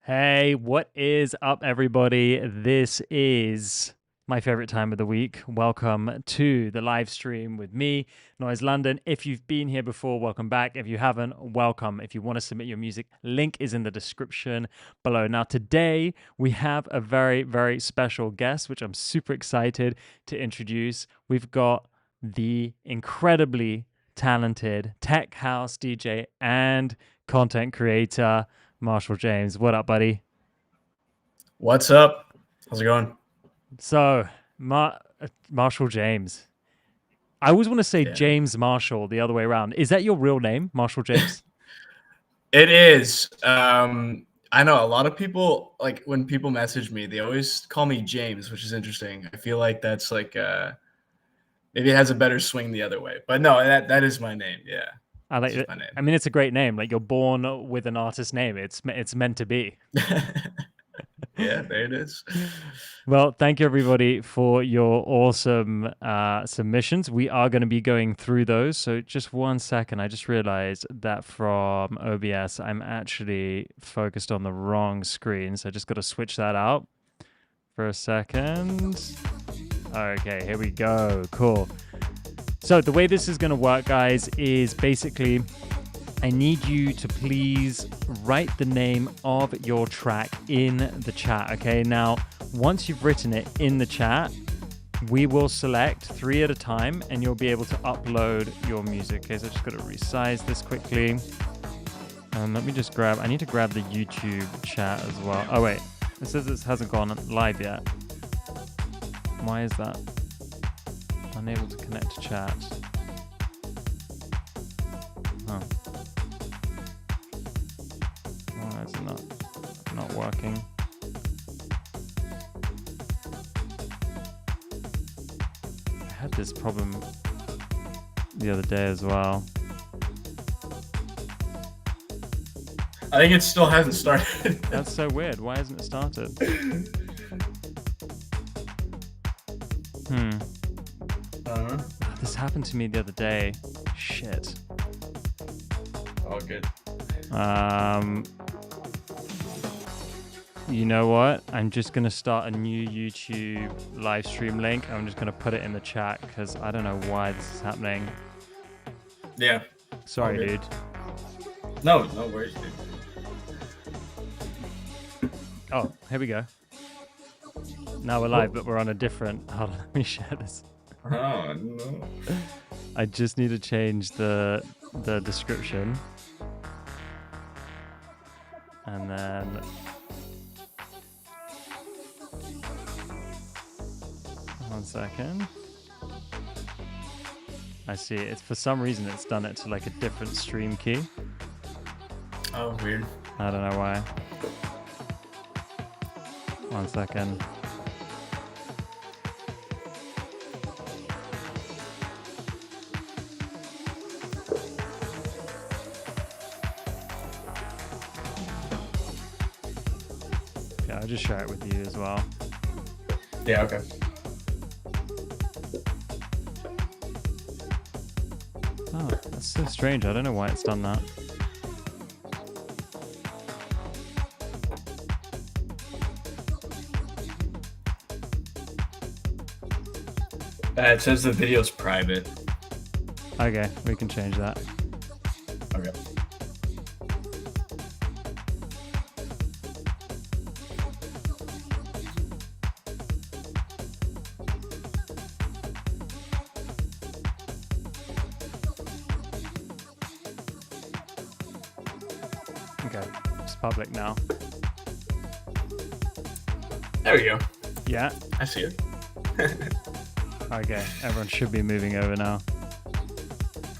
Hey, what is up, everybody? This is my favorite time of the week. Welcome to the live stream with me, Noize London. If you've been here before, welcome back. If you haven't, welcome. If you want to submit your music, link is in the description below. Now, today we have a very, very special guest, which I'm super excited to introduce. We've got the incredibly talented tech house DJ and content creator, Marshall James. What up, buddy? What's up? How's it going? So, Marshall James. I always want to say Yeah. James Marshall the other way around. Is that your real name, Marshall James? It is. I know a lot of people, like when people message me, they always call me James, which is interesting. I feel like that's like maybe it has a better swing the other way. But no, that is my name. Yeah. I like This is it. my name. I mean, it's a great name. Like, you're born with an artist name. It's meant to be. Yeah, there it is. Well, thank you, everybody, for your awesome submissions. We are going to be going through those. So just 1 second. I just realized that from OBS, I'm actually focused on the wrong screen. So I just got to switch that out for a second. Okay, here we go. Cool. So the way this is going to work, guys, is basically I need you to please write the name of your track in the chat, okay? Now, once you've written it in the chat, we will select 3 at a time and you'll be able to upload your music. Okay, so I just got to resize this quickly. Let me just I need to grab the YouTube chat as well. Oh, wait, it says this hasn't gone live yet. Why is that? Unable to connect to chat. Oh. Why is it not working? I had this problem the other day as well. I think it still hasn't started. That's so weird. Why hasn't it started? This happened to me the other day. Shit. All good. You know what? I'm just going to start a new YouTube live stream link. I'm just going to put it in the chat because I don't know why this is happening. Yeah. Sorry, dude. No worries, dude. Oh, here we go. Now we're live, but we're on a different... Hold on, let me share this. Oh, no. I just need to change the description. And then... One second. I see. It's for some reason it's done it to like a different stream key. Oh, weird. I don't know why. 1 second. Yeah, I'll just share it with you as well. Yeah, okay. Oh, that's so strange. I don't know why it's done that. It says the video's private. Okay, we can change that. Okay. Okay, it's public now. There we go. Yeah? I see it. Okay, everyone should be moving over now.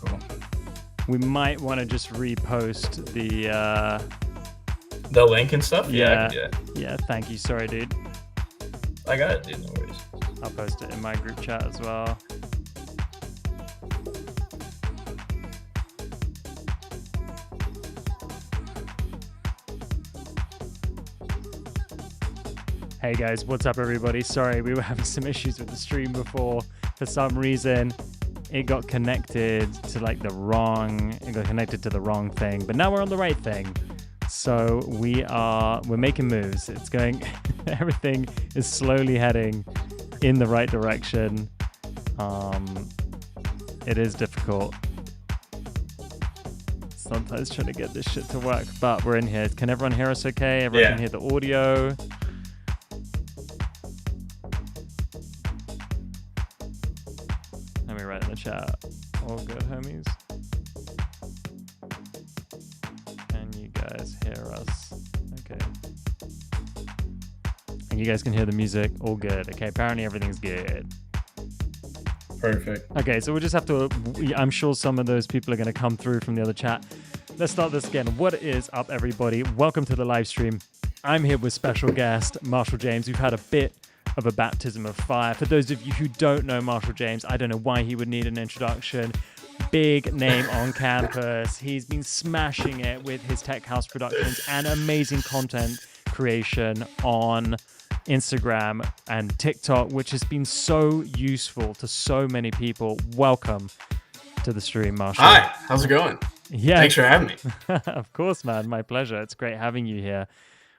Cool. We might want to just repost the link and stuff? Yeah. Yeah. Yeah, thank you. Sorry, dude. I got it, dude. No worries. I'll post it in my group chat as well. Hey guys, what's up everybody? Sorry, we were having some issues with the stream before. For some reason, it got connected to the wrong thing, but now we're on the right thing. So we're making moves. It's going, everything is slowly heading in the right direction. It is difficult sometimes trying to get this shit to work, but we're in here. Can everyone hear us okay? Everyone can hear the audio. Let me write in the chat. All good, homies. Can you guys hear us? Okay. And you guys can hear the music. All good. Okay, apparently everything's good. Perfect. Okay, so we'll just have to, I'm sure some of those people are going to come through from the other chat. Let's start this again. What is up, everybody? Welcome to the live stream. I'm here with special guest, Marshall James. We've had a bit of a baptism of fire. For those of you who don't know Marshall James, I don't know why he would need an introduction. Big name on campus. He's been smashing it with his tech house productions and amazing content creation on Instagram and TikTok, which has been so useful to so many people. Welcome to the stream, Marshall. Hi, how's it going? Yeah, thanks for having me. Of course, man. My pleasure. It's great having you here.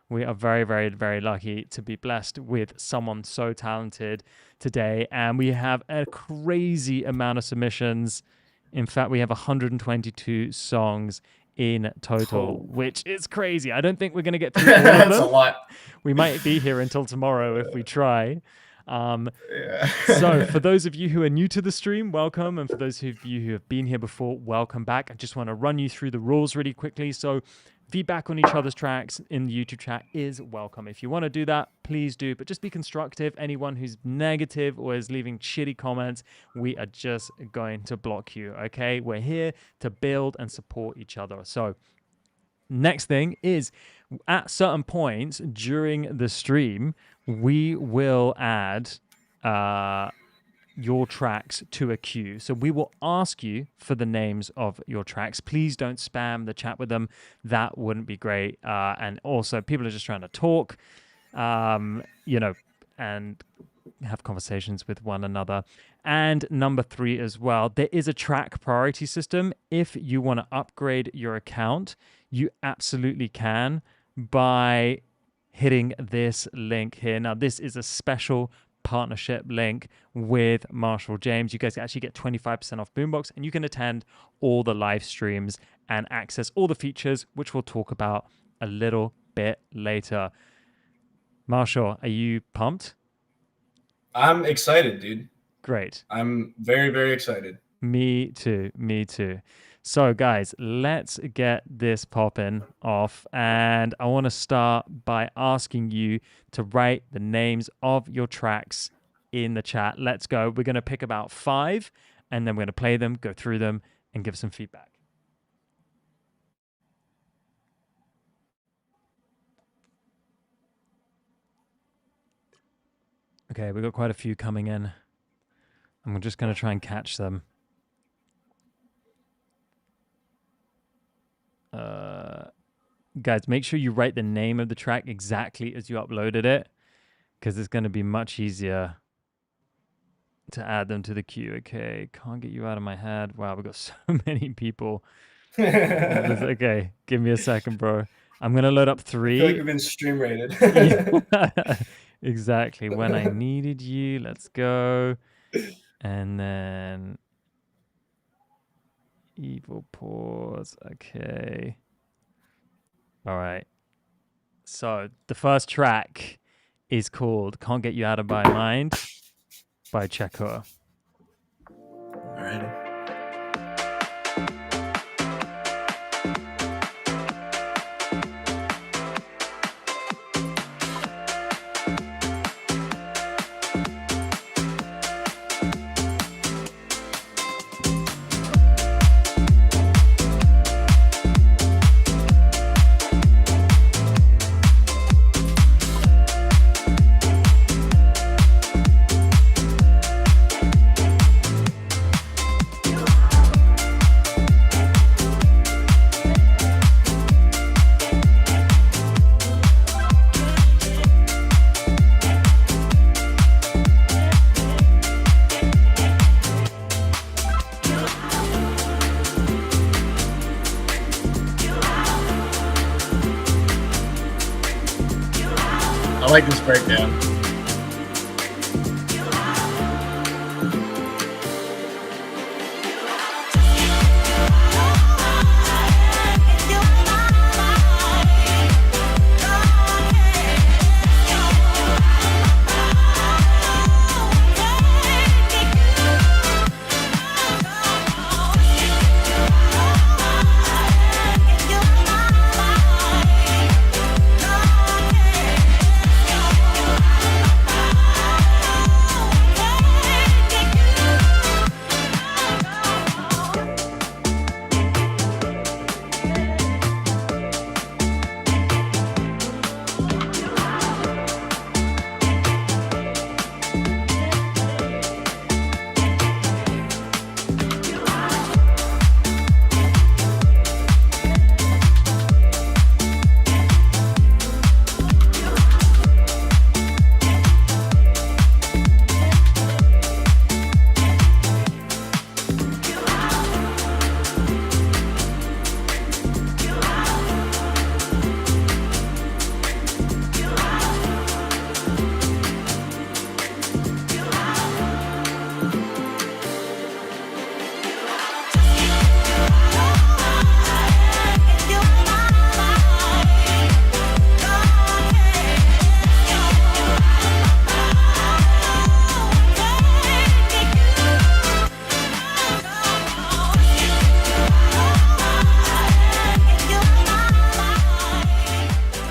We are very, very, very lucky to be blessed with someone so talented today. And we have a crazy amount of submissions. In fact, we have 122 songs in total, which is crazy. I don't think we're going to get through all of them. That's a lot. We might be here until tomorrow if we try. So for those of you who are new to the stream, welcome. And for those of you who have been here before, welcome back. I just want to run you through the rules really quickly. So feedback on each other's tracks in the YouTube chat is welcome. If you want to do that, please do, but just be constructive. Anyone who's negative or is leaving shitty comments, we are just going to block you, okay? We're here to build and support each other. So next thing is, at certain points during the stream, we will add your tracks to a queue. So we will ask you for the names of your tracks. Please don't spam the chat with them. That wouldn't be great. And also, people are just trying to talk, you know, and have conversations with one another. And number 3 as well, there is a track priority system. If you want to upgrade your account, you absolutely can by hitting this link here. Now, this is a special partnership link with Marshall James. You guys actually get 25% off Boombox, and you can attend all the live streams and access all the features, which we'll talk about a little bit later. Marshall, are you pumped? I'm excited, dude. Great. I'm very, very excited. Me too. Me too. So, guys, let's get this popping off. And I want to start by asking you to write the names of your tracks in the chat. Let's go. We're going to pick about 5, and then we're going to play them, go through them, and give some feedback. Okay, we've got quite a few coming in. I'm just going to try and catch them. Guys, make sure you write the name of the track exactly as you uploaded it, because it's going to be much easier to add them to the queue. Okay, can't get you out of my head. Wow, we've got so many people. Okay, give me a second, bro. I'm going to load up 3. I feel like we've been stream rated. Exactly. When I needed you, let's go. And then evil pause. Okay. All right. So the first track is called Can't Get You Out of My Mind by Checo. All right. I like this breakdown.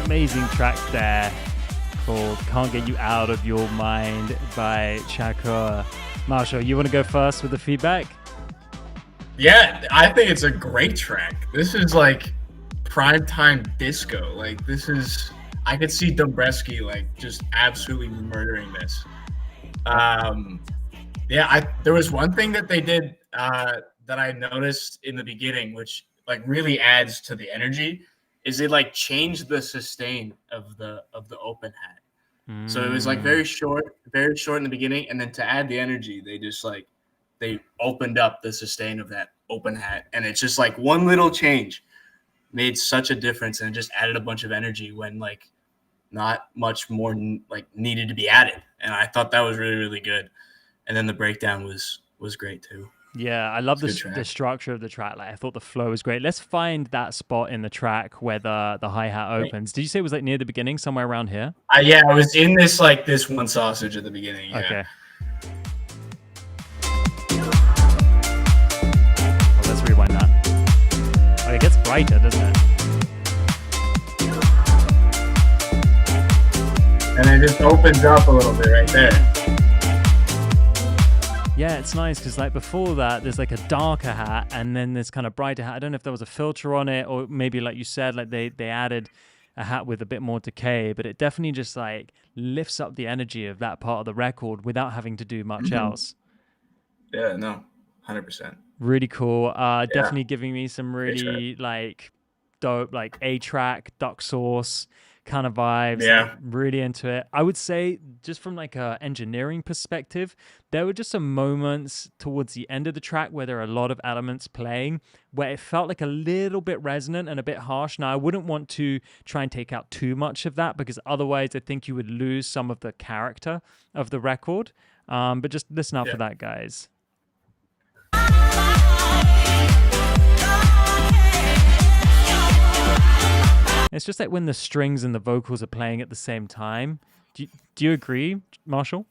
Amazing track there called Can't Get You Out of Your Mind by Shakur. Marshall, you want to go first with the feedback? Yeah, I think it's a great track. This is like primetime disco. Like this is, I could see Dombresky like just absolutely murdering this. Yeah, there was one thing that they did that I noticed in the beginning, which like really adds to the energy, is they like changed the sustain of the open hat. So it was like very short in the beginning, and then to add the energy, they just like they opened up the sustain of that open hat, and it's just like one little change made such a difference, and it just added a bunch of energy when like not much more like needed to be added. And I thought that was really, really good. And then the breakdown was great too. Yeah, I love the structure of the track. Like I thought the flow was great. Let's find that spot in the track where the hi-hat opens. Did you say it was like near the beginning, somewhere around here? Yeah, I was in this like this one sausage at the beginning. Yeah. Okay. Oh, let's rewind that. Oh, it gets brighter, doesn't it? And it just opens up a little bit right there. Yeah, it's nice because like before that, there's like a darker hat and then this kind of brighter hat. I don't know if there was a filter on it or maybe like you said, like they added a hat with a bit more decay, but it definitely just like lifts up the energy of that part of the record without having to do much else. Yeah, no, 100%. Really cool. Definitely giving me some really like dope, like A-track, Duck Sauce kind of vibes. Yeah. Really into it. I would say just from like a engineering perspective, there were just some moments towards the end of the track where there are a lot of elements playing where it felt like a little bit resonant and a bit harsh. Now, I wouldn't want to try and take out too much of that because otherwise I think you would lose some of the character of the record. But just listen out for that, guys. It's just like when the strings and the vocals are playing at the same time. Do you agree, Marshall?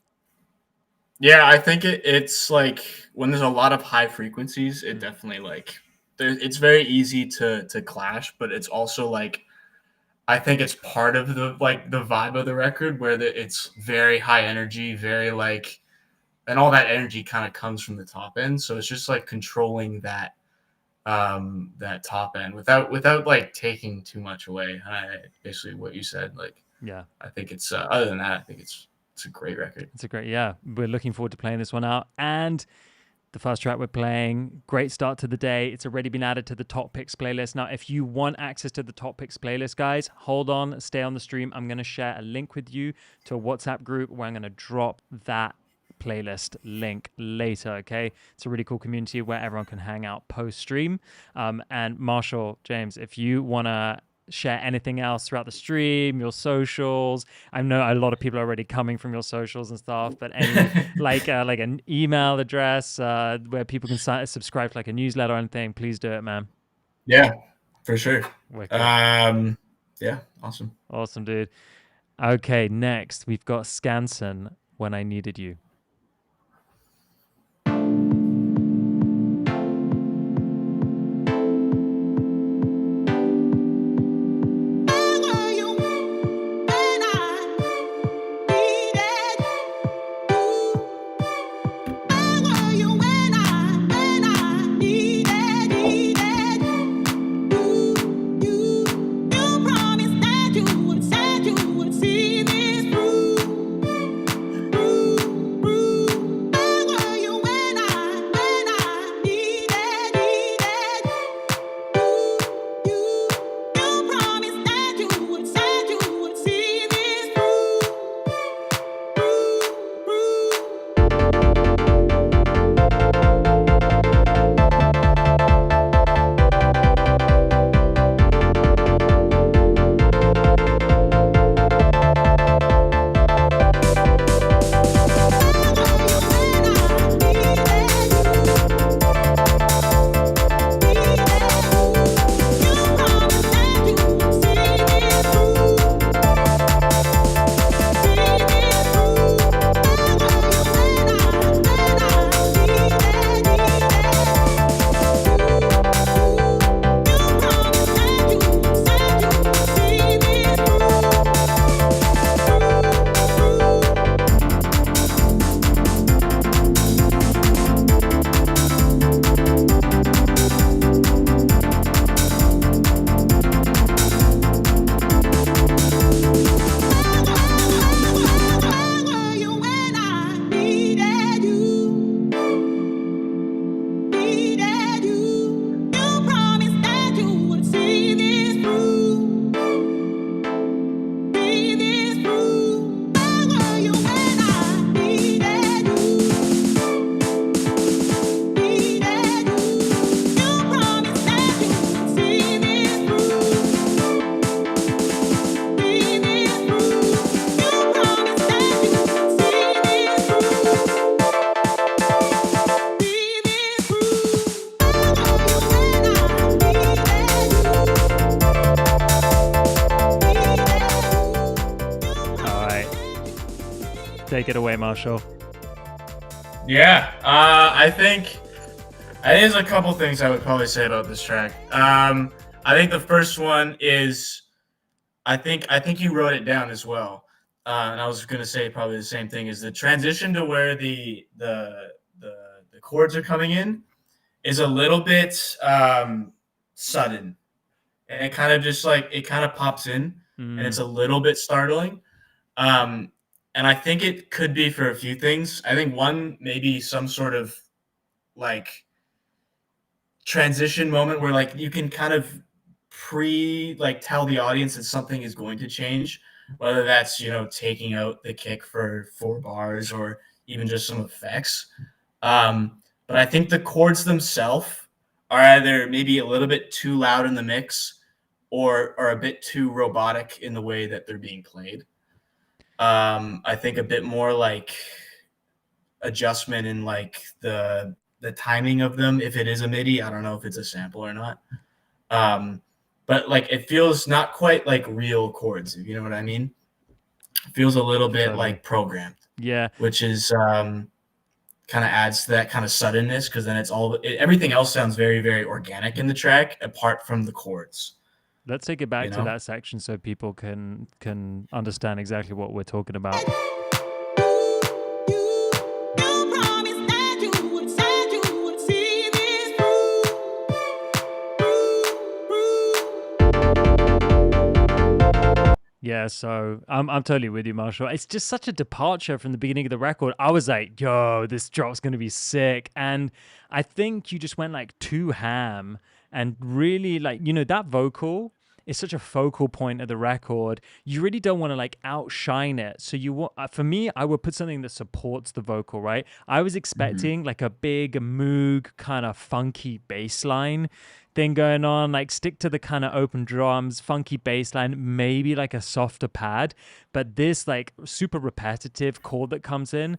Yeah, I think it's like when there's a lot of high frequencies, it definitely like it's very easy to clash, but it's also like I think it's part of the like the vibe of the record where it's very high energy, very like, and all that energy kind of comes from the top end. So it's just like controlling that that top end without like taking too much away. Basically what you said, like, yeah, I think it's other than that, I think it's a great record. It's a great, yeah, we're looking forward to playing this one out. And the first track we're playing, great start to the day. It's already been added to the Top Picks playlist. Now, if you want access to the Top Picks playlist, guys, hold on, stay on the stream. I'm going to share a link with you to a WhatsApp group where I'm going to drop that playlist link later. Okay, it's a really cool community where everyone can hang out post stream. And Marshall, James, if you want to share anything else throughout the stream, your socials. I know a lot of people are already coming from your socials and stuff, but any like an email address where people can subscribe to like a newsletter or anything, please do it, man. Yeah, for sure. Wicked. Yeah, awesome. Awesome, dude. Okay, next we've got Scanson, When I Needed You. Take it away, Marshall. Yeah, I think there's a couple things I would probably say about this track. I think the first one is I think you wrote it down as well, and I was gonna say probably the same thing. Is the transition to where the chords are coming in is a little bit sudden, and it kind of just like it kind of pops in, and it's a little bit startling. And I think it could be for a few things. I think one, maybe some sort of like transition moment where like you can kind of tell the audience that something is going to change, whether that's, taking out the kick for 4 bars or even just some effects. But I think the chords themselves are either maybe a little bit too loud in the mix or a bit too robotic in the way that they're being played. I think a bit more like adjustment in like the timing of them. If it is a MIDI, I don't know if it's a sample or not. But like it feels not quite like real chords, if you know what I mean. It feels a little bit like programmed. Yeah. Which is kind of adds to that kind of suddenness, because then everything else sounds very, very organic in the track apart from the chords. Let's take it back to that section so people can understand exactly what we're talking about. Yeah, so I'm totally with you, Marshall. It's just such a departure from the beginning of the record. I was like, yo, this drop's going to be sick. And I think you just went like too ham and really like, that vocal, is such a focal point of the record. You really don't want to like outshine it. So you want, for me, I would put something that supports the vocal, right? I was expecting like a big moog kind of funky bass line thing going on, like stick to the kind of open drums, funky bass line, maybe like a softer pad, but this like super repetitive chord that comes in,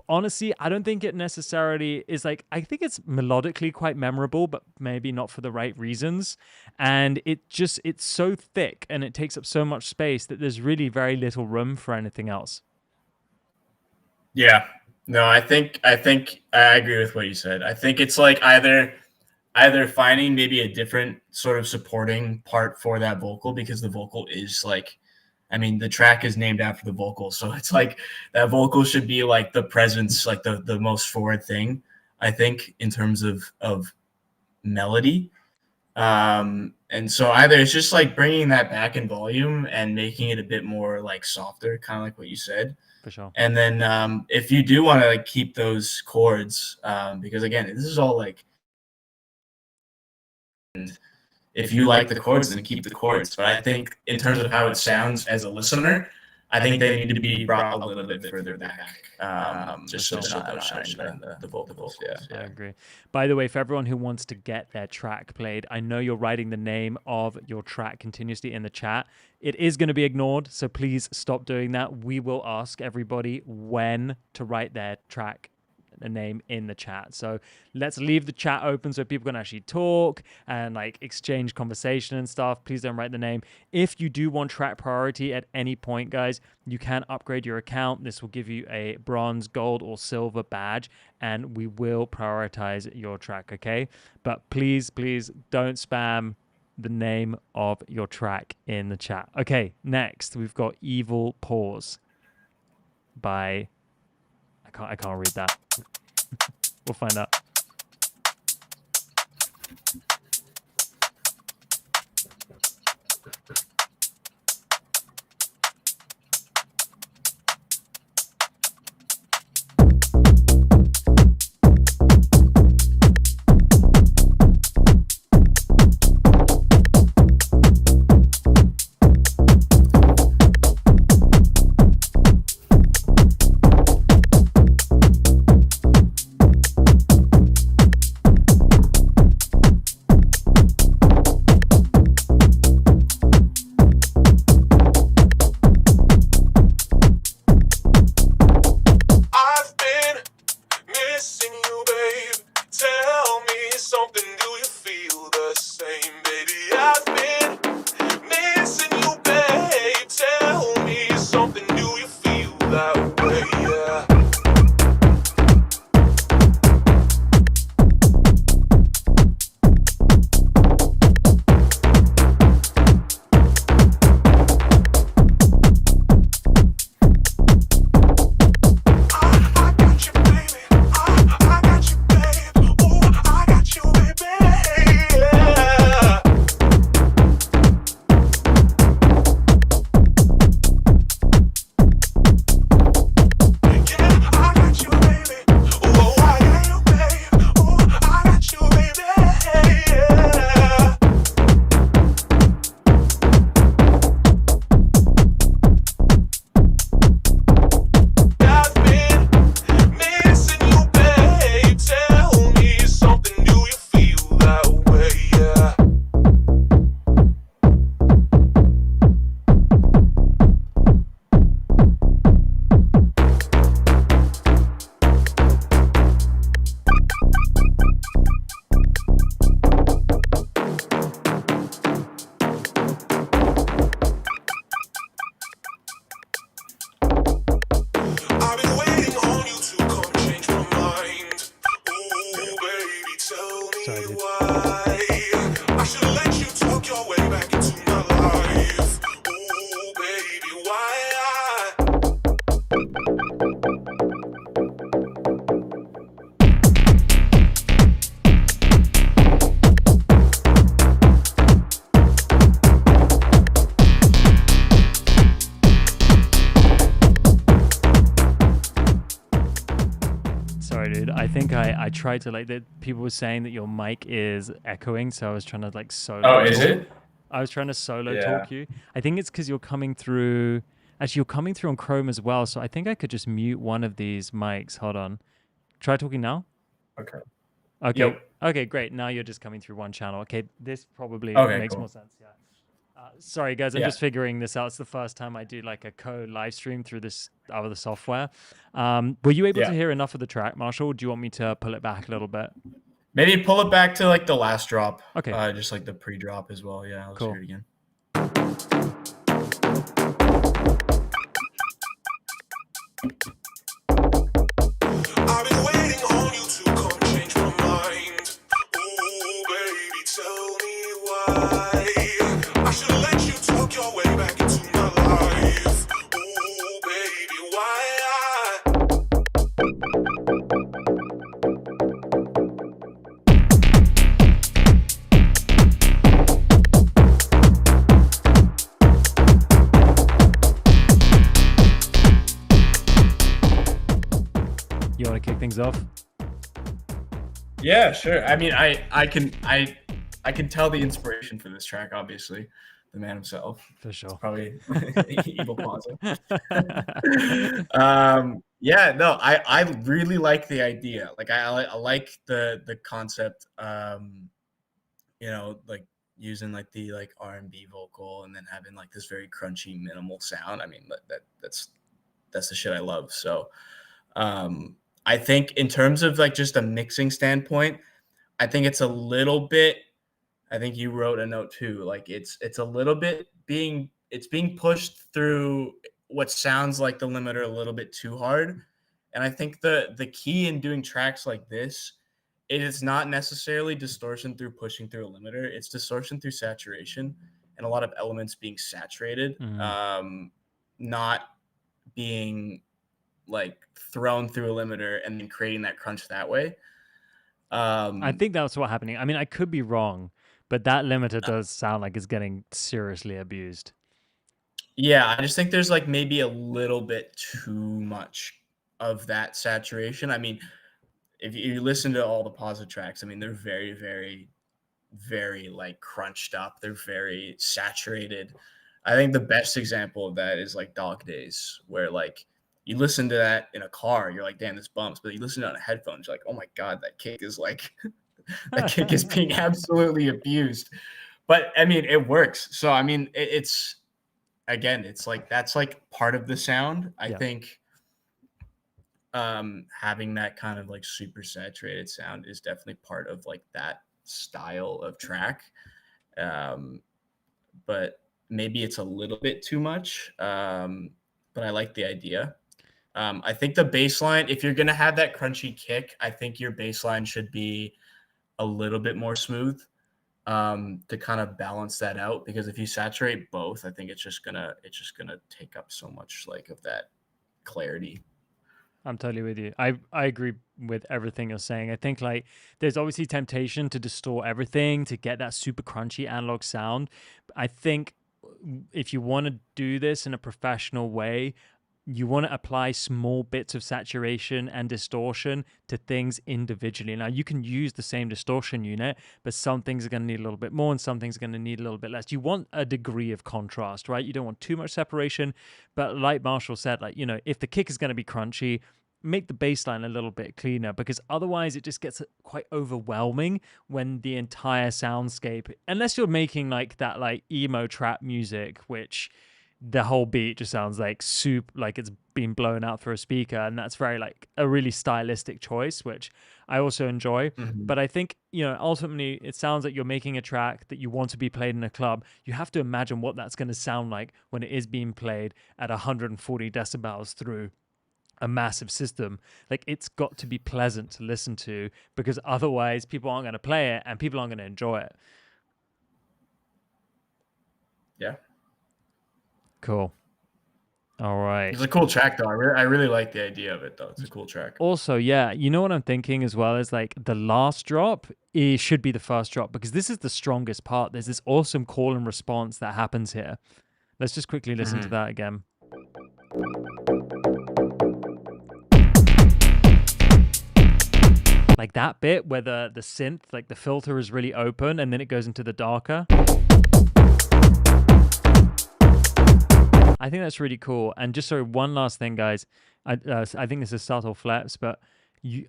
honestly, I don't think it necessarily is like, I think it's melodically quite memorable, but maybe not for the right reasons. And it's so thick and it takes up so much space that there's really very little room for anything else. Yeah. No, I think I agree with what you said. I think it's like either finding maybe a different sort of supporting part for that vocal, because the vocal is like, I mean, the track is named after the vocal, so it's like that vocal should be like the presence, like the most forward thing, I think, in terms of melody. And so either it's just like bringing that back in volume and making it a bit more like softer, kind of like what you said. For sure. And then if you do want to like keep those chords, because again, this is all like, if you like the chords, then keep the chords. But I think in terms of how it sounds as a listener, I think they need to be brought a little bit further back, just so not outshine the vocals. Yeah, I agree. By the way, for everyone who wants to get their track played, I know you're writing the name of your track continuously in the chat. It is going to be ignored, so please stop doing that. We will ask everybody when to write their track a name in the chat. So let's leave the chat open so people can actually talk and like exchange conversation and stuff. Please don't write the name. If you do want track priority at any point, guys, you can upgrade your account. This will give you a bronze, gold, or silver badge, and we will prioritize your track, okay? But please don't spam the name of your track in the chat. Okay, next we've got Evil Pause by I can't read that. We'll find out. I tried to like that. People were saying that your mic is echoing, so I was trying to like solo. Oh, is it? I was trying to solo Yeah. talk you. I think it's because you're coming through. Actually, you're coming through on Chrome as well. So I think I could just mute one of these mics. Hold on. Try talking now. Okay. Okay. Yep. Okay, great. Now you're just coming through one channel. Okay, this probably Okay, makes more cool. sense. Yeah. Sorry, guys. I'm Yeah. just figuring this out. It's the first time I do like a co-live stream through this other software. Were you able to Yeah. hear enough of the track, Marshall? Do you want me to pull it back a little bit? Maybe pull it back to like the last drop, Okay, just like the pre-drop as well. Yeah, let's hear cool. it again. I've been waiting on you to come change my mind. Ooh, baby, tell me why. I should let you talk your way back into my life. Ooh, baby, why? You want to kick things off? Yeah, sure. I mean, I can tell the inspiration for this track. Obviously, the man himself. For sure. Probably Evil Plaza. Yeah, no, I really like the idea. Like I like the concept. You know, like using like the like R&B vocal and then having like this very crunchy minimal sound. I mean, that's the shit I love. So, I think in terms of like just a mixing standpoint, I think it's a little bit. I think you wrote a note too. Like it's a little bit being pushed through what sounds like the limiter a little bit too hard. And I think the key in doing tracks like this, it is not necessarily distortion through pushing through a limiter. It's distortion through saturation and a lot of elements being saturated, not being like thrown through a limiter and then creating that crunch that way. I think that's what's happening. I mean, I could be wrong, but that limiter does sound like it's getting seriously abused. Yeah, I just think there's like maybe a little bit too much of that saturation. I mean, if you listen to all the positive tracks, I mean, they're very, very, very like crunched up. They're very saturated. I think the best example of that is like Dog Days, where like you listen to that in a car, you're like, damn, this bumps. But you listen to it on a headphones, you're like, oh my God, that kick is like, that kick is being absolutely abused. But I mean, it works. So, I mean, it's, again, it's like that's like part of the sound. I Yeah. think having that kind of like super saturated sound is definitely part of like that style of track. But maybe it's a little bit too much. But I like the idea. I think the bass line, if you're gonna have that crunchy kick, I think your bass line should be a little bit more smooth, to kind of balance that out. Because if you saturate both, I think it's just gonna take up so much like of that clarity. I'm totally with you. I agree with everything you're saying. I think like there's obviously temptation to distort everything to get that super crunchy analog sound. I think if you want to do this in a professional way, you want to apply small bits of saturation and distortion to things individually. Now, you can use the same distortion unit, but some things are going to need a little bit more and some things are going to need a little bit less. You want a degree of contrast, right? You don't want too much separation. But like Marshall said, like, you know, if the kick is going to be crunchy, make the bass line a little bit cleaner, because otherwise it just gets quite overwhelming when the entire soundscape, unless you're making like that like emo trap music, which the whole beat just sounds like soup, like it's been blown out through a speaker, and that's very like a really stylistic choice, which I also enjoy. Mm-hmm. But I think, you know, ultimately it sounds like you're making a track that you want to be played in a club. You have to imagine what that's going to sound like when it is being played at 140 decibels through a massive system. Like, it's got to be pleasant to listen to, because otherwise people aren't going to play it and people aren't going to enjoy it. Yeah. Cool. All right. It's a cool track though. I really like the idea of it though. It's a cool track. Also, yeah, you know what I'm thinking as well is like the last drop, it should be the first drop, because this is the strongest part. There's this awesome call and response that happens here. Let's just quickly listen to that again. Like that bit where the synth, like the filter is really open and then it goes into the darker. I think that's really cool. And just so one last thing, guys, I think this is subtle flex, but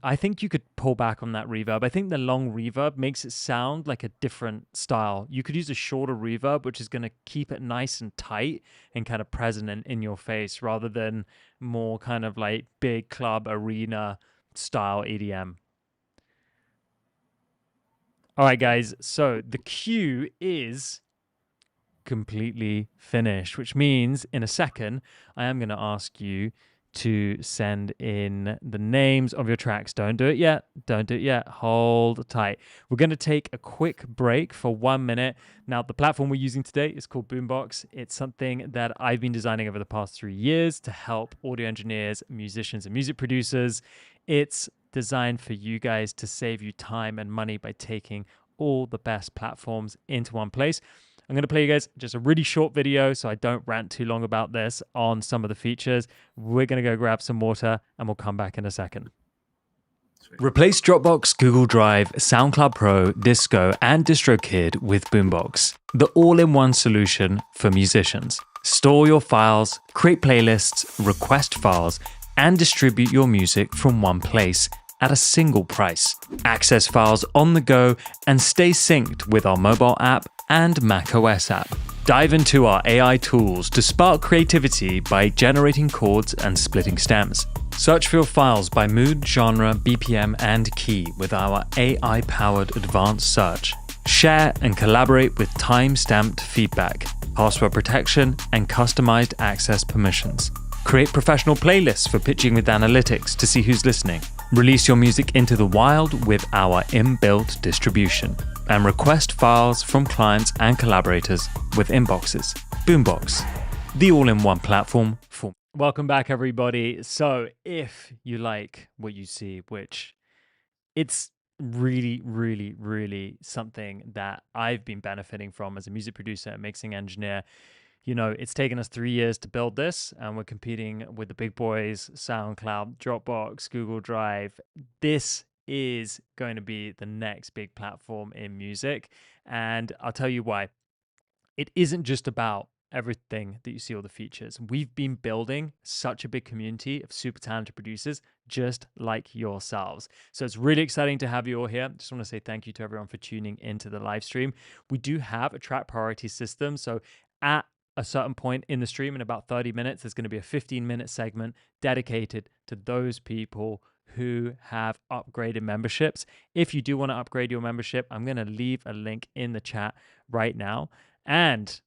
I think you could pull back on that reverb. I think the long reverb makes it sound like a different style. You could use a shorter reverb, which is going to keep it nice and tight and kind of present in your face, rather than more kind of like big club arena style EDM. All right, guys. So the queue is completely finished, which means in a second, I am going to ask you to send in the names of your tracks. Don't do it yet. Don't do it yet. Hold tight. We're going to take a quick break for 1 minute. Now, the platform we're using today is called Boombox. It's something that I've been designing over the past 3 years to help audio engineers, musicians, and music producers. It's designed for you guys to save you time and money by taking all the best platforms into one place. I'm going to play you guys just a really short video so I don't rant too long about this on some of the features. We're going to go grab some water and we'll come back in a second. Sweet. Replace Dropbox, Google Drive, SoundCloud Pro, Disco, and DistroKid with Boombox, the all-in-one solution for musicians. Store your files, create playlists, request files, and distribute your music from one place at a single price. Access files on the go and stay synced with our mobile app and macOS app. Dive into our AI tools to spark creativity by generating chords and splitting stems. Search for your files by mood, genre, BPM, and key with our AI-powered advanced search. Share and collaborate with time-stamped feedback, password protection, and customized access permissions. Create professional playlists for pitching with analytics to see who's listening. Release your music into the wild with our inbuilt distribution. And request files from clients and collaborators with inboxes. Boombox, the all-in-one platform for... Welcome back, everybody. So if you like what you see, which it's really, really, really something that I've been benefiting from as a music producer and mixing engineer. You know, it's taken us 3 years to build this, and we're competing with the big boys, SoundCloud, Dropbox, Google Drive. This is going to be the next big platform in music, and I'll tell you why. It isn't just about everything that you see, all the features. We've been building such a big community of super talented producers just like yourselves. So it's really exciting to have you all here. Just want to say thank you to everyone for tuning into the live stream. We do have a track priority system. So at a certain point in the stream, in about 30 minutes, there's going to be a 15-minute segment dedicated to those people who have upgraded memberships. If you do want to upgrade your membership, I'm going to leave a link in the chat right now. And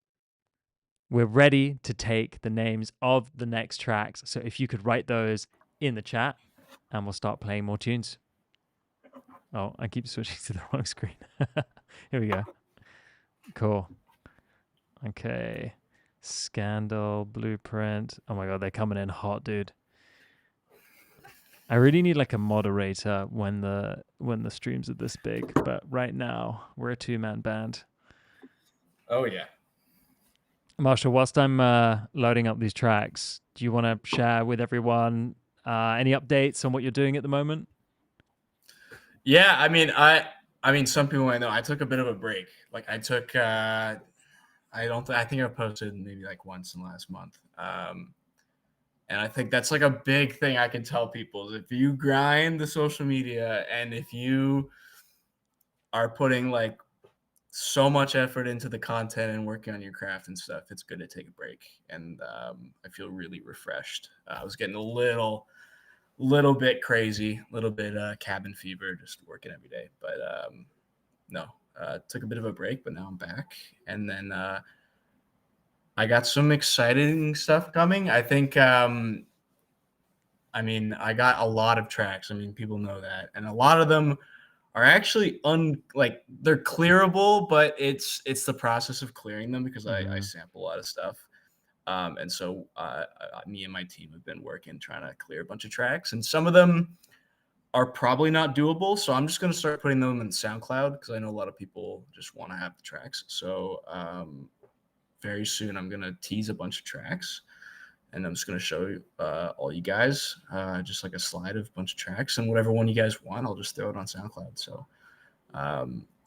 we're ready to take the names of the next tracks. So if you could write those in the chat, and we'll start playing more tunes. Oh, I keep switching to the wrong screen. Here we go. Cool. Okay. Scandal, Blueprint. Oh my God, they're coming in hot, dude. I really need like a moderator when the streams are this big, but right now we're a 2-man band. Oh yeah. Marshall, whilst I'm loading up these tracks, do you want to share with everyone any updates on what you're doing at the moment? Yeah, I mean, some people might know I took a bit of a break. Like I took, I think I posted maybe like once in the last month. And I think that's like a big thing I can tell people is if you grind the social media and if you are putting like so much effort into the content and working on your craft and stuff, it's good to take a break. And I feel really refreshed. I was getting a little bit crazy, a little bit cabin fever, just working every day. But took a bit of a break, but now I'm back. And then I got some exciting stuff coming. I think, I got a lot of tracks. I mean, people know that. And a lot of them are actually they're clearable, but it's the process of clearing them because I sample a lot of stuff. And so me and my team have been working trying to clear a bunch of tracks, and some of them are probably not doable. So I'm just going to start putting them in SoundCloud because I know a lot of people just want to have the tracks. So very soon I'm going to tease a bunch of tracks, and I'm just going to show you all you guys just like a slide of a bunch of tracks, and whatever one you guys want, I'll just throw it on SoundCloud. So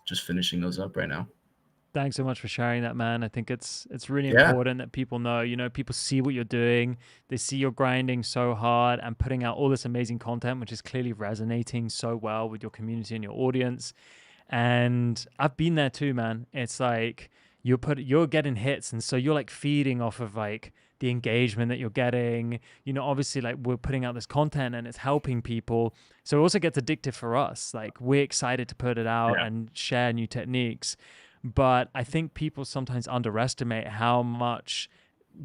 just finishing those up right now. Thanks so much for sharing that, man. I think it's really Yeah. important that people know, people see what you're doing. They see you're grinding so hard and putting out all this amazing content, which is clearly resonating so well with your community and your audience. And I've been there too, man. It's like you're getting hits, and so you're like feeding off of like the engagement that you're getting. Obviously, like we're putting out this content and it's helping people. So it also gets addictive for us. Like we're excited to put it out Yeah. and share new techniques. But I think people sometimes underestimate how much,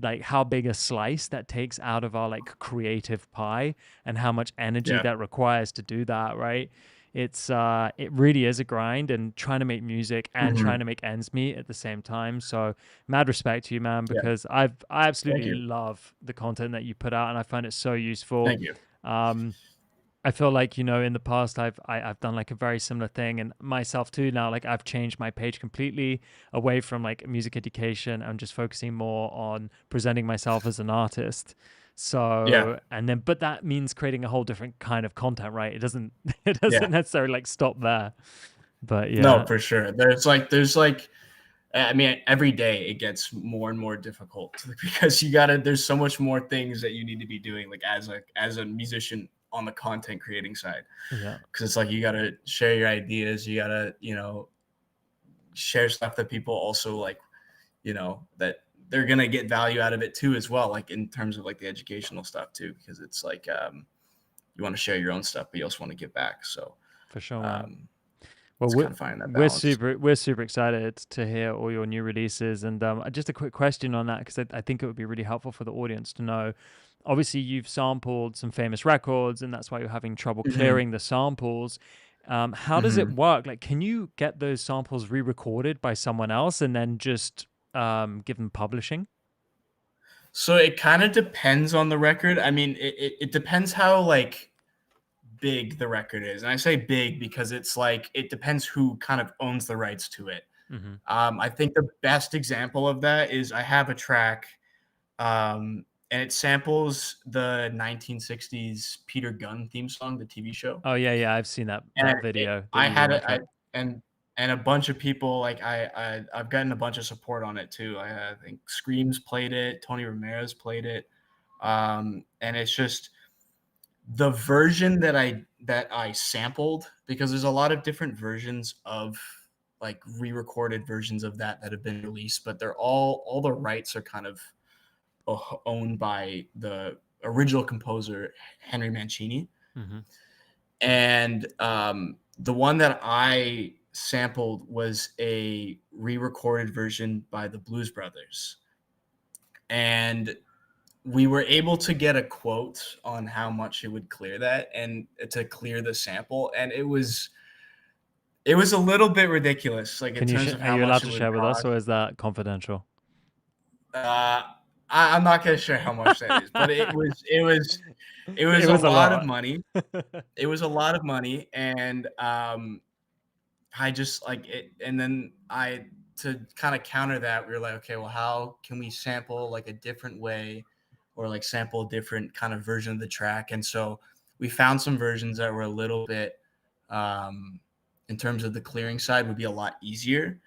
like how big a slice that takes out of our like creative pie, and how much energy Yeah. that requires to do that, right? It really is a grind, and trying to make music and trying Mhm. to make ends meet at the same time. So mad respect to you, man, Yeah. because I Thank absolutely you. love the content that you put out, and I find it so useful. Thank you. um I feel like, in the past I've done like a very similar thing, and myself too now, like I've changed my page completely away from like music education. I'm just focusing more on presenting myself as an artist. Yeah. So, and then but that means creating a whole different kind of content, right? It doesn't it Yeah. doesn't necessarily like stop there. But No, yeah. for sure. There's like I mean, every day it gets more and more difficult because there's so much more things that you need to be doing, like as a musician on the content creating side. Yeah. Because it's like you gotta share your ideas, you gotta, share stuff that people also like, that they're gonna get value out of it too as well, like in terms of like the educational stuff too, because it's like you want to share your own stuff, but you also want to give back. So For sure, man. um Well, it's we're kind of finding that we're balance. super excited to hear all your new releases, and just a quick question on that, because I think it would be really helpful for the audience to know. Obviously, you've sampled some famous records, and that's why you're having trouble Hmm. clearing the samples. How does it Hmm. work? Like, can you get those samples re-recorded by someone else and then just give them publishing? So it kind of depends on the record. I mean, it depends how like big the record is. And I say big because it's like it depends who kind of owns the rights to it. Mm-hmm. I think the best example of that is I have a track, and it samples the 1960s Peter Gunn theme song, the TV show. Oh yeah, I've seen that And video that I you had remix a, I, it. and a bunch of people like I've gotten a bunch of support on it too. I think Screams played it, Tony Ramirez played it, and it's just the version that I sampled, because there's a lot of different versions of like re-recorded versions of that have been released, but they're all the rights are kind of owned by the original composer Henry Mancini. Mm-hmm. And the one that I sampled was a re-recorded version by the Blues Brothers, and we were able to get a quote on how much it would clear that and to clear the sample, and it was a little bit ridiculous, like in terms of Are how you allowed much it to would share with us, cost. or is that confidential? Uh, I'm not gonna share how much that is, but it was It a was a lot of lot. money. It was a lot of money, and I just like it. And then to kind of counter that, we were like, okay, well, how can we sample like a different way, or like sample a different kind of version of the track? And so we found some versions that were a little bit, um, in terms of the clearing side, would be a lot easier.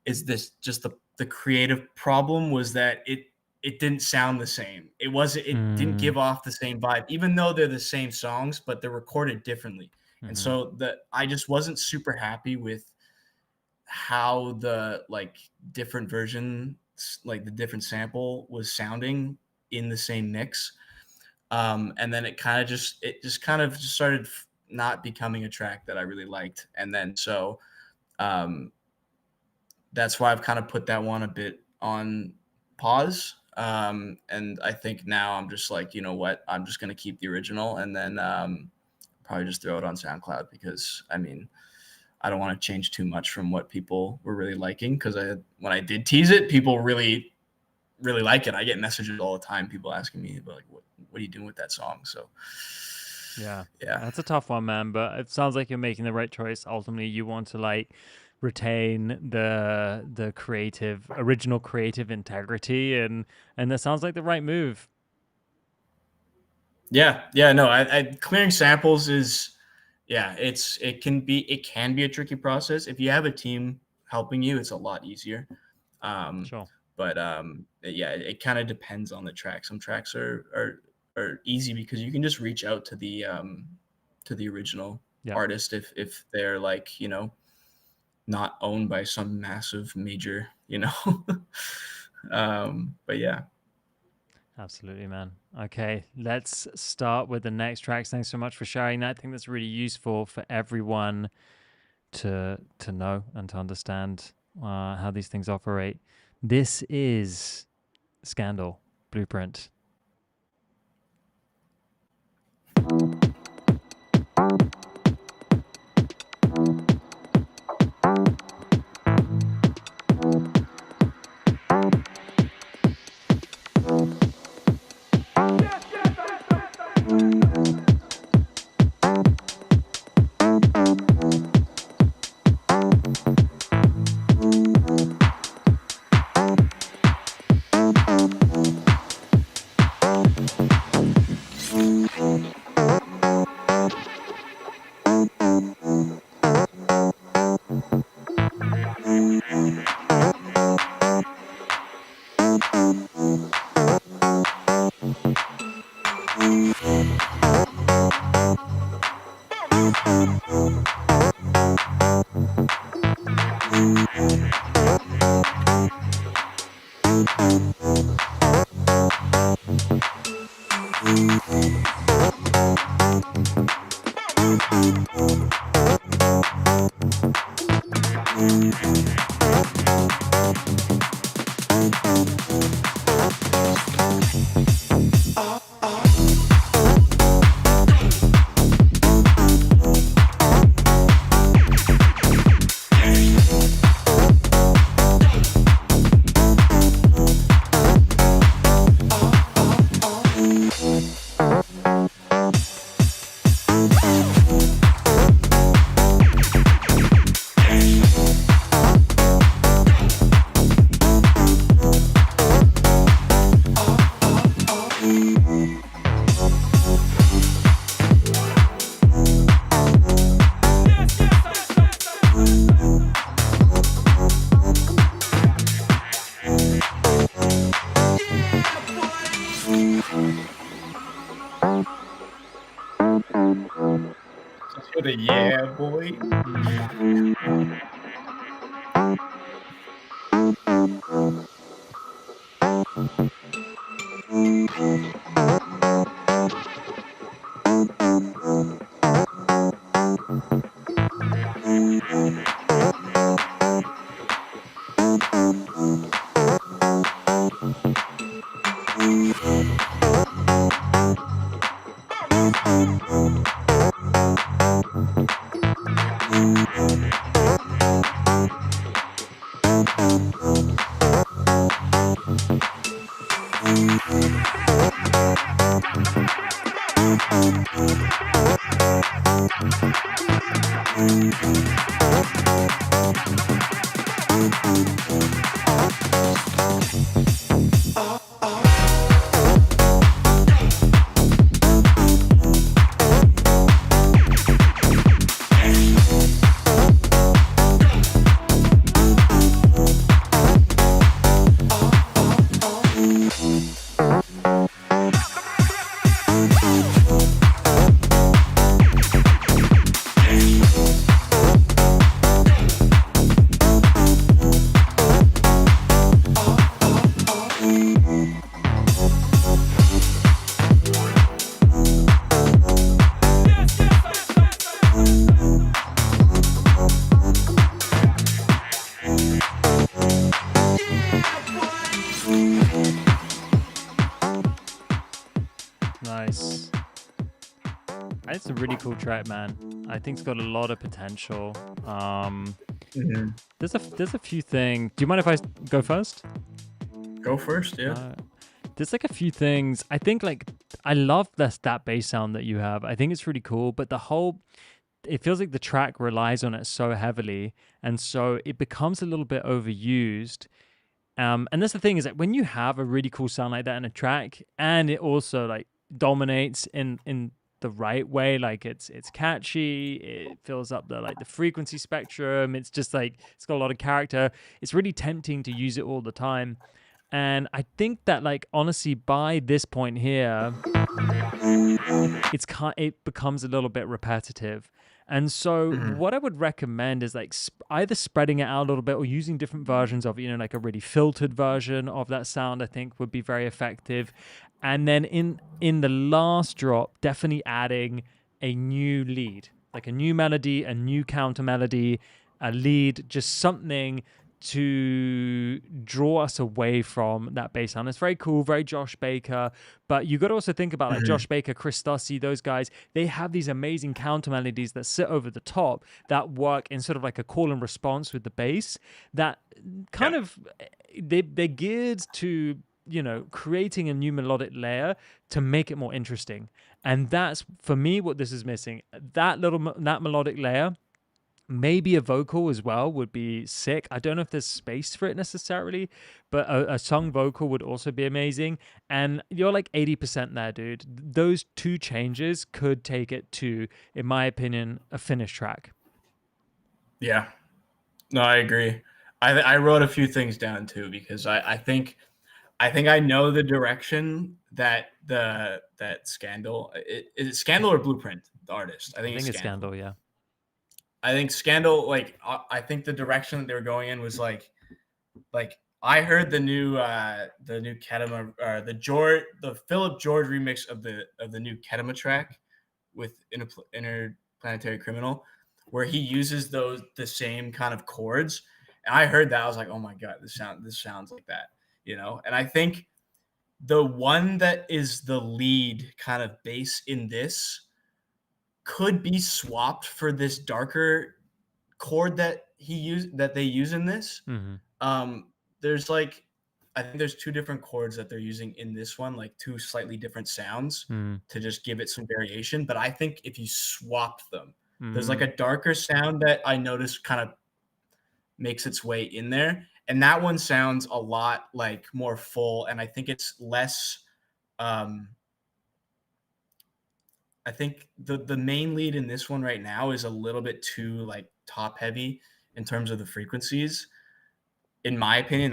Is this just the creative problem was that it didn't sound the same. It didn't Mm, give off the same vibe, even though they're the same songs, but they're recorded differently. And mhm. so I just wasn't super happy with how the like different version, like the different sample was sounding in the same mix. And then it just kind of started not becoming a track that I really liked. And then so um, that's why I've kind of put that one a bit on pause. And I think now I'm just like, you know what, I'm just gonna keep the original, and then probably just throw it on SoundCloud, because I mean, I don't want to change too much from what people were really liking, because when I did tease it, people really really like it. I get messages all the time, people asking me about like what are you doing with that song. So Yeah, yeah. that's a tough one, man. But it sounds like you're making the right choice. Ultimately, you want to like retain the original creative integrity, and that sounds like the right move. Yeah, no, I clearing samples is, yeah, it can be a tricky process if you have a team. helping you, it's a lot easier. Sure. But yeah, it kind of depends on the track. Some tracks are easy because you can just reach out to the original Yeah. artist if they're like, not owned by some massive major, but yeah. Absolutely, man. Okay, let's start with the next tracks. Thanks so much for sharing that. I think that's really useful for everyone to know and to understand how these things operate. This is Scandal Blueprint. Yeah, boy. Nice. It's a really cool track, man. I think it's got a lot of potential. There's a few things. Do you mind if I go first? Go first, yeah. There's like a few things. I think like I love that bass sound that you have. I think it's really cool, but it feels like the track relies on it so heavily, and so it becomes a little bit overused. And that's the thing, is that when you have a really cool sound like that in a track, and it also like dominates in the right way. Like it's catchy, it fills up the frequency spectrum. It's just like it's got a lot of character. It's really tempting to use it all the time. And I think that like honestly by this point here, it becomes a little bit repetitive. And so what I would recommend is like either spreading it out a little bit or using different versions of, like a really filtered version of that sound, I think would be very effective. And then in the last drop, definitely adding a new lead, like a new melody, a new counter melody, a lead, just something to draw us away from that bass sound. It's very cool, very Josh Baker, but you got to also think about like Josh Baker, Chris Stussy, those guys. They have these amazing counter melodies that sit over the top that work in sort of like a call and response with the bass. That kind of they're geared to creating a new melodic layer to make it more interesting, and that's for me what this is missing. That melodic layer. Maybe a vocal as well would be sick. I don't know if there's space for it necessarily, but a sung vocal would also be amazing. And you're like 80% there, dude. Those two changes could take it to, in my opinion, a finished track. Yeah. No, I agree. I wrote a few things down too because I think I know the direction that Scandal. Is it Scandal or Blueprint, the artist? I think it's Scandal, yeah. I think Scandal, like I think the direction that they were going in was like I heard the new Kedema, the Philip George remix of the new Kedema track with Interplanetary Criminal, where he uses the same kind of chords. And I heard that, I was like, oh my god, this sounds like that, And I think the one that is the lead kind of bass in this could be swapped for this darker chord that they use in this. There's like, I think there's two different chords that they're using in this one, like two slightly different sounds to just give it some variation. But I think if you swapped them, there's like a darker sound that I noticed kind of makes its way in there. And that one sounds a lot like more full. And I think it's less, I think the main lead in this one right now is a little bit too like top heavy in terms of the frequencies. In my opinion,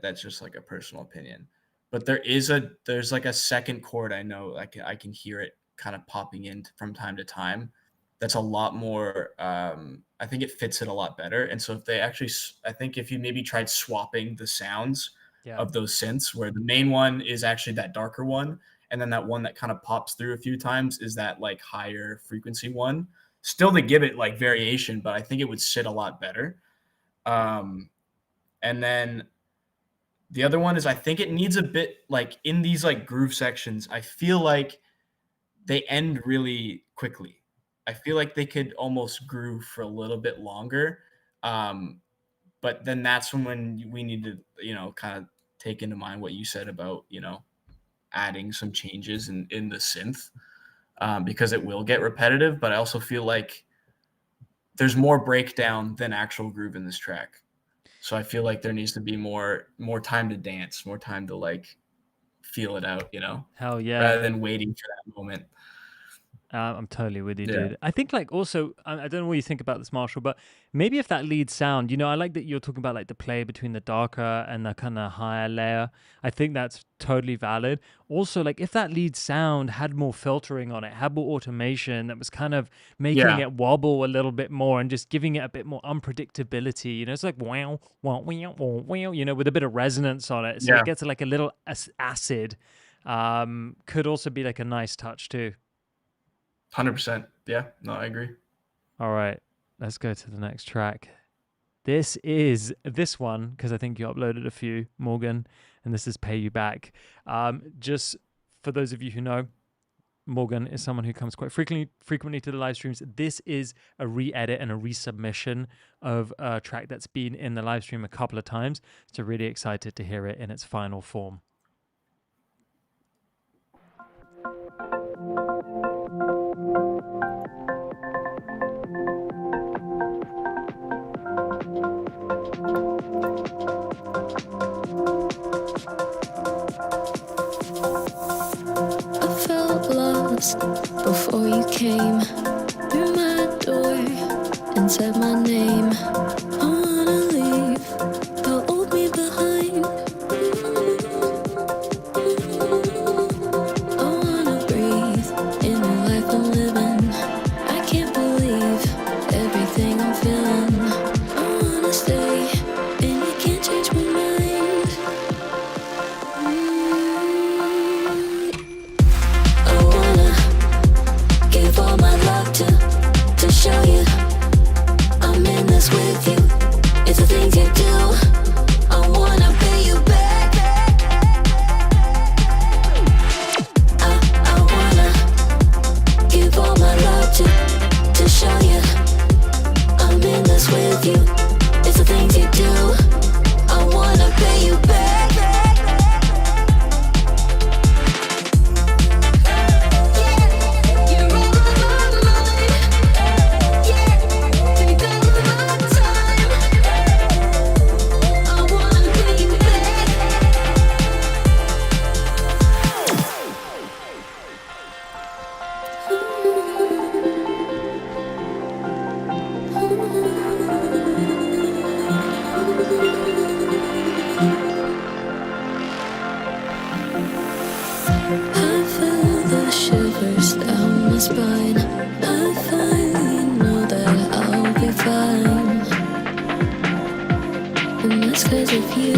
that's just like a personal opinion. But there's like a second chord I know I can hear it kind of popping in from time to time. That's a lot more. I think it fits it a lot better. And so I think if you maybe tried swapping the sounds of those synths, where the main one is actually that darker one. And then that one that kind of pops through a few times is that like higher frequency one. Still to give it like variation, but I think it would sit a lot better. And then the other one is I think it needs a bit like in these like groove sections. I feel like they end really quickly. I feel like they could almost groove for a little bit longer. But then that's when we need to, kind of take into mind what you said about, adding some changes in the synth, because it will get repetitive. But I also feel like there's more breakdown than actual groove in this track. So I feel like there needs to be more time to dance, more time to like feel it out, Hell yeah. Rather than waiting for that moment. I'm totally with you, dude. I think like also, I don't know what you think about this, Marshall, but maybe if that lead sound, I like that you're talking about like the play between the darker and the kind of higher layer. I think that's totally valid. Also, like if that lead sound had more filtering on it, had more automation that was kind of making it wobble a little bit more and just giving it a bit more unpredictability, it's like wow, wow, wow, wow, with a bit of resonance on it. So it gets like a little acid. Could also be like a nice touch too. 100%. Yeah, no, I agree. All right, let's go to the next track. This is this one, because I think you uploaded a few, Morgan, and this is Pay You Back. Just for those of you who know, Morgan is someone who comes quite frequently to the live streams. This is a re-edit and a resubmission of a track that's been in the live stream a couple of times. So really excited to hear it in its final form. before you came through my door and said my name. I wanna leave the old me behind. I wanna breathe in the life I'm living. I can't believe everything I'm feeling. I wanna stay and you can't change my mind. I wanna give all my love to show you I'm in this with you. It's the things you do. I wanna pay you back. I wanna give all my love to show you I'm in this with you. It's the things you do. I wanna pay you back. You're all on my mind. Yeah, take all of my time. I wanna pay you back. I feel the shivers down my spine. I finally know that I'll be fine. And that's 'cause of you.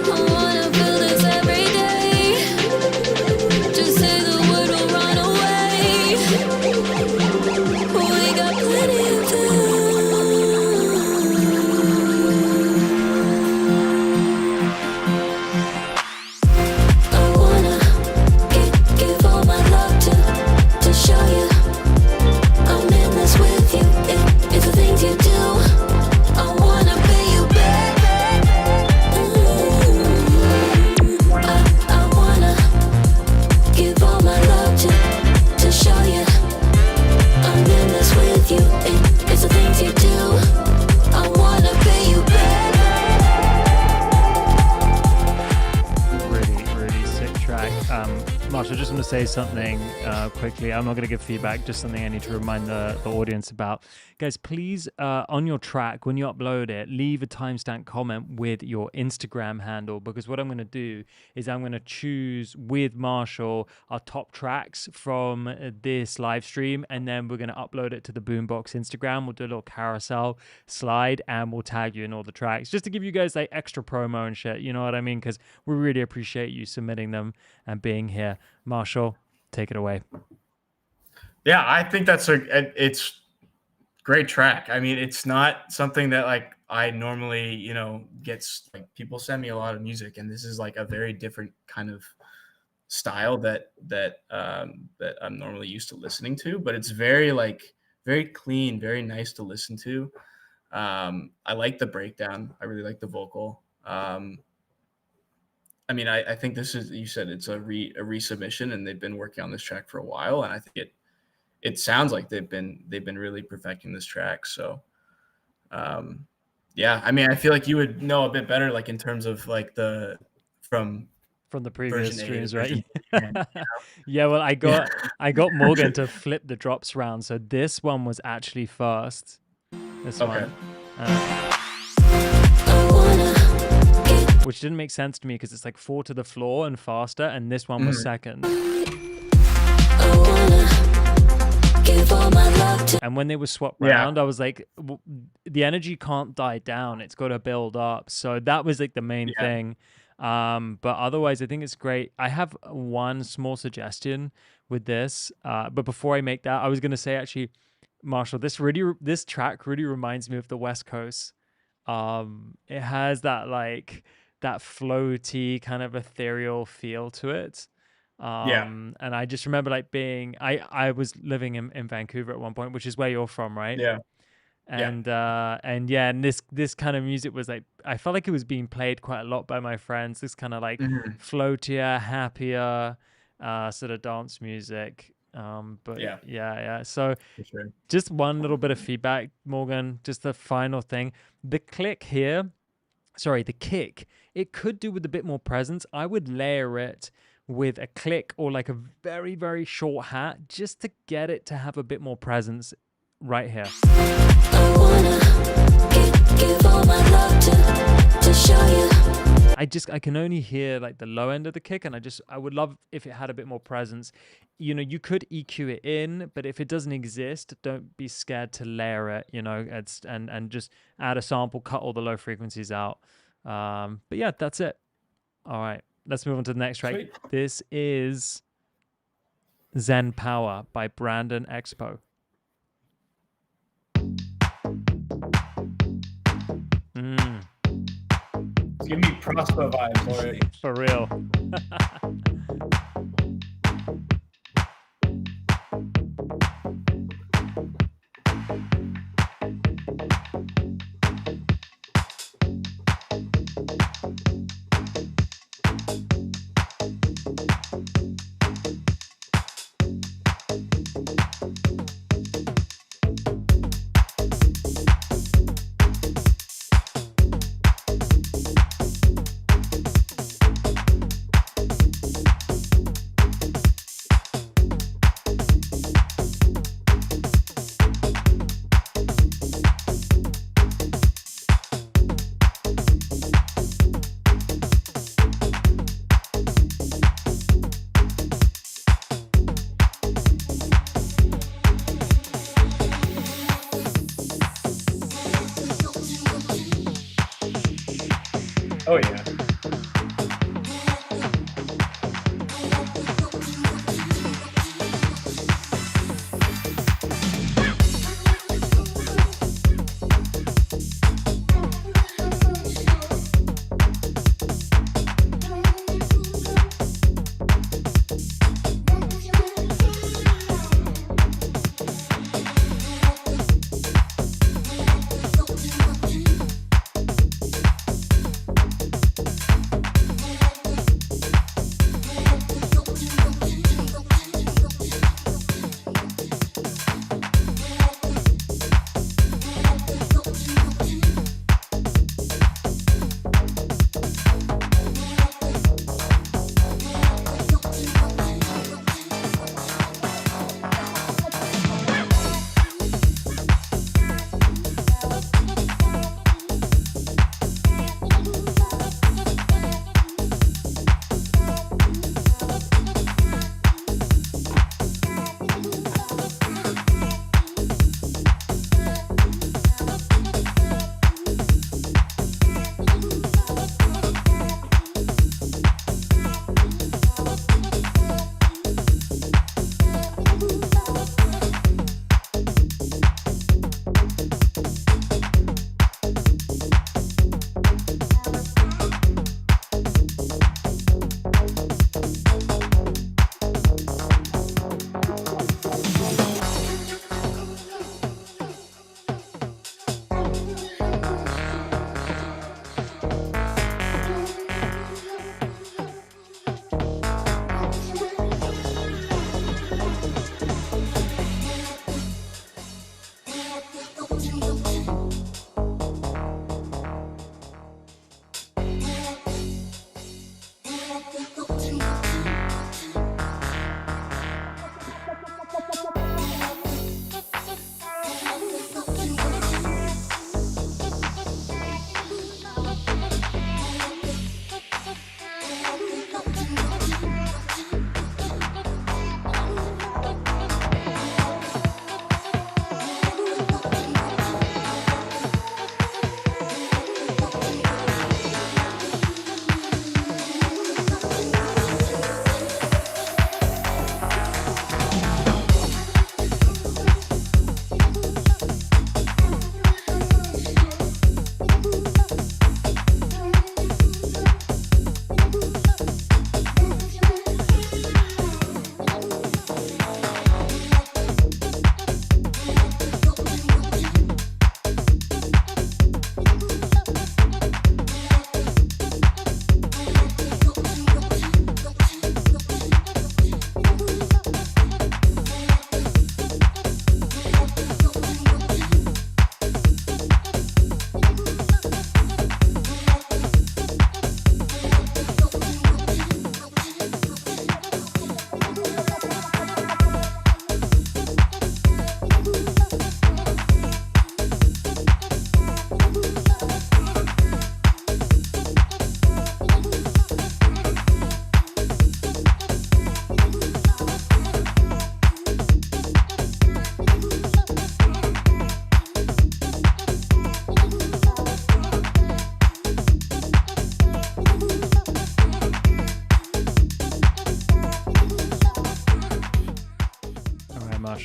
I wanna feel this every day. Just say the word, we'll run away. We got plenty of time. I wanna give all my love to show you I'm in this with you. It's the things you do. I wanna pay you back. I wanna give all my love to show you I'm in this with you. It's the things you do. I wanna pay you back. Really sick track. Marshall, I just want to say something quickly. I'm not going to give feedback, just something I need to remind the audience about. Guys, please, on your track, when you upload it, leave a timestamp comment with your Instagram handle, because what I'm going to do is I'm going to choose with Marshall our top tracks from this live stream, and then we're going to upload it to the Boombox Instagram. We'll do a little carousel slide, and we'll tag you in all the tracks, just to give you guys like extra promo and shit, you know what I mean? Because we really appreciate you submitting them and being here. Marshall, take it away. Yeah, I think it's great track. I mean, it's not something that like I normally, gets like people send me a lot of music, and this is like a very different kind of style that I'm normally used to listening to, but it's very clean, very nice to listen to. I like the breakdown. I really like the vocal. I mean, I think this is, you said it's a resubmission, and they've been working on this track for a while, and I think it sounds like they've been really perfecting this track. So, yeah, I mean, I feel like you would know a bit better, like in terms of like from the previous streams, right? Yeah. Yeah, well, I got Morgan to flip the drops round, so this one was actually first. This one. Which didn't make sense to me because it's like 4 to the floor and faster, and this one was second. And when they were swapped around, I was like, the energy can't die down. It's got to build up. So that was like the main thing. But otherwise, I think it's great. I have one small suggestion with this. But before I make that, I was going to say, actually, Marshall, this track really reminds me of the West Coast. It has that like that floaty kind of ethereal feel to it. And I just remember like I was living in Vancouver at one point, which is where you're from, right? Yeah. And and this kind of music was like, I felt like it was being played quite a lot by my friends, this kind of like floatier, happier sort of dance music. But yeah. So just one little bit of feedback, Morgan, just the final thing. The kick it could do with a bit more presence. I would layer it with a click or like a very, very short hat just to get it to have a bit more presence right here. I wanna give all my love to show you. I can only hear like the low end of the kick, and I would love if it had a bit more presence. You know, you could EQ it in, but if it doesn't exist, don't be scared to layer it, you know, and just add a sample, cut all the low frequencies out. But yeah, that's it. All right, let's move on to the next track. Sweet. This is Zen Power by Brandon Expo. Give me Prosper vibes already. For real.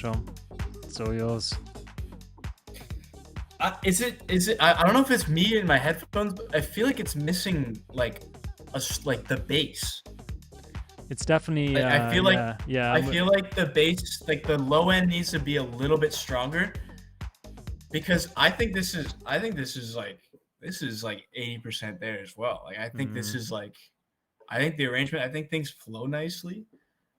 Marshall. It's all yours. Is it? I don't know if it's me in my headphones, but I feel like it's missing like like the bass. It's definitely. I feel like yeah. I feel like the bass, like the low end, needs to be a little bit stronger, because I think this is like 80% there as well. Like I think this is like, I think the arrangement, I think things flow nicely.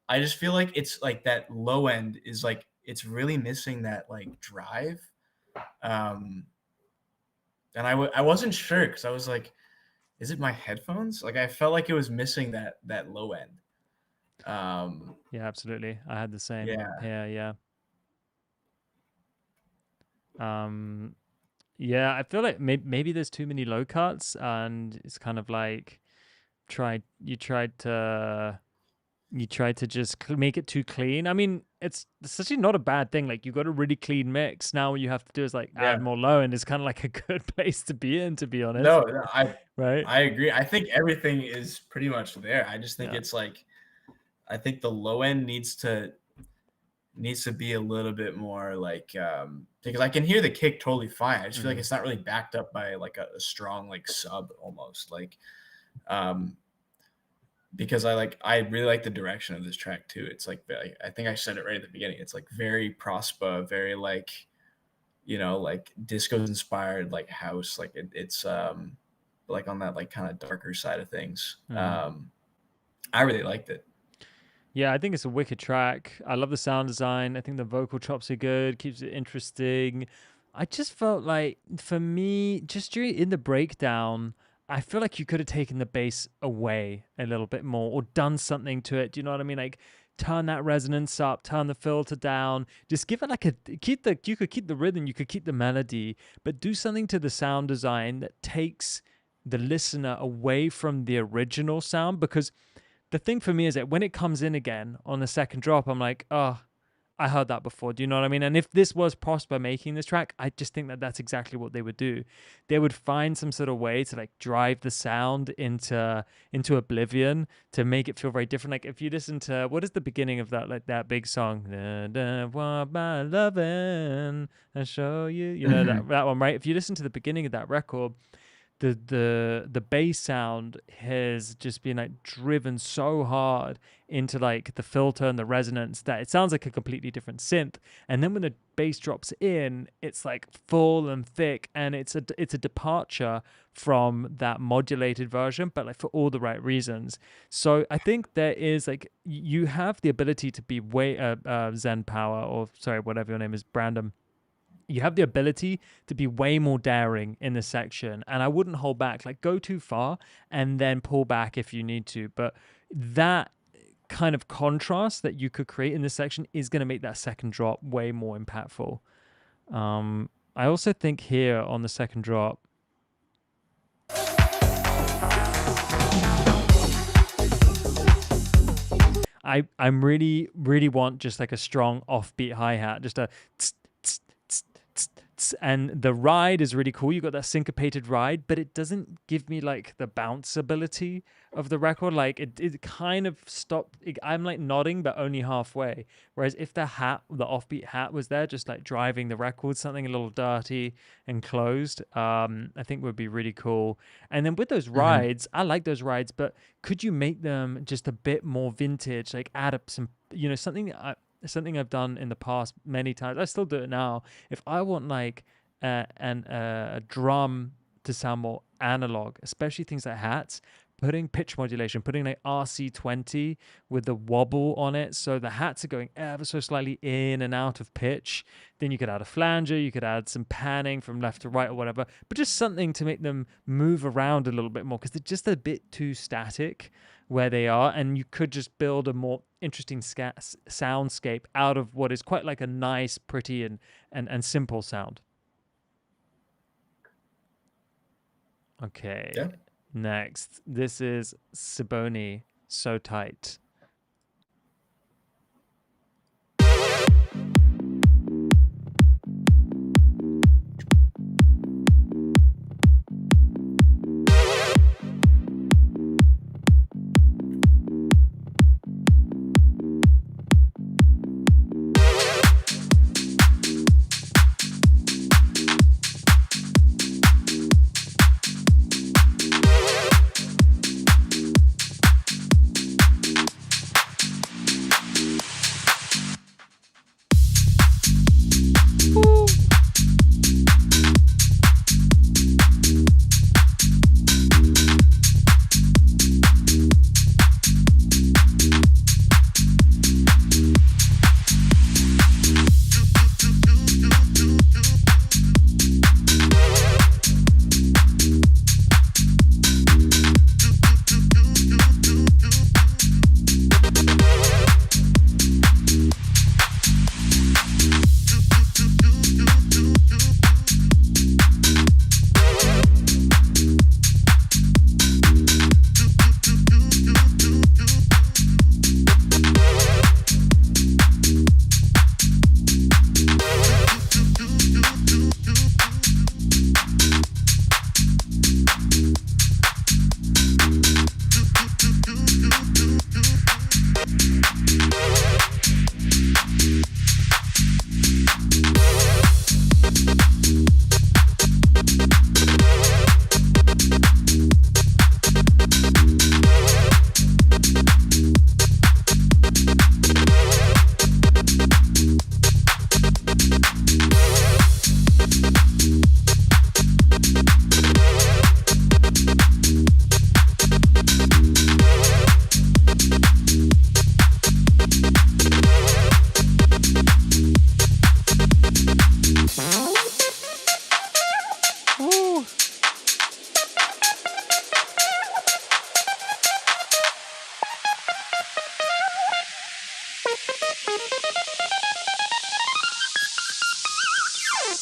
I just feel like it's like that low end is like, it's really missing that like drive. And I wasn't sure, because I was like, is it my headphones? Like I felt like it was missing that low end. Yeah, absolutely. I had the same. Yeah. Yeah, I feel like maybe there's too many low cuts, and it's kind of like you tried to just make it too clean. I mean, it's actually not a bad thing. Like, you got a really clean mix. Now what you have to do is like add more low, and it's kind of like a good place to be in, to be honest. No, right? I agree. I think everything is pretty much there. I just think it's like, I think the low end needs to be a little bit more like, because I can hear the kick totally fine. I just feel like it's not really backed up by like a strong like sub almost, like, because I really like the direction of this track too. It's like, I think I said it right at the beginning. It's like very prospa, very like, you know, like disco inspired, like house, like it's like on that like kind of darker side of things. I really liked it. Yeah, I think it's a wicked track. I love the sound design. I think the vocal chops are good, keeps it interesting. I just felt like, for me, just in the breakdown, I feel like you could have taken the bass away a little bit more, or done something to it. Do you know what I mean? Like, turn that resonance up, turn the filter down. Just give it like you could keep the rhythm, you could keep the melody, but do something to the sound design that takes the listener away from the original sound. Because the thing for me is that when it comes in again on the second drop, I'm like, oh, I heard that before. Do you know what I mean? And if this was Prosper making this track, I just think that that's exactly what they would do. They would find some sort of way to like drive the sound into oblivion, to make it feel very different. Like, if you listen to, what is the beginning of that, like that big song, "Want my lovin', I show you," you know, that one, right? If you listen to the beginning of that record, the bass sound has just been like driven so hard into like the filter and the resonance that it sounds like a completely different synth. And then when the bass drops in, it's like full and thick, and it's a departure from that modulated version, but like for all the right reasons. So I think there is like, you have the ability to be way Zen Power, or sorry, whatever your name is, Brandon. You have the ability to be way more daring in this section, and I wouldn't hold back. Like, go too far and then pull back if you need to. But that kind of contrast that you could create in this section is going to make that second drop way more impactful. I also think here on the second drop, I'm really want just like a strong offbeat hi-hat, just a tss, tss, tss, tss, tss. And the ride is really cool. You got that syncopated ride, but it doesn't give me like the bounce ability of the record. Like, it kind of stopped. I'm like nodding, but only halfway. Whereas if the offbeat hat was there, just like driving the record, something a little dirty and closed, I think would be really cool. And then with those rides, I like those rides, but could you make them just a bit more vintage? Like, add up some, you know, something I've done in the past many times. I still do it now. If I want like a drum to sound more analog, especially things like hats, putting pitch modulation, putting like RC20 with the wobble on it, so the hats are going ever so slightly in and out of pitch. Then you could add a flanger, you could add some panning from left to right or whatever, but just something to make them move around a little bit more, because they're just a bit too static where they are, and you could just build a more interesting soundscape out of what is quite like a nice, pretty, and simple sound. Okay. Yeah. Next, this is Siboney, So Tight.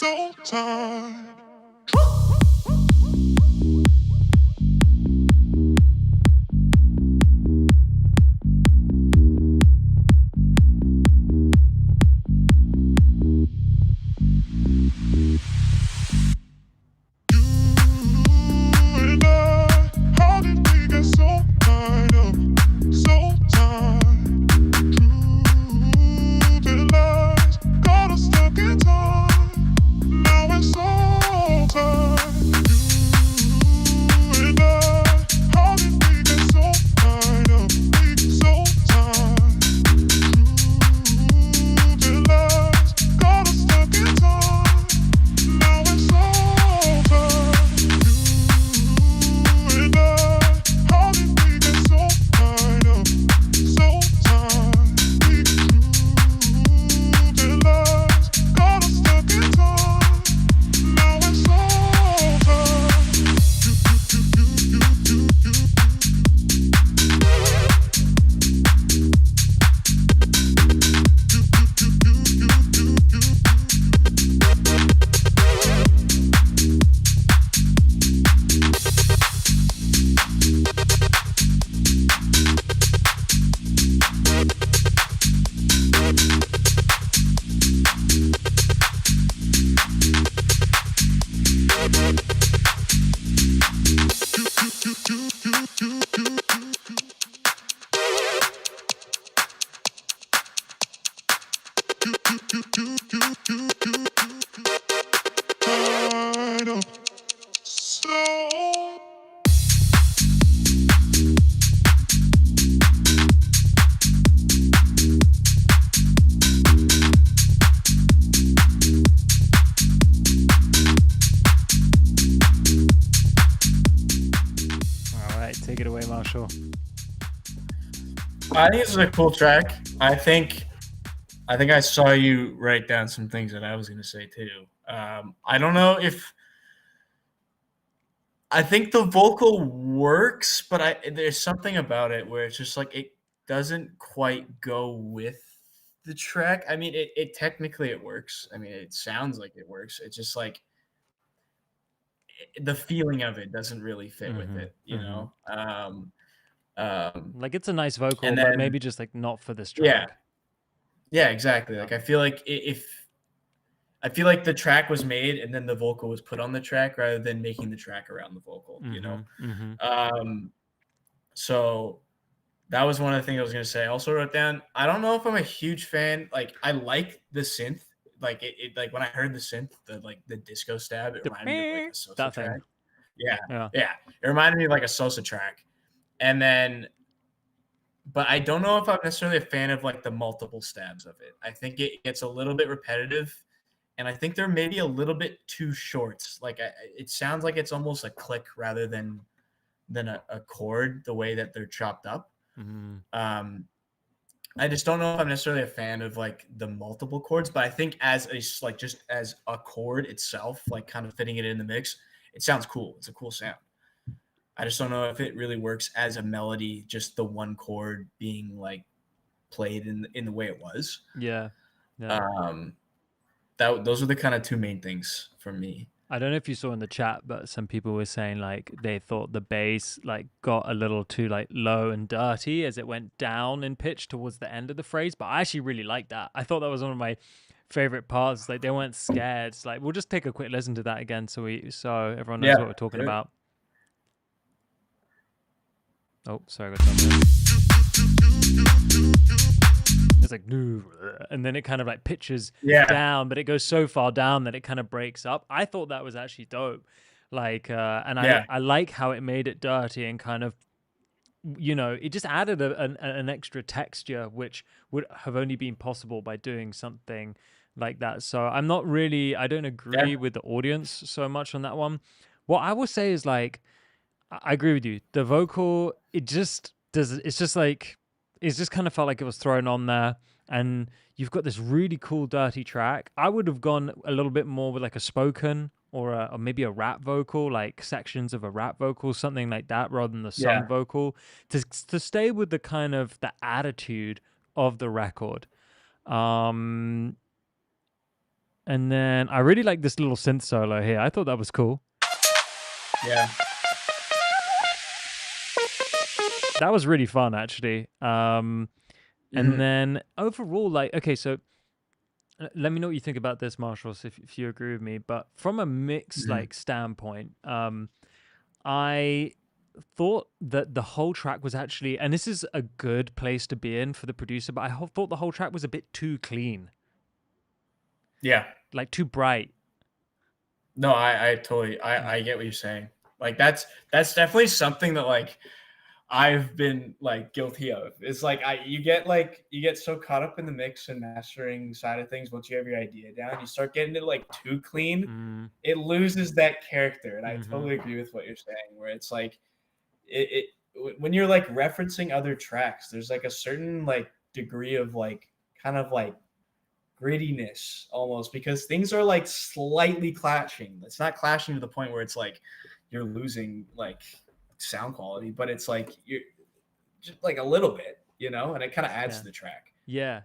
so tired. How did we get so tied up, so tied? Truth lies got us stuck in time. Now we're so tied. You and I, how did we get so tied up, so tied? Truth lies got us stuck in time. Now we're so tied. And how did we get so tied up, so tied? Truth lies got us stuck in time. Now we're so tied. Tied up, so. All right, take it away, Marshall. I think this is a cool track. I think I saw you write down some things that I was going to say too. I don't know if I think the vocal works, but there's something about it where it's just like it doesn't quite go with the track. I mean, it technically it works. I mean, it sounds like it works. It's just like the feeling of it doesn't really fit with it, you know. Like it's a nice vocal, And but then maybe just like not for this yeah, track. yeah, exactly. Like I feel like I feel like the track was made and then the vocal was put on the track rather than making the track around the vocal, you know? So that was one of the things I was going to say. I also wrote down, I don't know if I'm a huge fan. Like I like the synth. Like it like when I heard the synth, the disco stab, it reminded me of like a Sosa that thing. track. Yeah. Yeah. Yeah. It reminded me of like a Sosa track. And then but I don't know if I'm necessarily a fan of like the multiple stabs of it. I think it gets a little bit repetitive. And I think they're maybe a little bit too short. Like it sounds like it's almost a click rather than a chord. The way that they're chopped up. I just don't know if I'm necessarily a fan of like the multiple chords. But I think as just as a chord itself, like kind of fitting it in the mix, it sounds cool. It's a cool sound. I just don't know if it really works as a melody. Just the one chord being like played in the way it was. Yeah. Those are the kind of two main things for me. I don't know if you saw in the chat, but some people were saying like they thought the bass like got a little too like low and dirty as it went down in pitch towards the end of the phrase. But I actually really liked that. I thought that was one of my favorite parts. Like they weren't scared. It's like we'll just take a quick listen to that again so everyone knows what we're talking about. Oh, sorry, I got something. It's like, and then it kind of like pitches down, but it goes so far down that it kind of breaks up. I thought that was actually dope. Like, I like how it made it dirty and kind of, you know, it just added an extra texture, which would have only been possible by doing something like that. So I don't agree with the audience so much on that one. What I will say is like, I agree with you. The vocal, it just kind of felt like it was thrown on there, and you've got this really cool dirty track. I would have gone a little bit more with like a spoken or maybe a rap vocal, like sections of a rap vocal, something like that, rather than the sung vocal, to stay with the kind of the attitude of the record. And And then I really like this little synth solo here. I thought that was cool. Yeah. That was really fun, actually. And then overall, like, okay, so let me know what you think about this, Marshall, so if you agree with me. But from a mix like standpoint, I thought that the whole track was actually, and this is a good place to be in for the producer, but I thought the whole track was a bit too clean, Yeah. like too bright. No, I totally I get what you're saying. Like that's definitely something that like I've been like guilty of. It's like you get so caught up in the mix and mastering side of things. Once you have your idea down, you start getting it like too clean. It loses that character. And I totally agree with what you're saying, where it's like it when you're like referencing other tracks, there's like a certain like degree of like kind of like grittiness almost, because things are like slightly clashing. It's not clashing to the point where it's like you're losing like sound quality, but it's like you're just like a little bit, and it kind of adds to the track. Yeah.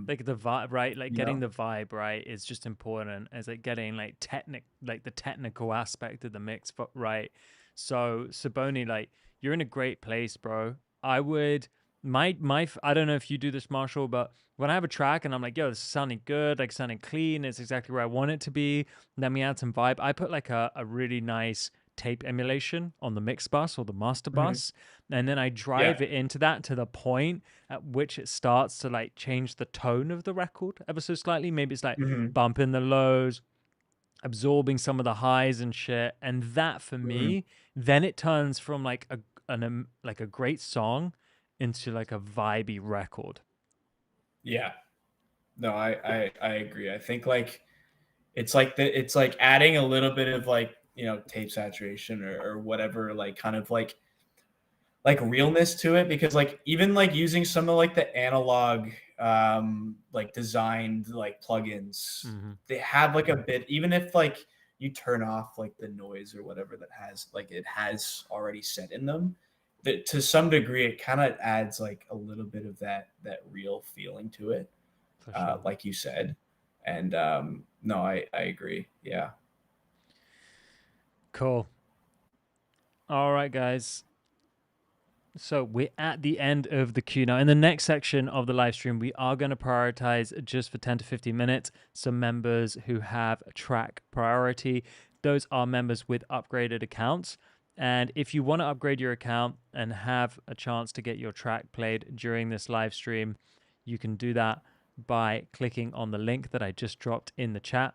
Like the vibe, right? Like getting the vibe right is just important. As like getting like the technical aspect of the mix, but right. So Saboni, like you're in a great place, bro. I would I don't know if you do this, Marshall, but when I have a track and I'm like, yo, this is sounding good, like sounding clean, it's exactly where I want it to be. Let me add some vibe. I put like a really nice tape emulation on the mix bus or the master bus, and then I drive it into that to the point at which it starts to like change the tone of the record ever so slightly. Maybe it's like bumping the lows, absorbing some of the highs and shit, and that for me, then it turns from like a great song into like a vibey record. Yeah. No, I agree. I think like it's like adding a little bit of like, tape saturation or whatever, like kind of like realness to it, because like even like using some of like the analog like designed like plugins, they have like a bit, even if like you turn off like the noise or whatever that has like it has already set in them, that to some degree it kind of adds like a little bit of that real feeling to it, like you said. And no, I agree. Yeah. Cool. All right, guys. So we're at the end of the queue now. In the next section of the live stream, we are going to prioritize just for 10 to 15 minutes some members who have track priority. Those are members with upgraded accounts. And if you want to upgrade your account and have a chance to get your track played during this live stream, you can do that by clicking on the link that I just dropped in the chat.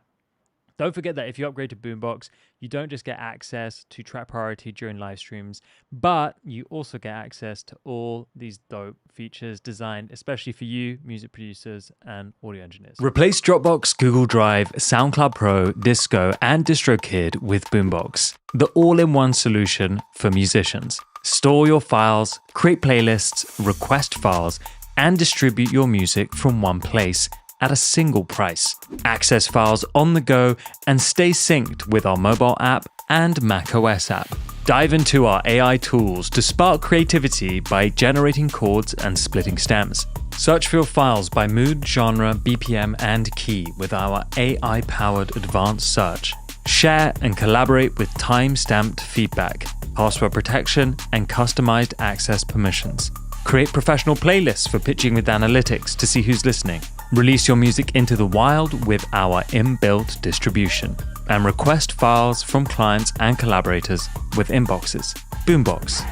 Don't forget that if you upgrade to Boombox, you don't just get access to track priority during live streams, but you also get access to all these dope features designed especially for you, music producers and audio engineers. Replace Dropbox, Google Drive, SoundCloud Pro, Disco, and DistroKid with Boombox, the all-in-one solution for musicians. Store your files, create playlists, request files, and distribute your music from one place at a single price. Access files on the go and stay synced with our mobile app and macOS app. Dive into our AI tools to spark creativity by generating chords and splitting stems. Search for your files by mood, genre, BPM, and key with our AI-powered advanced search. Share and collaborate with time-stamped feedback, password protection, and customized access permissions. Create professional playlists for pitching with analytics to see who's listening. Release your music into the wild with our inbuilt distribution. And request files from clients and collaborators with inboxes. Boombox,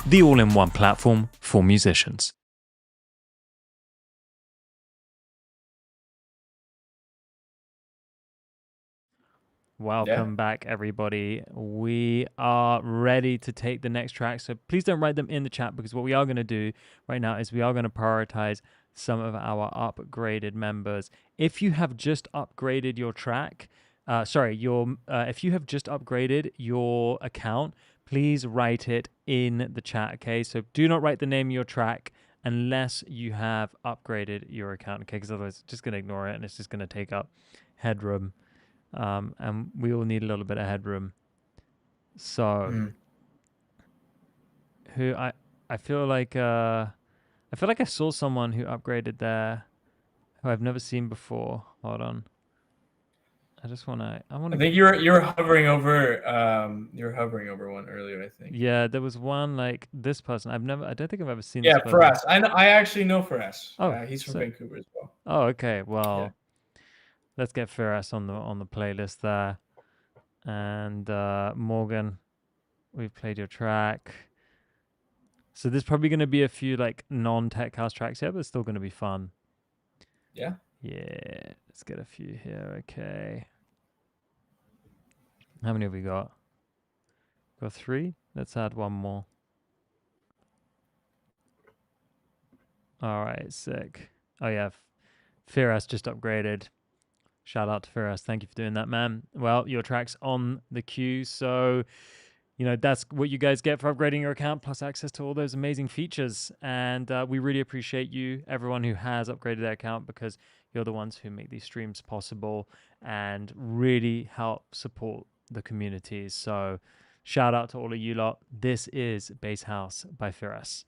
the all-in-one platform for musicians. Welcome back, everybody. We are ready to take the next track. So please don't write them in the chat, because what we are going to do right now is we are going to prioritize some of our upgraded members. If you have just upgraded your track, if you have just upgraded your account, please write it in the chat, okay? So do not write the name of your track unless you have upgraded your account, okay? Because otherwise it's just going to ignore it and it's just going to take up headroom. And we all need a little bit of headroom. So, I feel like I saw someone who upgraded there, who I've never seen before. Hold on. I just want to. I want I to. think you're hovering over one earlier, I think. Yeah, there was one like this person. I don't think I've ever seen Yeah, this person. for us. I actually know for us. Oh, He's from sick. Vancouver as well. Oh, okay. Well, let's get Firas on the playlist there. And Morgan, we've played your track. So there's probably going to be a few like non-tech house tracks here, but it's still going to be fun. Yeah. Yeah, let's get a few here. Okay. How many have we got? Got 3? Let's add one more. All right, sick. Oh yeah, Firas just upgraded. Shout out to Firas. Thank you for doing that, man. Well, your track's on the queue, so that's what you guys get for upgrading your account, plus access to all those amazing features. And we really appreciate you, everyone who has upgraded their account, because you're the ones who make these streams possible and really help support the communities. So shout out to all of you lot. This is Bass House by Firas.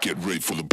Get ready for the.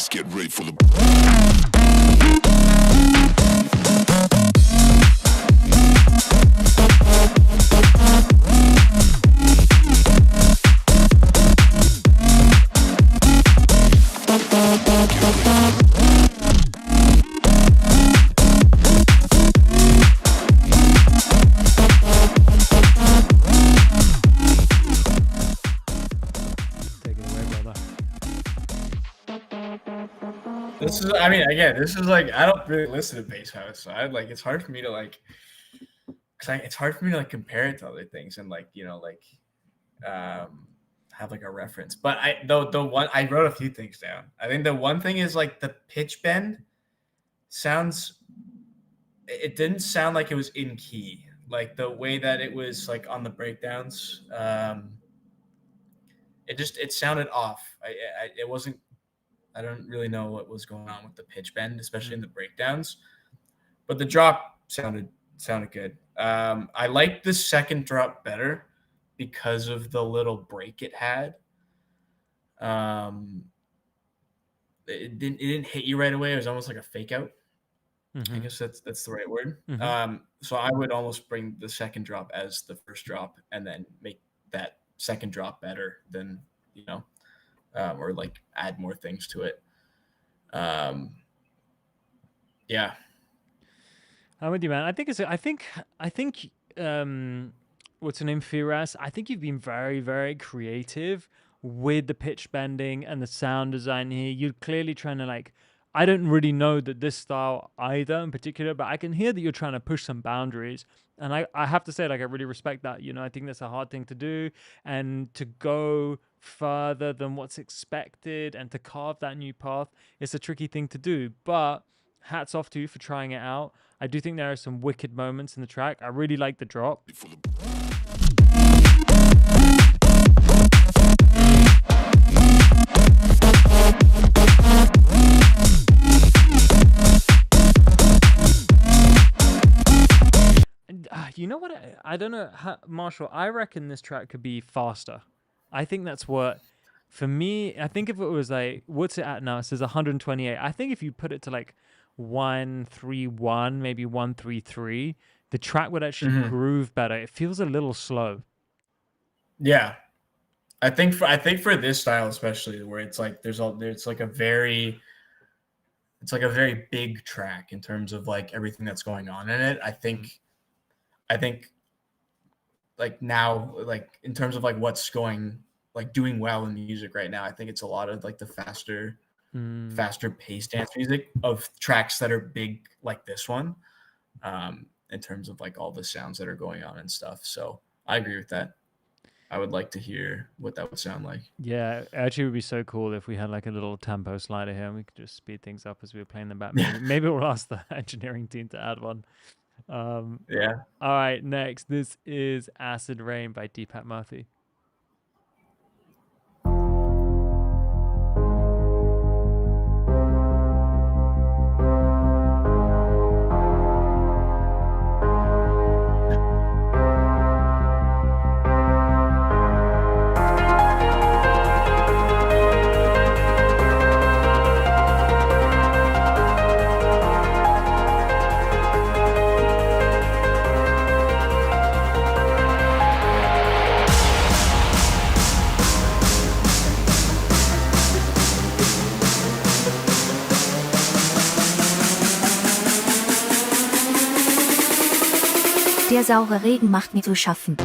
Get ready for the. This is, I mean, again, this is like, I don't really listen to Bass House, so it's hard for me to it's hard for me to like compare it to other things and have like a reference. But the one, I wrote a few things down. I think the one thing is like the pitch bend it didn't sound like it was in key. Like the way that it was like on the breakdowns, it sounded off. It wasn't. I don't really know what was going on with the pitch bend, especially in the breakdowns. But the drop sounded good. I liked the second drop better because of the little break it had. It didn't hit you right away. It was almost like a fake out. Mm-hmm. I guess that's the right word. Mm-hmm. So I would almost bring the second drop as the first drop and then make that second drop better than, or like add more things to it. Yeah. I'm with you, man. I think what's her name, Firas? I think you've been very, very creative with the pitch bending and the sound design here. You're clearly trying to like I don't really know that this style either in particular, but I can hear that you're trying to push some boundaries. And I have to say, like, I really respect that. I think that's a hard thing to do, and to go further than what's expected and to carve that new path, it's a tricky thing to do. But hats off to you for trying it out. I do think there are some wicked moments in the track. I really like the drop. You know what? I don't know, Marshall. I reckon this track could be faster. I think that's what, for me, I think if it was like, what's it at now? It says 128. I think if you put it to like 131, maybe 133, the track would actually groove better. It feels a little slow. Yeah. I think for this style especially, where it's like it's like a very big track in terms of like everything that's going on in it. I think like now, like in terms of like what's doing well in music right now, I think it's a lot of like the faster paced dance music of tracks that are big like this one, in terms of like all the sounds that are going on and stuff. So I agree with that. I would like to hear what that would sound like. Yeah, actually, it would be so cool if we had like a little tempo slider here and we could just speed things up as we were playing them back. Maybe we'll ask the engineering team to add one. Yeah. All right, next, this is Acid Rain by Deepak Murthy. Der saure Regen macht mir zu schaffen.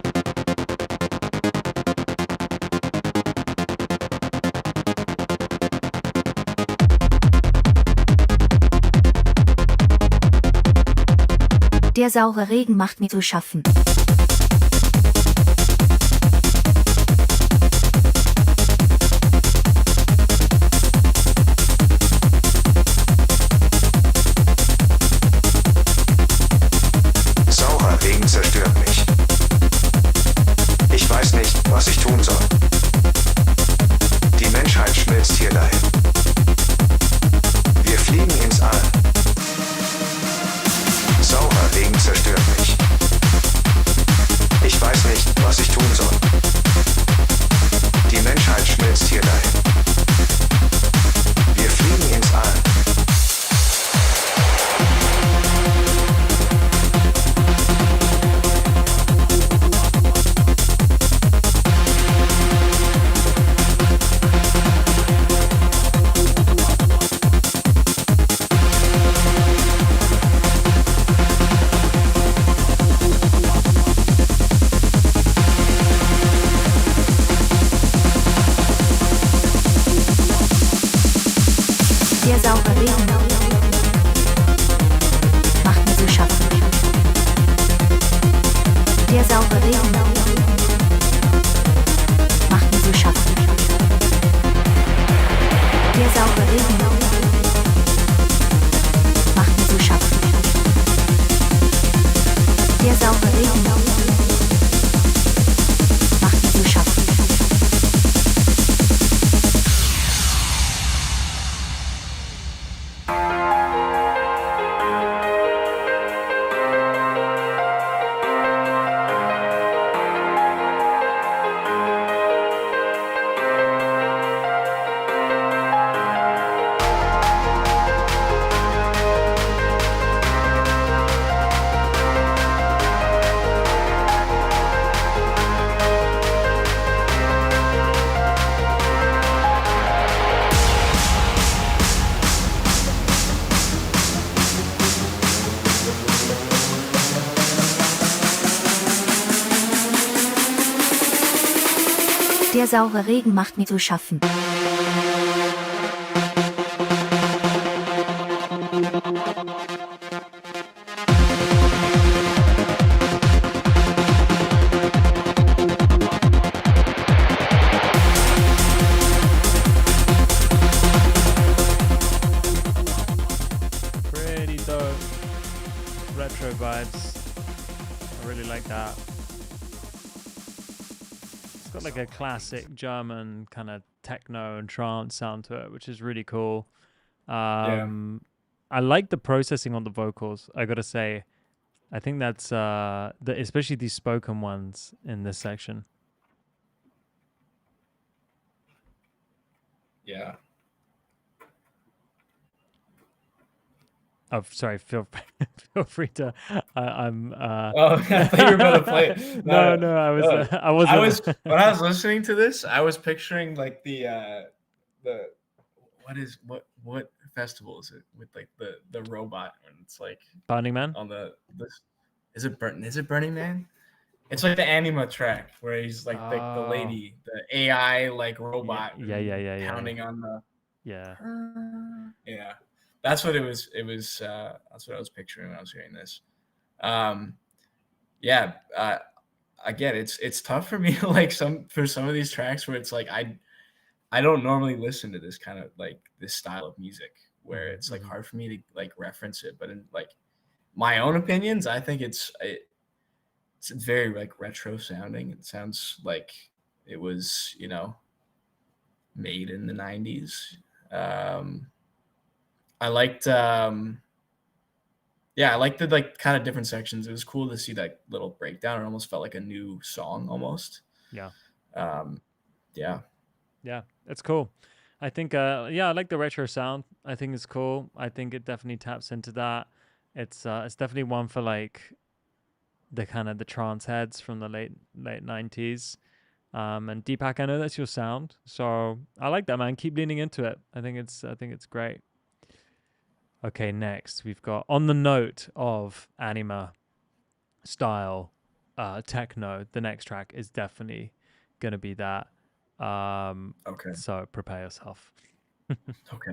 Der saure Regen macht mir zu schaffen. Zerstört mich. Ich weiß nicht, was ich tun soll. Die Menschheit schmilzt hier dahin. Wir fliegen ins All. Saurer Regen zerstört mich. Ich weiß nicht, was ich tun soll. Die Menschheit schmilzt hier dahin. Wir fliegen ins All. Der saure Regen macht mir zu schaffen. Pretty dope. Retro vibes. I really like that. It's got like a classic German kind of techno and trance sound to it, which is really cool. I like the processing on the vocals, I gotta say. I think that's especially these spoken ones in this section. Yeah. Oh, sorry. Feel free to. I'm. Oh, I thought you were about to play it. No, I was. I wasn't. When I was listening to this, I was picturing like the what festival is it with like the robot and it's like Burning Man. on is it Burning Man? It's like the anima track where he's like the lady, the AI like robot. Yeah. Pounding on the. Yeah. Yeah. That's what it was. That's what I was picturing when I was hearing this. Again, it's tough for me like some of these tracks where it's like I don't normally listen to this kind of like this style of music where it's like hard for me to like reference it, but in like my own opinions, I think it's very like retro sounding. It sounds like it was, made in the 90s. I liked I liked the like kind of different sections. It was cool to see that little breakdown. It almost felt like a new song almost. Yeah. Yeah, it's cool. I think I like the retro sound. I think it's cool. I think it definitely taps into that. It's definitely one for like the kind of the trance heads from the late 90s. And Deepak, I know that's your sound. So I like that, man. Keep leaning into it. I think it's great. Okay, next we've got on the note of anima style techno. The next track is definitely gonna be that. okay. So prepare yourself. Okay.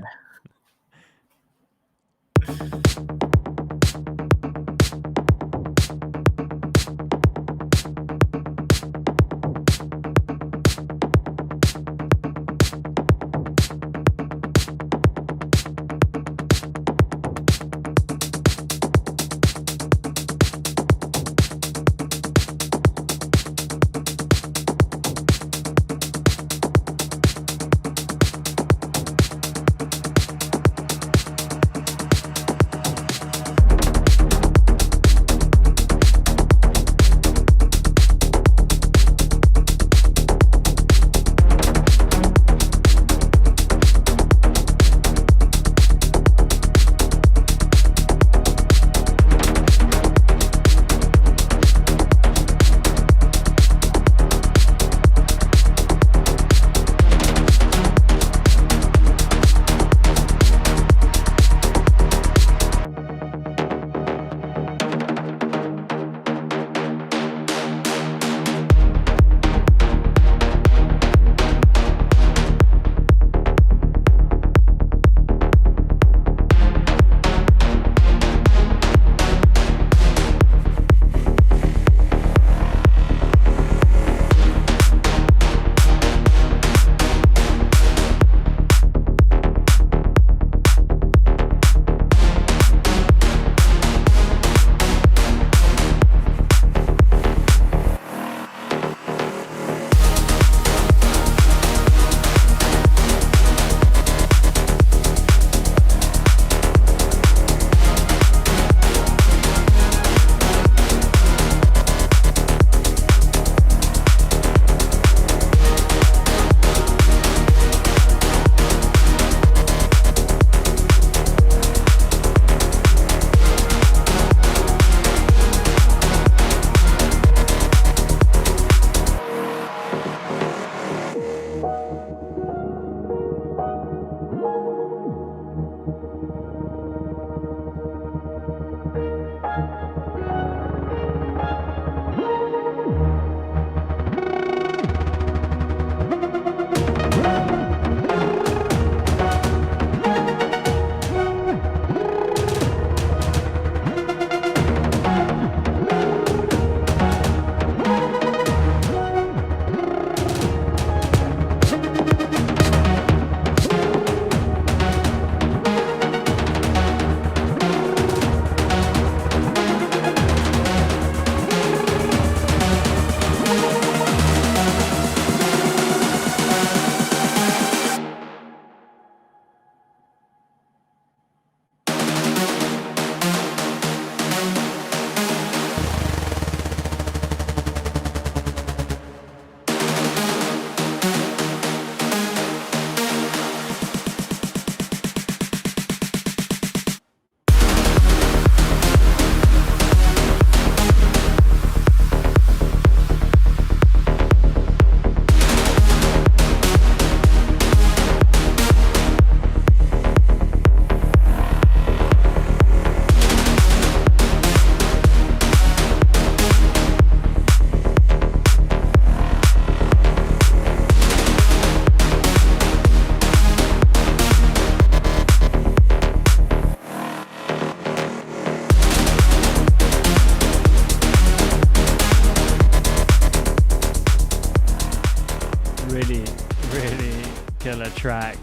track.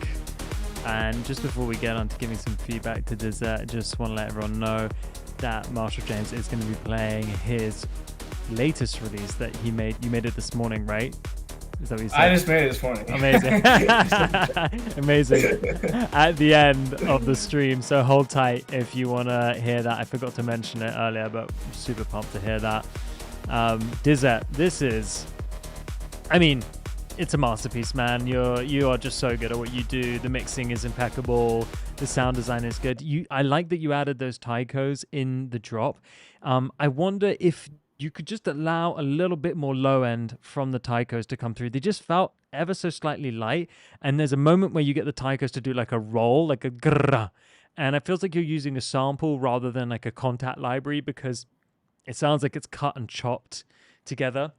And just before we get on to giving some feedback to Dessert, just want to let everyone know that Marshall James is going to be playing his latest release that he made. You made it this morning, right? Is that what you said? I just made it this morning. Amazing. Amazing. At the end of the stream. So hold tight if you want to hear that. I forgot to mention it earlier, but I'm super pumped to hear that. Dessert, this is, I mean, it's a masterpiece, man. You are just so good at what you do. The mixing is impeccable. The sound design is good. I like that you added those taikos in the drop. I wonder if you could just allow a little bit more low end from the taikos to come through. They just felt ever so slightly light. And there's a moment where you get the taikos to do like a roll, like a grrr. And it feels like you're using a sample rather than like a contact library, because it sounds like it's cut and chopped together.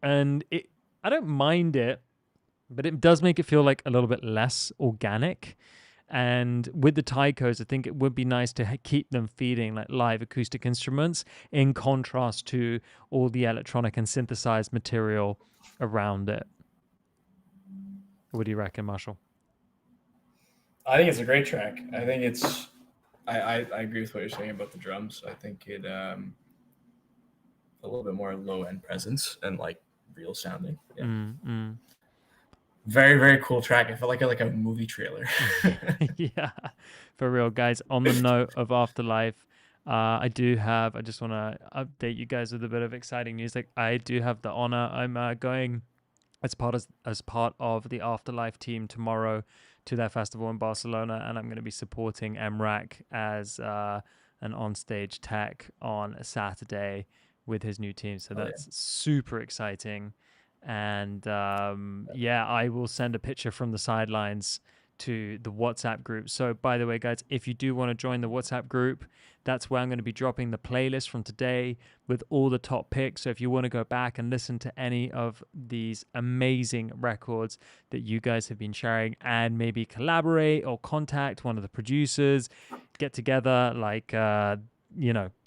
And I don't mind it, but it does make it feel like a little bit less organic. And with the taikos, I think it would be nice to keep them feeding like live acoustic instruments in contrast to all the electronic and synthesized material around it. What do you reckon, Marshall? I think it's a great track. I think it's, I agree with what you're saying about the drums. I think it a little bit more low end presence and like real sounding. Yeah. Very, very cool track. I felt like a movie trailer. Yeah, for real, guys. On the note of Afterlife, I just want to update you guys with a bit of exciting news. Like, I do have the honor. I'm going as part of the Afterlife team tomorrow to their festival in Barcelona, and I'm going to be supporting Emrak as an onstage tech on a Saturday with his new team. So that's super exciting. And I will send a picture from the sidelines to the WhatsApp group. So by the way, guys, if you do want to join the WhatsApp group, that's where I'm going to be dropping the playlist from today with all the top picks. So if you want to go back and listen to any of these amazing records that you guys have been sharing and maybe collaborate or contact one of the producers, get together,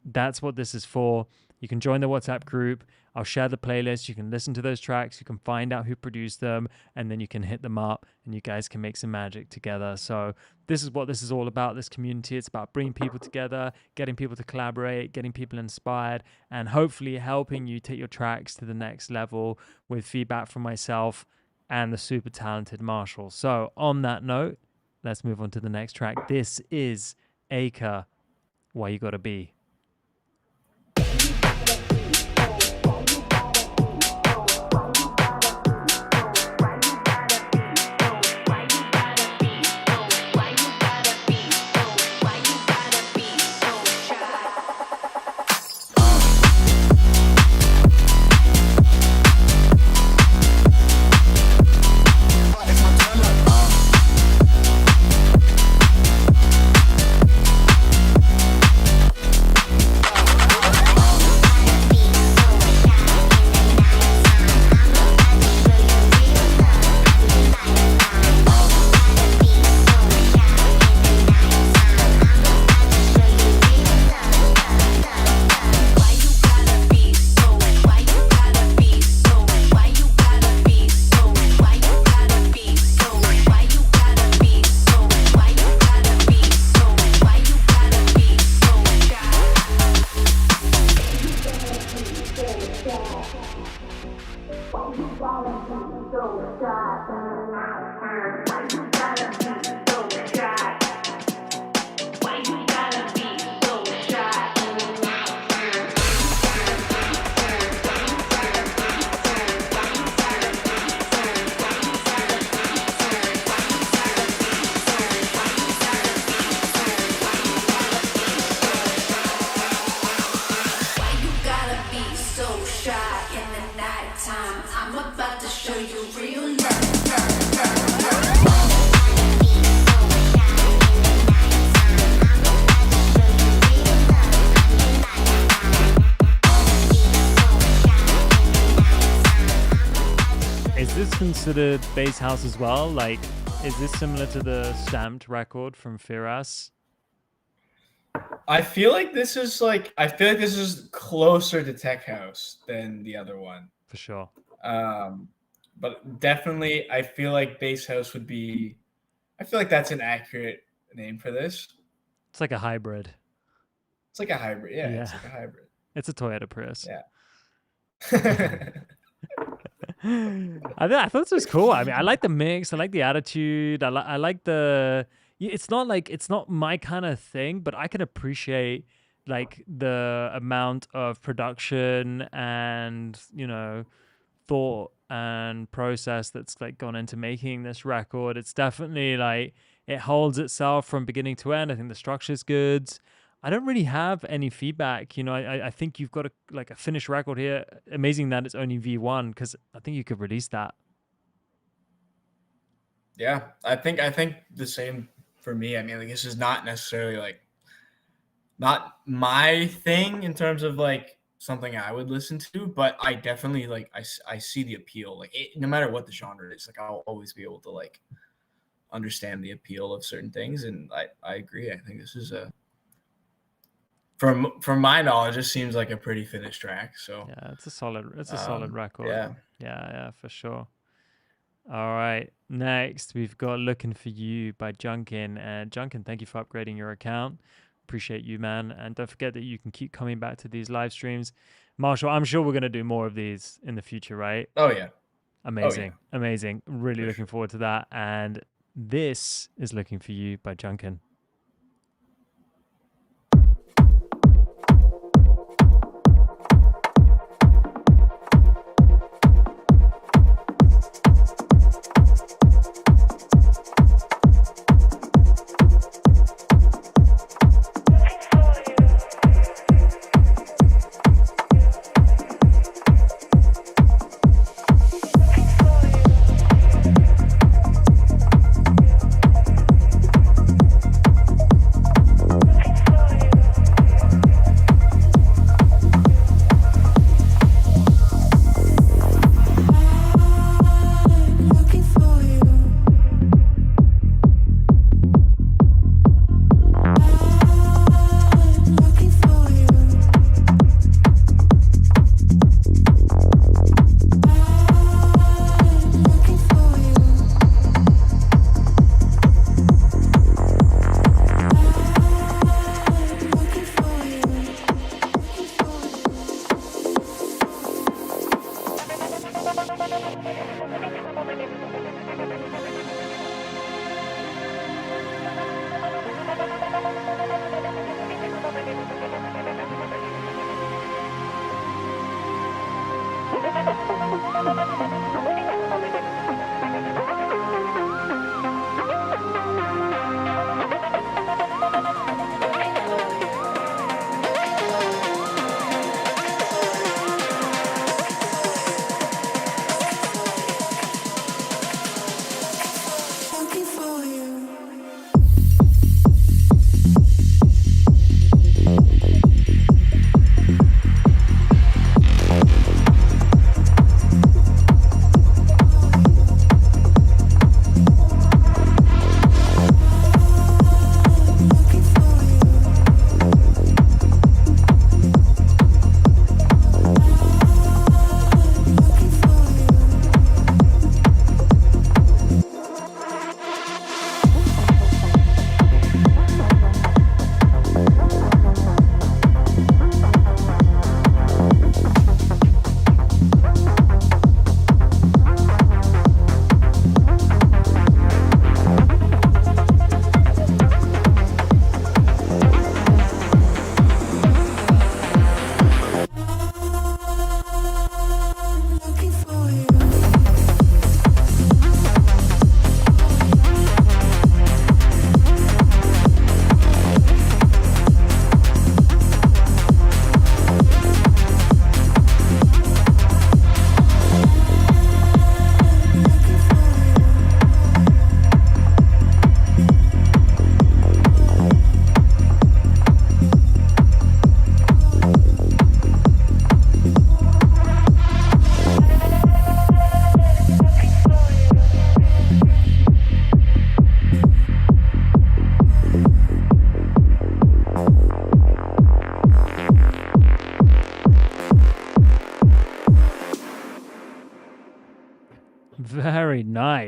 that's what this is for. You can join the WhatsApp group. I'll share the playlist. You can listen to those tracks. You can find out who produced them, and then you can hit them up, and you guys can make some magic together. So this is what this is all about, this community. It's about bringing people together, getting people to collaborate, getting people inspired, and hopefully helping you take your tracks to the next level with feedback from myself and the super talented Marshall. So on that note, let's move on to the next track. This is Acre, Why You Gotta Be. Considered bass house as well? Like, is this similar to the Stamped record from Firas? I feel like this is closer to tech house than the other one. For sure. but definitely I feel like bass house would be. I feel like that's an accurate name for this. It's like a hybrid. It's like a hybrid. Yeah, Yeah. it's like a hybrid. It's a Toyota Prius. Yeah. I thought this was cool. I mean, I like the mix. I like the attitude. I like the. It's not my kind of thing, but I can appreciate like the amount of production and thought and process that's like gone into making this record. It's definitely like it holds itself from beginning to end. I think the structure's good. I don't really have any feedback. I think you've got a finished record here. Amazing that it's only V1 because I think you could release that. Yeah, I think the same for me. I mean, like, this is not necessarily like not my thing in terms of like something I would listen to, but I definitely like I see the appeal. Like no matter what the genre is, like I'll always be able to like understand the appeal of certain things, and I agree. I think this is from my knowledge, this seems like a pretty finished track. So yeah, it's a solid record. Yeah, for sure. All right, next we've got "Looking for You" by Junkin. And Junkin, thank you for upgrading your account. Appreciate you, man. And don't forget that you can keep coming back to these live streams. Marshall, I'm sure we're going to do more of these in the future, right? Oh yeah. Amazing. Really looking forward to that. And this is "Looking for You" by Junkin.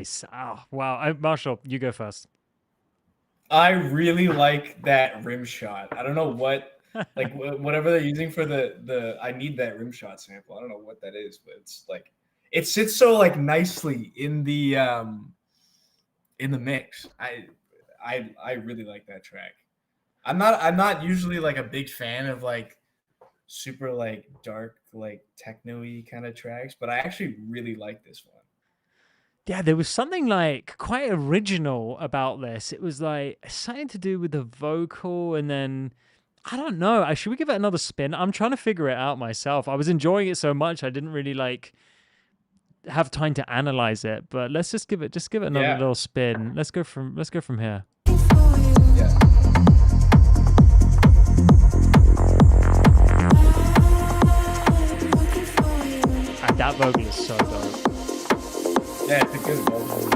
Nice. Oh, wow. Marshall, you go first. I really like that rim shot. I don't know what, like whatever they're using for the. I need that rim shot sample. I don't know what that is, but it's like it sits so like nicely in the mix. I really like that track. I'm not usually like a big fan of like super like dark like techno-y kind of tracks, but I actually really like this one. Yeah, there was something like quite original about this. It was like something to do with the vocal, and then I don't know. Should we give it another spin? I'm trying to figure it out myself. I was enjoying it so much I didn't really like have time to analyze it, but let's just give it another Yeah. little spin. Let's go from here. Yeah. And that vocal is so dope. Yeah, it's a good vocal.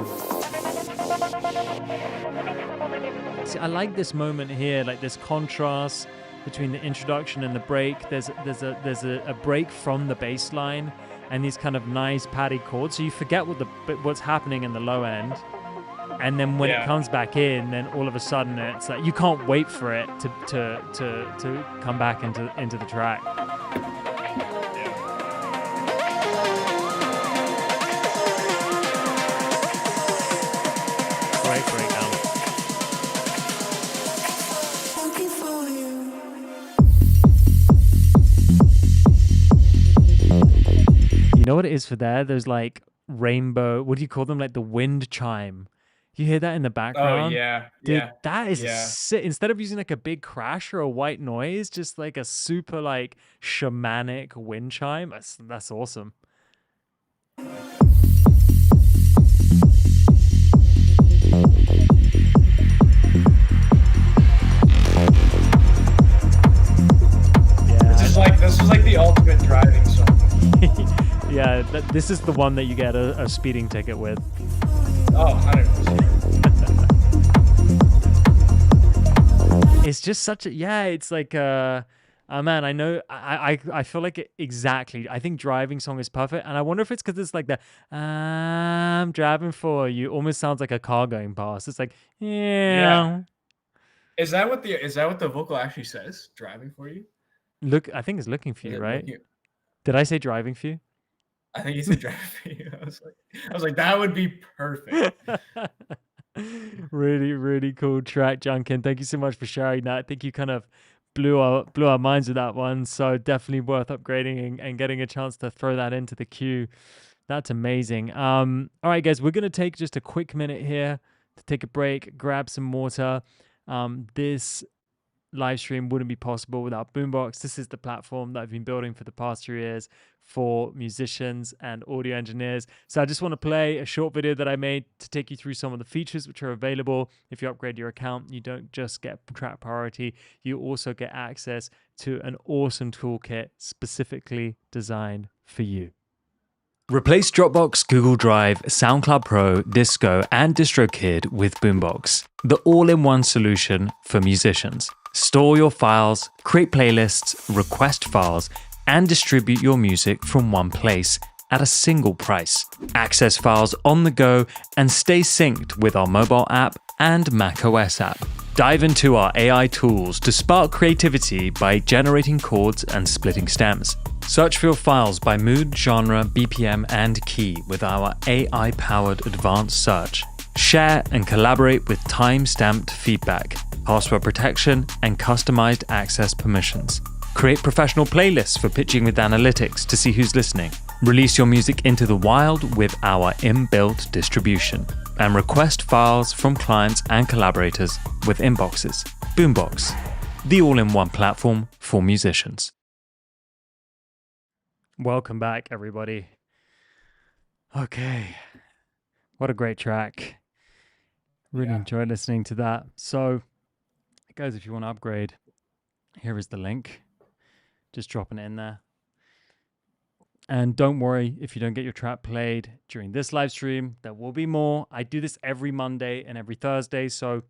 See, I like this moment here, like this contrast between the introduction and the break. There's a break from the bass line and these kind of nice padded chords, so you forget what's happening in the low end, and then when it comes back in, then all of a sudden it's like you can't wait for it to come back into the track. Great breakdown. You know what it is for there? There's like rainbow, what do you call them? Like the wind chime. You hear that in the Oh background? yeah, Dude, yeah, that is yeah. instead of using like a big crash or a white noise, just like a super like shamanic wind chime. That's awesome. This is like the ultimate driving song. Yeah, this is the one that you get a speeding ticket with. Oh, 100%. It's just such a it's like oh man, I know I feel like exactly. I think driving song is perfect, and I wonder if it's because it's like the I'm driving for you almost sounds like a car going past. It's like Yeah. Is that what the vocal actually says? Driving for you? Look, I think it's looking for Is you, it right? looking? Did I say driving for you? I think he said driving for you. I was like, that would be perfect. Really, really cool track, Junkin. Thank you so much for sharing that. I think you kind of blew our minds with that one. So definitely worth upgrading and getting a chance to throw that into the queue. That's amazing. All right, guys, we're gonna take just a quick minute here to take a break, grab some water. This live stream wouldn't be possible without Boombox. This is the platform that I've been building for the past 3 years for musicians and audio engineers. So I just want to play a short video that I made to take you through some of the features which are available. If you upgrade your account, you don't just get track priority, you also get access to an awesome toolkit specifically designed for you. Replace Dropbox, Google Drive, SoundCloud Pro, Disco, and DistroKid with Boombox, the all-in-one solution for musicians. Store your files, create playlists, request files, and distribute your music from one place at a single price. Access files on the go and stay synced with our mobile app and macOS app. Dive into our AI tools to spark creativity by generating chords and splitting stems. Search for your files by mood, genre, BPM, and key with our AI-powered advanced search. Share and collaborate with time-stamped feedback, password protection, and customized access permissions. Create professional playlists for pitching with analytics to see who's listening. Release your music into the wild with our inbuilt distribution. And request files from clients and collaborators with inboxes. Boombox, the all-in-one platform for musicians. Welcome back, everybody. Okay. What a great track. Really enjoyed listening to that. So, guys, if you want to upgrade, here is the link. Just dropping it in there. And don't worry if you don't get your track played during this live stream. There will be more. I do this every Monday and every Thursday. So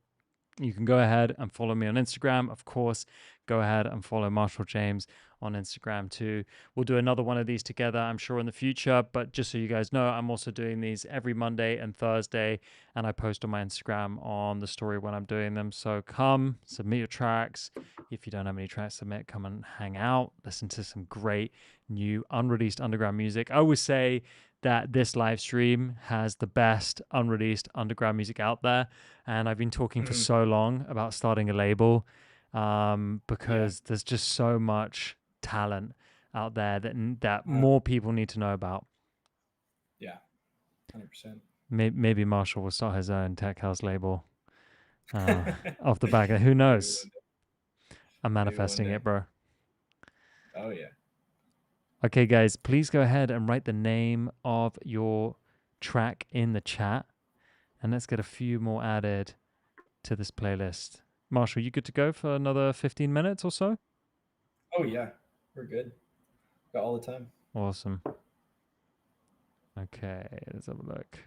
You can go ahead and follow me on Instagram. Of course, go ahead and follow Marshall James on Instagram too. We'll do another one of these together, I'm sure, in the future. But just so you guys know, I'm also doing these every Monday and Thursday, and I post on my Instagram on the story when I'm doing them. So come, submit your tracks. If you don't have any tracks to submit, come and hang out, listen to some great new unreleased underground music. I always say that this live stream has the best unreleased underground music out there. And I've been talking for so long about starting a label because there's just so much talent out there that more people need to know about. Yeah, 100%. Maybe Marshall will start his own tech house label off the back. Who knows? I'm manifesting it, bro. Oh, yeah. Okay, guys, please go ahead and write the name of your track in the chat. And let's get a few more added to this playlist. Marshall, you good to go for another 15 minutes or so? Oh, yeah. We're good. Got all the time. Awesome. Okay, let's have a look.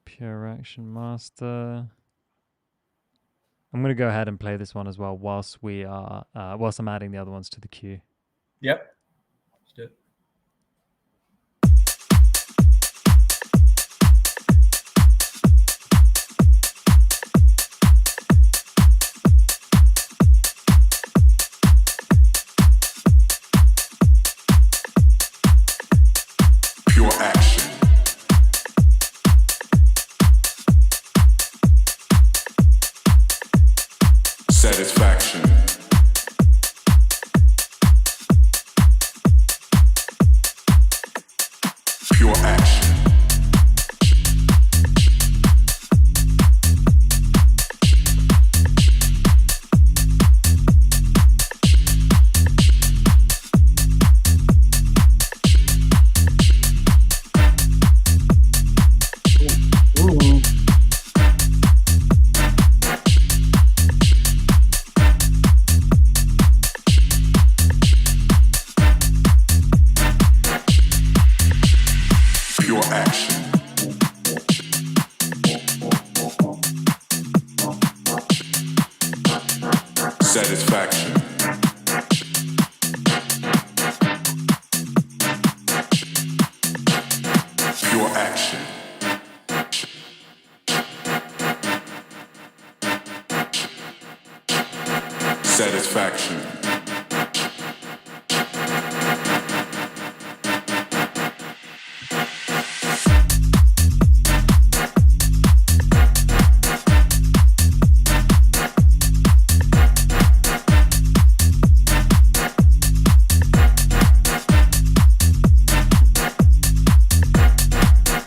Pure Action Master. I'm going to go ahead and play this one as well whilst I'm adding the other ones to the queue. Yep. Let's do it. Pure action. Satisfaction. Pure action. Pure action. Satisfaction. Pure action. Satisfaction.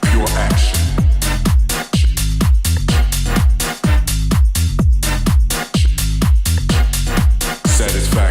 Pure action. Satisfaction.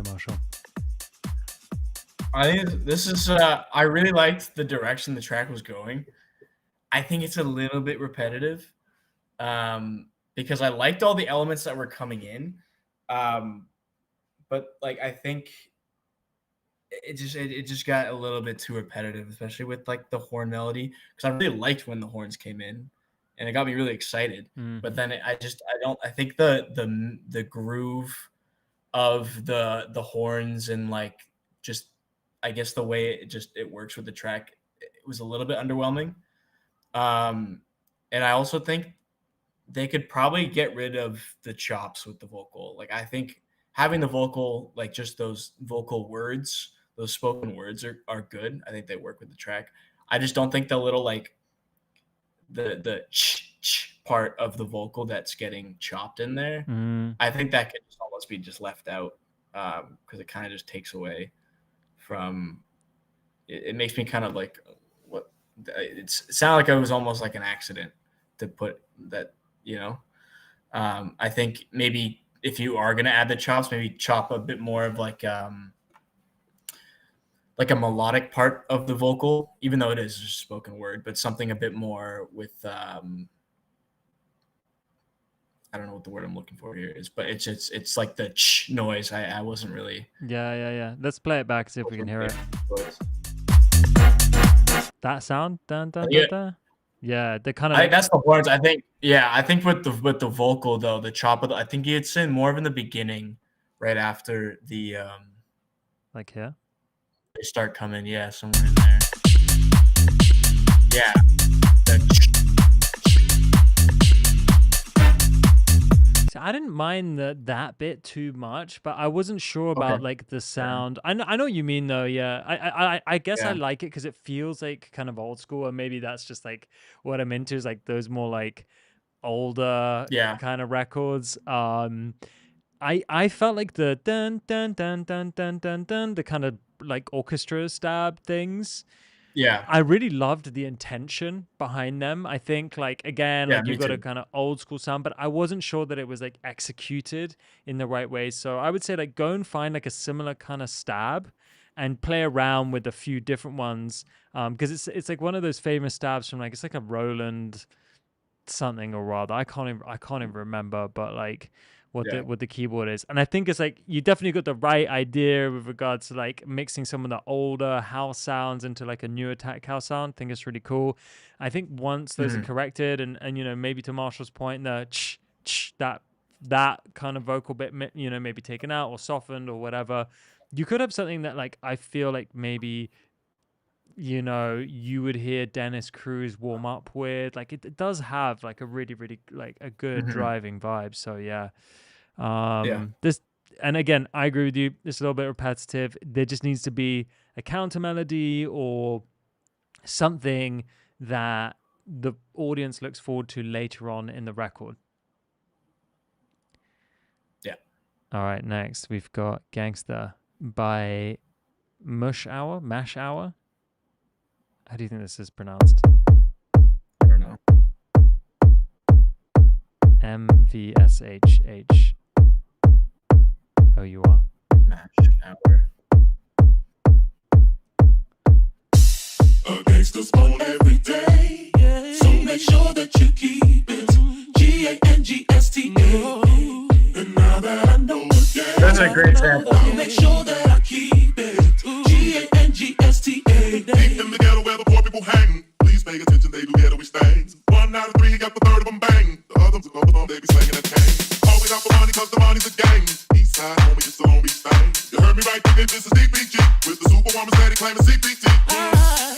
Marshall? I think this is. I really liked the direction the track was going. I think it's a little bit repetitive, because I liked all the elements that were coming in, but like I think it just got a little bit too repetitive, especially with like the horn melody. Because I really liked when the horns came in, and it got me really excited. But then I think the groove of the horns and like just I guess the way it works with the track, it was a little bit underwhelming. And I also think they could probably get rid of the chops with the vocal. Like I think having the vocal, like just those vocal words, those spoken words are good. I think they work with the track. I just don't think the little like the ch part of the vocal that's getting chopped in there. I think that could just almost be just left out, because it kind of just takes away from it makes me kind of like what it sounded like it was almost like an accident to put that, I think maybe if you are going to add the chops, maybe chop a bit more of like a melodic part of the vocal, even though it is just spoken word, but something a bit more with I don't know what the word I'm looking for here is, but it's like the noise. I wasn't really. Yeah. Let's play it back, see if we can hear it. That sound, dun dun dun dun. Yeah, they kind of. I think that's the horns. I think with the vocal though, the chop of I think it's in more of in the beginning, right after the like here. They start coming, somewhere in there. Yeah. So I didn't mind that bit too much, but I wasn't sure about like the sound. I know what you mean though. Yeah, I guess I like it because it feels like kind of old school, and maybe that's just like what I'm into is like those more like older kind of records. I felt like the dun dun dun dun dun dun dun, the kind of like orchestra stab things. Yeah. I really loved the intention behind them. I think like again, like you've got a kind of old school sound, but I wasn't sure that it was like executed in the right way. So I would say like go and find like a similar kind of stab and play around with a few different ones. Because it's like one of those famous stabs from like it's like a Roland something or rather. I can't even remember, but like what the keyboard is. And I think it's like you definitely got the right idea with regards to like mixing some of the older house sounds into like a newer tech house sound. I think it's really cool. I think once those are corrected and maybe to Marshall's point, the that kind of vocal bit, maybe taken out or softened or whatever, you could have something that like I feel like maybe you would hear Dennis Cruz warm up with. Like it does have like a really, really like a good driving vibe. So this, and again, I agree with you. It's a little bit repetitive. There just needs to be a counter melody or something that the audience looks forward to later on in the record. Yeah. All right. Next, we've got Gangster by Mash Hour. How do you think this is pronounced? I don't know. MVSHH. OUR. Mash Hour. A gangster's born every day, so make sure that you keep it. GANGSTA. And now that I know it, That's a great sample. make sure that I keep it. GANGSTA. Deep in the ghetto where the poor people hang. Please pay attention, they do ghetto-ish things. 1 out of 3 got the third of them bang. The others, they be slinging that cane. Always out for money, cause the money's a gang. Eastside, homie, it's a Long Beach thing. You heard me right, nigga, this is DPG. With the superwoman steady claiming CPT.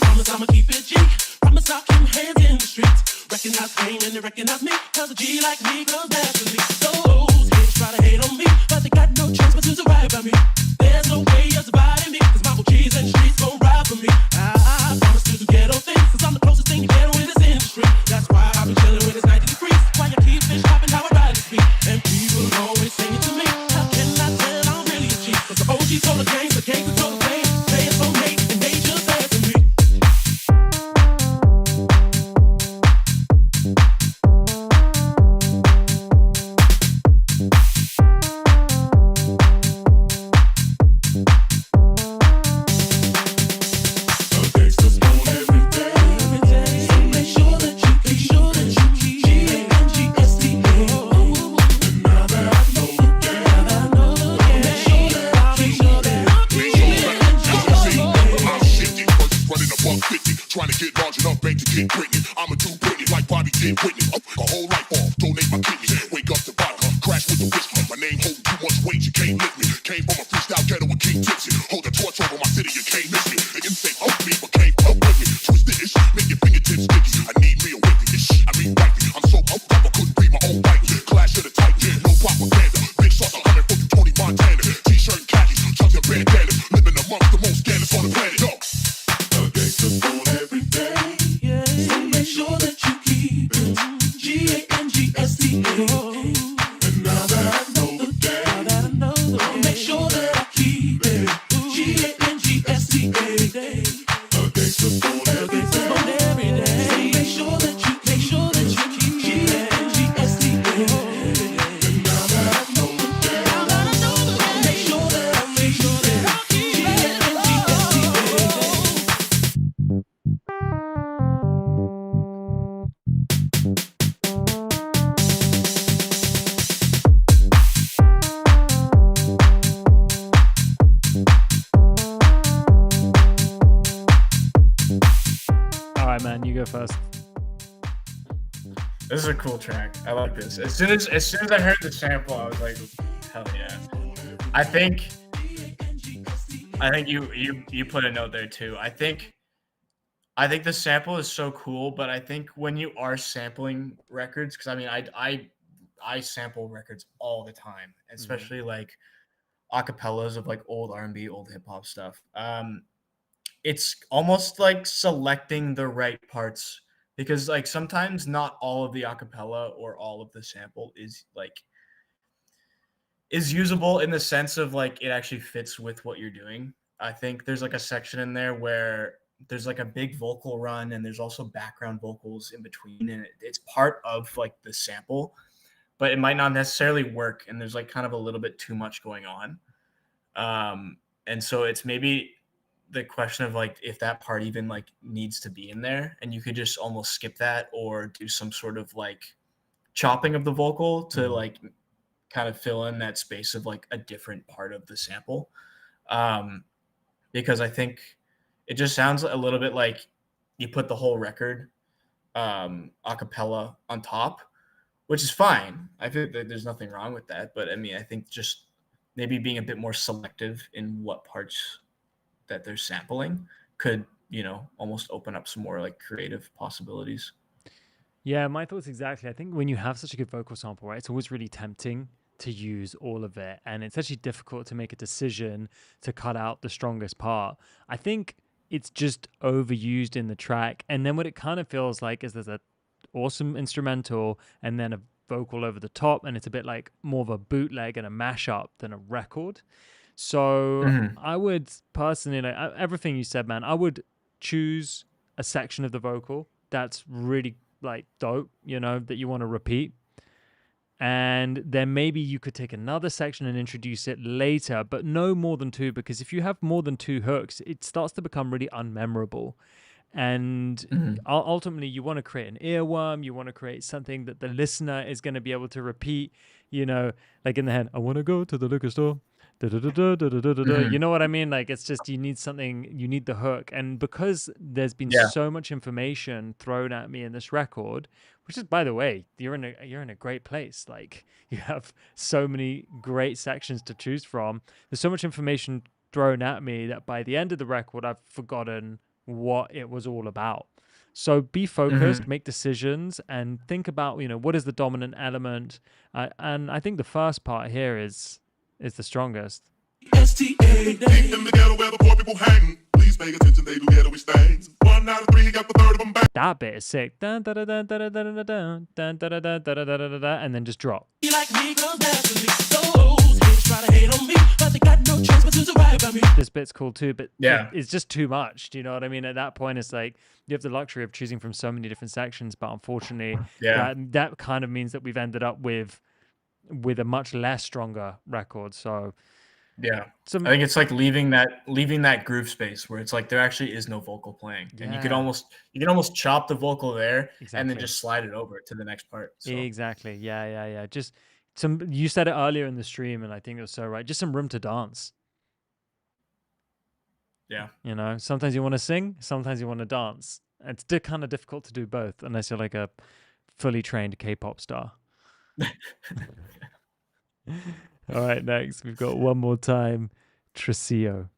Promise I'ma keep it G. Promise I'll keep hands in the streets. Recognize pain and they recognize me. Cause a G like me comes naturally. Those haters try to hate on me, but they got no chance but to survive by me. There's no way you're surviving me, cause my G's and streets gon' ride for me. I promise to do ghetto things, cause I'm the closest thing to ghetto in this industry. That's why I be chillin' when it's 90 degrees. Why you keep fish hopping how I ride this beat. And people always sing it to me. How can I tell I'm really a G? Cause the OG told the gangster told the fame. Players from hate and they just answer me. get Britney. I'ma do Britney like Bobby did Whitney. A whole life off, donate my kidneys. Wake up to vodka, crash with the whisper. My name holding too much weight, you can't lift me. Came from a freestyle ghetto with King Tipsy. Hold a torch over my city, you can't miss me. They didn't say up me, but came up with me. Twist the ish, make your fingertips sticky. I need me a wifey ish. I mean wifey. I'm so up, I couldn't read my own writing. Clash of the Titan, no propaganda. Big sauce, 100 for you, Tony Montana. T-shirt and khakis, chucks and bandanas. Living amongst the most scandalous on the planet. Yo. A gangster fool every day. Yeah. So make sure that you keep it. G-A-N-G-S-T-A. And now that I know the game, I'll make sure that I keep it. G-A-N-G-S-T-A. A gangster fool every day. So make sure that you keep G-A-N-G-S-T-A. And now that I know the game, I'll make sure that I keep G-A-N-G-S-T-A. All right, man, you go first. This is a cool track. I like this. As soon as I heard the sample, I was like, hell yeah. I think you put a note there too. I think the sample is so cool, but I think when you are sampling records, because I mean I sample records all the time, especially like acapellas of like old R&B, old hip hop stuff. It's almost like selecting the right parts, because like sometimes not all of the acapella or all of the sample is usable in the sense of like it actually fits with what you're doing. I think there's like a section in there where there's like a big vocal run and there's also background vocals in between, and it's part of like the sample, but it might not necessarily work, and there's like kind of a little bit too much going on. And so it's maybe the question of like if that part even like needs to be in there, and you could just almost skip that or do some sort of like chopping of the vocal to like kind of fill in that space of like a different part of the sample. Because I think it just sounds a little bit like you put the whole record a cappella on top, which is fine. I think that there's nothing wrong with that. But I mean, I think just maybe being a bit more selective in what parts that they're sampling could, almost open up some more like creative possibilities. Yeah, my thoughts exactly. I think when you have such a good vocal sample, right, it's always really tempting to use all of it. And it's actually difficult to make a decision to cut out the strongest part. I think it's just overused in the track. And then what it kind of feels like is there's an awesome instrumental and then a vocal over the top. And it's a bit like more of a bootleg and a mashup than a record. So I would personally, like everything you said, man, I would choose a section of the vocal that's really like dope, that you want to repeat. And then maybe you could take another section and introduce it later, but no more than two, because if you have more than two hooks, it starts to become really unmemorable. And ultimately, you want to create an earworm. You want to create something that the listener is going to be able to repeat, like in the head, I want to go to the liquor store. You know what I mean? Like, it's just, you need something, you need the hook. And because there's been so much information thrown at me in this record, which is, by the way, you're in a great place. Like, you have so many great sections to choose from. There's so much information thrown at me that by the end of the record, I've forgotten what it was all about. So be focused, make decisions, and think about, what is the dominant element. And I think the first part here is the strongest. Deep in the ghetto where the poor people hang. Please pay attention, they do ghetto-ish things. 1 out of 3 got the third of them back. That bit is sick. Dun, dun, dun, dun, dun, dun, dun, dun, dun, dun, dun, dun, dun, dun, dun, dun, and then just drop. You like me, 'cause naturally those haters try to hate on me, but they got no choice but to survive by me. This bit's cool too, but Yeah, it's just too much. Do you know what I mean? At that point, it's like you have the luxury of choosing from so many different sections, but unfortunately, that kind of means that we've ended up with a much less stronger record. So I think it's like leaving that groove space where it's like there actually is no vocal playing, and you can almost chop the vocal there and then just slide it over to the next part. So. Exactly. Yeah. Just you said it earlier in the stream, and I think it was so right. Just some room to dance. Yeah. Sometimes you want to sing, sometimes you want to dance. It's kind of difficult to do both unless you're like a fully trained K-pop star. All right, next we've got one more time, Tresillo.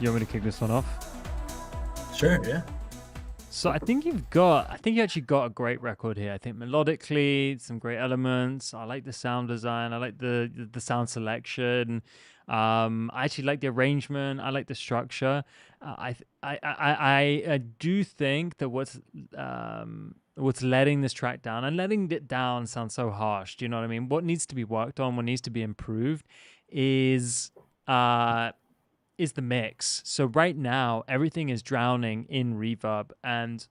You want me to kick this one off? Sure, yeah. So I think you actually got a great record here. I think melodically, some great elements. I like the sound design. I like the sound selection. I actually like the arrangement. I like the structure. I do think that what's letting this track down, and letting it down sounds so harsh. Do you know what I mean? What needs to be worked on, what needs to be improved, is the mix. So right now, everything is drowning in reverb. And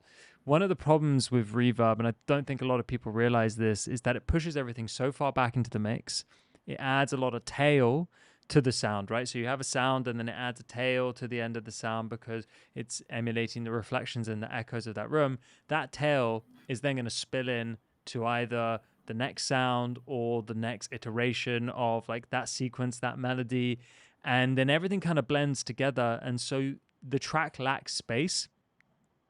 one of the problems with reverb, and I don't think a lot of people realize this, is that it pushes everything so far back into the mix. It adds a lot of tail to the sound, right? So you have a sound and then it adds a tail to the end of the sound because it's emulating the reflections and the echoes of that room. That tail is then going to spill in to either the next sound or the next iteration of like that sequence, that melody. And then everything kind of blends together. And so the track lacks space.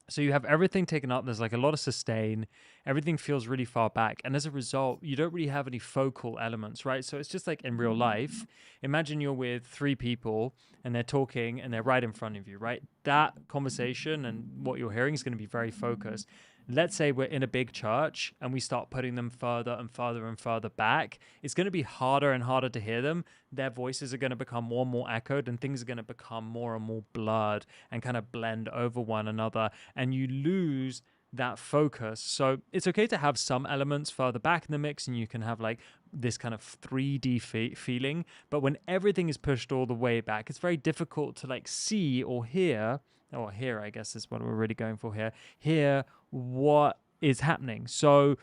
So you have everything taken up. There's like a lot of sustain. Everything feels really far back. And as a result, you don't really have any focal elements, right? So it's just like in real life. Imagine you're with 3 people and they're talking and they're right in front of you, right? That conversation and what you're hearing is going to be very focused. Let's say we're in a big church and we start putting them further and further and further back. It's going to be harder and harder to hear them. Their voices are going to become more and more echoed, and things are going to become more and more blurred and kind of blend over one another. And you lose that focus. So it's okay to have some elements further back in the mix, and you can have like this kind of 3D feeling. But when everything is pushed all the way back, it's very difficult to like see or hear, or here, I guess is what we're really going for here, hear what is happening. So,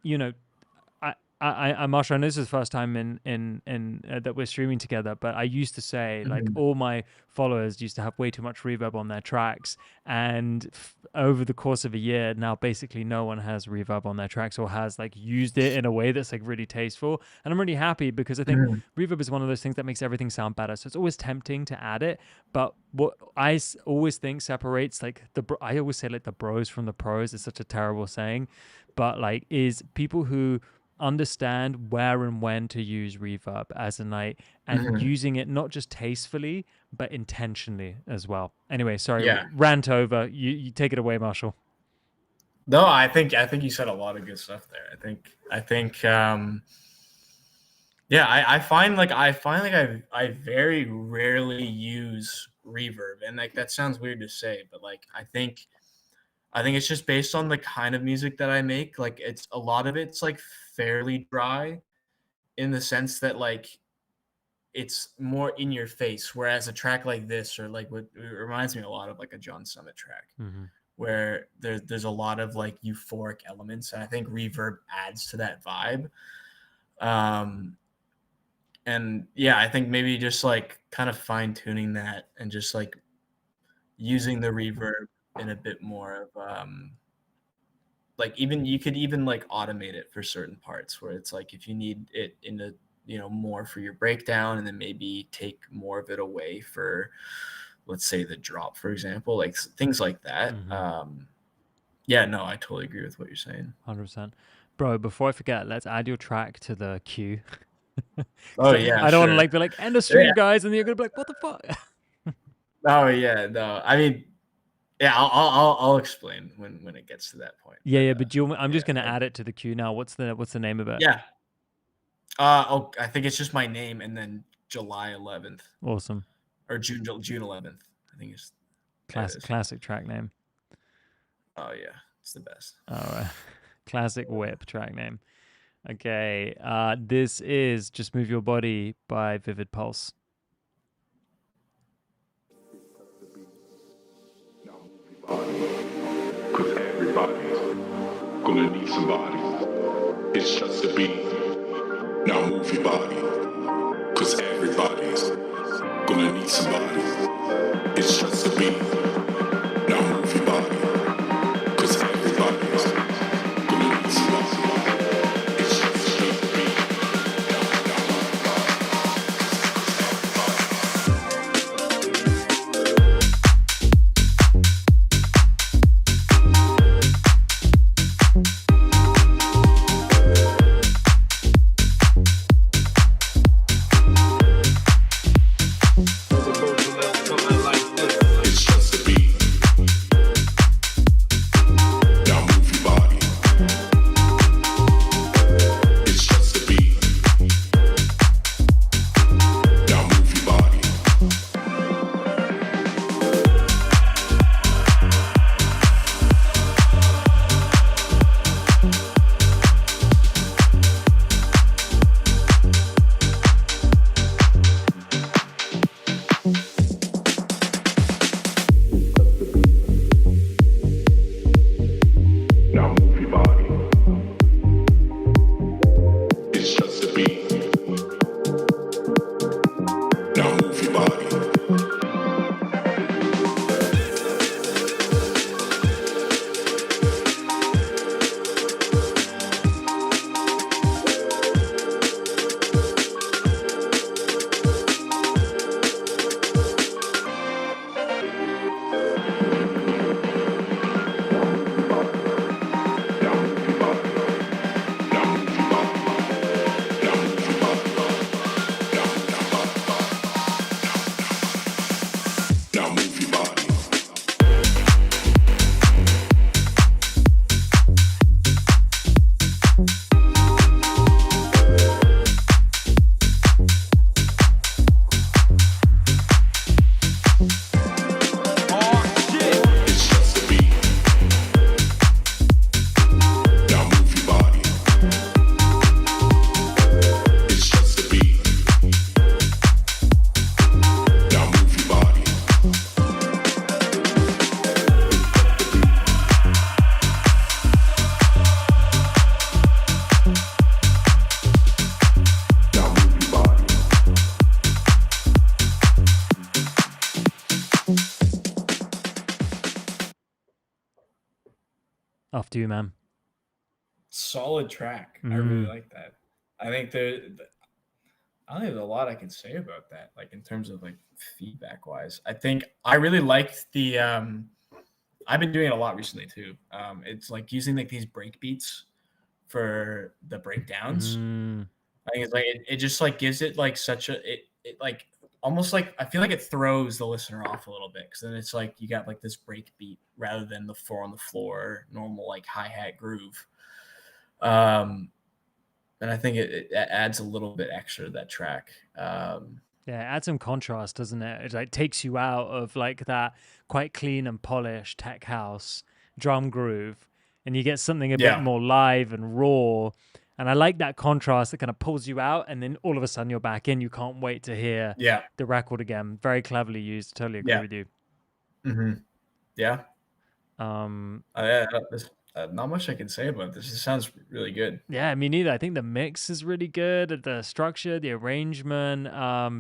you know, Marshall, I know this is the first time in that we're streaming together, but I used to say like all my followers used to have way too much reverb on their tracks, and over the course of a year now, basically no one has reverb on their tracks or has like used it in a way that's like really tasteful. And I'm really happy because I think reverb is one of those things that makes everything sound better. So it's always tempting to add it, but what I always think separates like I always say like the bros from the pros is such a terrible saying, but like is people who understand where and when to use reverb as a night and using it not just tastefully but intentionally as well. Anyway, sorry, rant over. You take it away, Marshall. No, I think you said a lot of good stuff there. I think I find like I very rarely use reverb, and like that sounds weird to say, but like I think it's just based on the kind of music that I make. Like it's a lot of it's like fairly dry in the sense that like it's more in your face, whereas a track like this or like what it reminds me a lot of like a John Summit track where there's a lot of like euphoric elements, and I think reverb adds to that vibe. And yeah, I think maybe just like kind of fine tuning that and just like using the reverb in a bit more of like even you could even like automate it for certain parts where it's like if you need it in a, you know, more for your breakdown, and then maybe take more of it away for, let's say, the drop, for example, like things like that. Yeah, no, I totally agree with what you're saying. 100%. Bro, before I forget, let's add your track to the queue. Oh yeah, I don't want to like be like end of stream, guys, and then you're gonna be like, what the fuck? Oh yeah, no, I mean, yeah, I'll explain when it gets to that point. Yeah, but I'm just gonna add it to the queue now. What's the name of it? Yeah. I think it's just my name and then July 11th. Awesome. Or June 11th. I think it's classic track name. Oh yeah, it's the best. All right. Classic whip track name. Okay. This is Just Move Your Body by Vivid Pulse. Cause everybody's gonna need somebody. It's just a beat. Now move your body. Cause everybody's gonna need somebody. It's just a beat. Now move your body. Cause everybody's gonna need somebody. It's just a beat. It's just a beat. Do, man. Solid track. I Mm. really like that. I think I don't think there's a lot I can say about that, like in terms of like feedback wise. I think I really liked the I've been doing it a lot recently too. It's like using like these break beats for the breakdowns. Mm. I think it's like it just like gives it like such a it like almost like I feel like it throws the listener off a little bit because then it's like you got like this break beat rather than the 4 on the floor normal like hi-hat groove. And I think it adds a little bit extra to that track. Yeah, it adds some contrast, doesn't it? It like takes you out of like that quite clean and polished tech house drum groove, and you get something a bit Yeah. more live and raw. And I like that contrast that kind of pulls you out, and then all of a sudden you're back in. You can't wait to hear Yeah. the record again. Very cleverly used. Totally agree Yeah. with you. Mm-hmm. Yeah. Yeah, there's not much I can say about this. It sounds really good. Yeah, me neither. I think the mix is really good. The structure, the arrangement,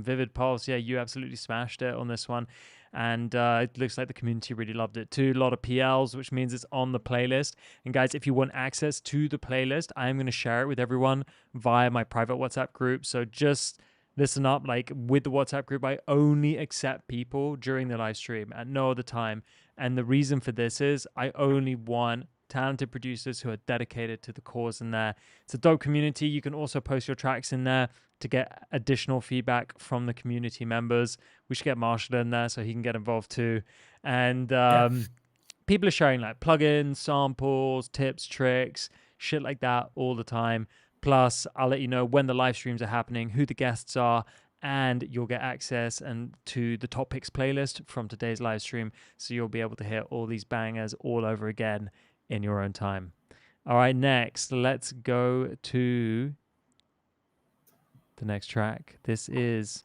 Vivid Pulse. Yeah, you absolutely smashed it on this one. And it looks like the community really loved it too. A lot of PLs, which means it's on the playlist. And guys, if you want access to the playlist, I'm going to share it with everyone via my private WhatsApp group. So just listen up. Like with the WhatsApp group, I only accept people during the live stream at no other time. And the reason for this is I only want talented producers who are dedicated to the cause in there. It's a dope community. You can also post your tracks in there to get additional feedback from the community members. We should get Marshall in there so he can get involved too. And people are sharing like plugins, samples, tips, tricks, shit like that all the time. Plus, I'll let you know when the live streams are happening, who the guests are, and you'll get access and to the top picks playlist from today's live stream. So you'll be able to hear all these bangers all over again in your own time. All right, next, let's go to the next track. This is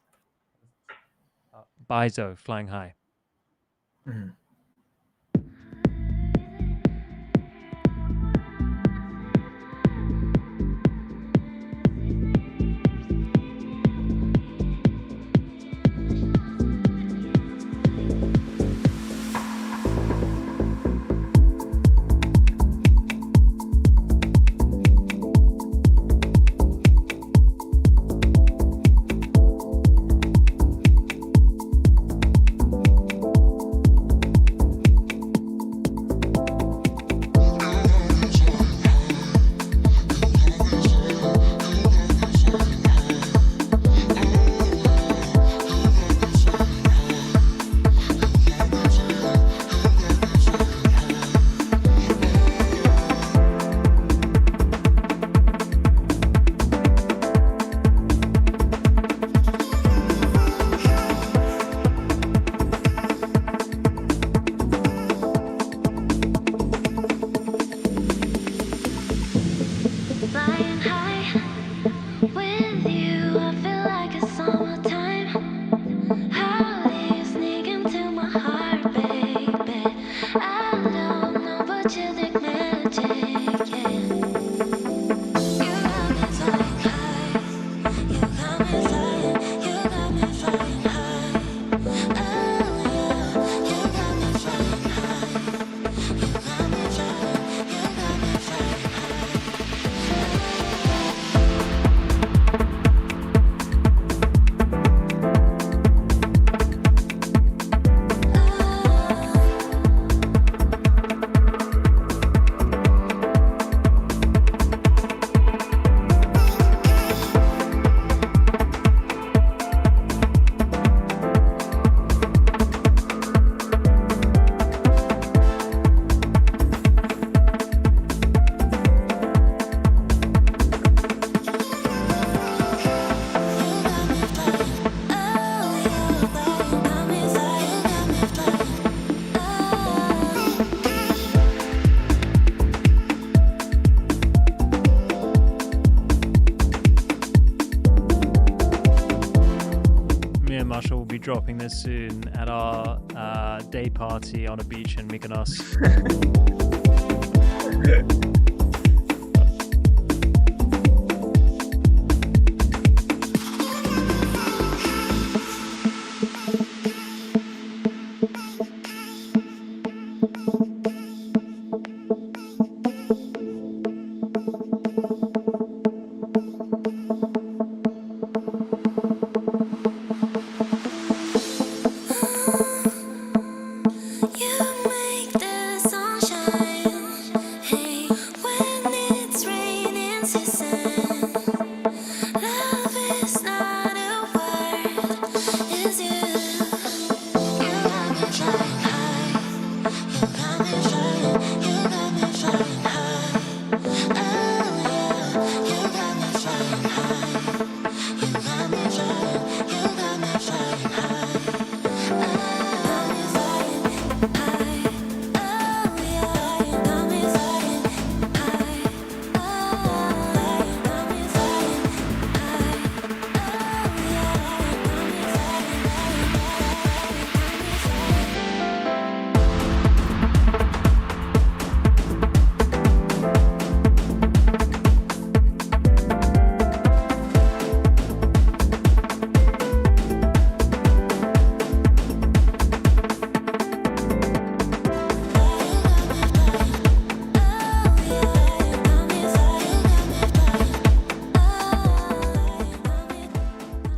Bizo, Flying High. Mm-hmm. Flying high with you, I feel like it's summertime. How do you sneak into my heart, baby? I don't know, but you think magic, yeah. You got me flying high. You got me flying. You got me flying high. Oh yeah, you got me flying high. You got me flying. You got me flying high. Me and Marshall will be dropping this soon at our day party on a beach in Mykonos.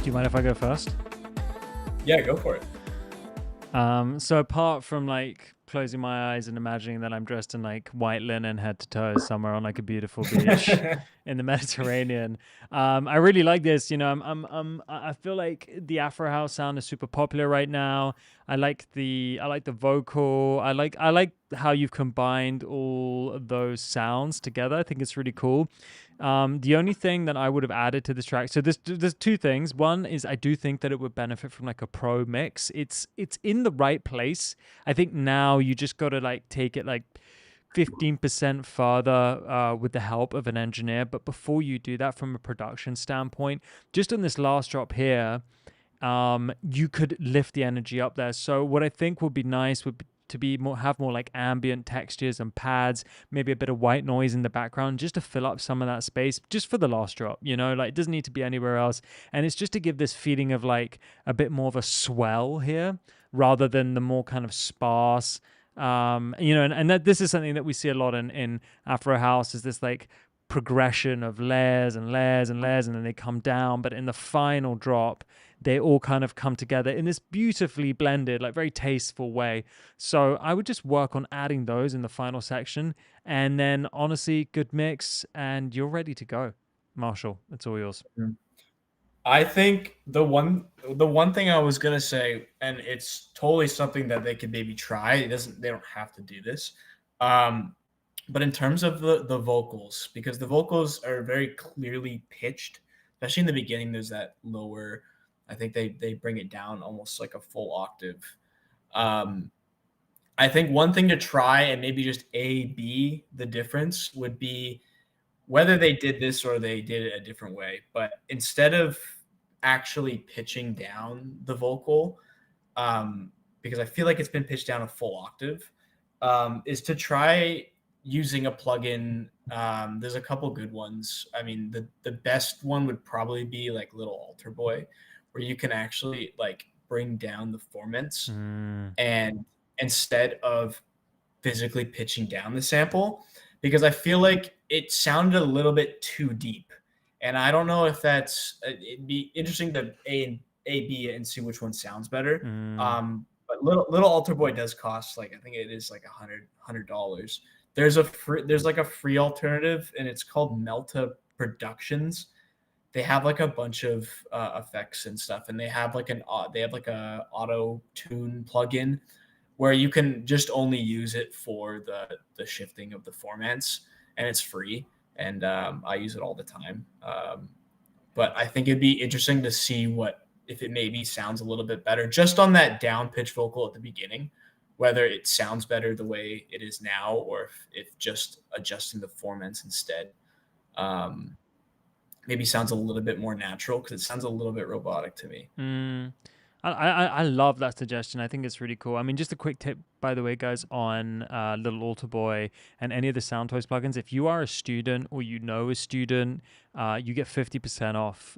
Do you mind if I go first? Yeah, go for it. So apart from like closing my eyes and imagining that I'm dressed in like white linen head to toe somewhere on like a beautiful beach in the Mediterranean, I really like this. You know, I feel like the Afro house sound is super popular right now. I like the vocal. I like how you've combined all of those sounds together. I think it's really cool. The only thing that I would have added to this track, so there's two things. One is I do think that it would benefit from like a pro mix. It's in the right place. I think now you just got to like take it like 15% further with the help of an engineer. But before you do that, from a production standpoint, just on this last drop here, you could lift the energy up there. So what I think would be nice would be to be more, have more like ambient textures and pads, maybe a bit of white noise in the background, just to fill up some of that space, just for the last drop, you know, like it doesn't need to be anywhere else. And it's just to give this feeling of like a bit more of a swell here, rather than the more kind of sparse, you know, and that this is something that we see a lot in Afro house, is this like progression of layers and layers and layers, and then they come down, but in the final drop they all kind of come together in this beautifully blended, like very tasteful way. So I would just work on adding those in the final section, and then honestly, good mix, and you're ready to go. Marshall, it's all yours. I think the one thing I was gonna say, and it's totally something that they could maybe try. They don't have to do this. But in terms of the vocals, because the vocals are very clearly pitched, especially in the beginning, there's that lower, I think they bring it down almost like a full octave. I think one thing to try and maybe just A/B the difference would be whether they did this or they did it a different way. But instead of actually pitching down the vocal, because I feel like it's been pitched down a full octave, is to try using a plugin. There's a couple good ones. I mean, the best one would probably be like Little Alter Boy, where you can actually like bring down the formants, and instead of physically pitching down the sample, because I feel like it sounded a little bit too deep. And I don't know if that's, it'd be interesting to A/B and see which one sounds better. But Little Alter Boy does cost like, I think it is like $100. There's like a free alternative, and it's called Melta Productions. They have like a bunch of effects and stuff, and they have like a auto tune plugin where you can just only use it for the shifting of the formats, and it's free. And I use it all the time. But I think it'd be interesting to see if it maybe sounds a little bit better just on that down pitch vocal at the beginning, whether it sounds better the way it is now, or if just adjusting the formants instead maybe sounds a little bit more natural, because it sounds a little bit robotic to me. I love that suggestion. I think it's really cool. I mean, just a quick tip, by the way, guys, on Little Alter Boy and any of the Soundtoys plugins. If you are a student or you know a student, you get 50% off.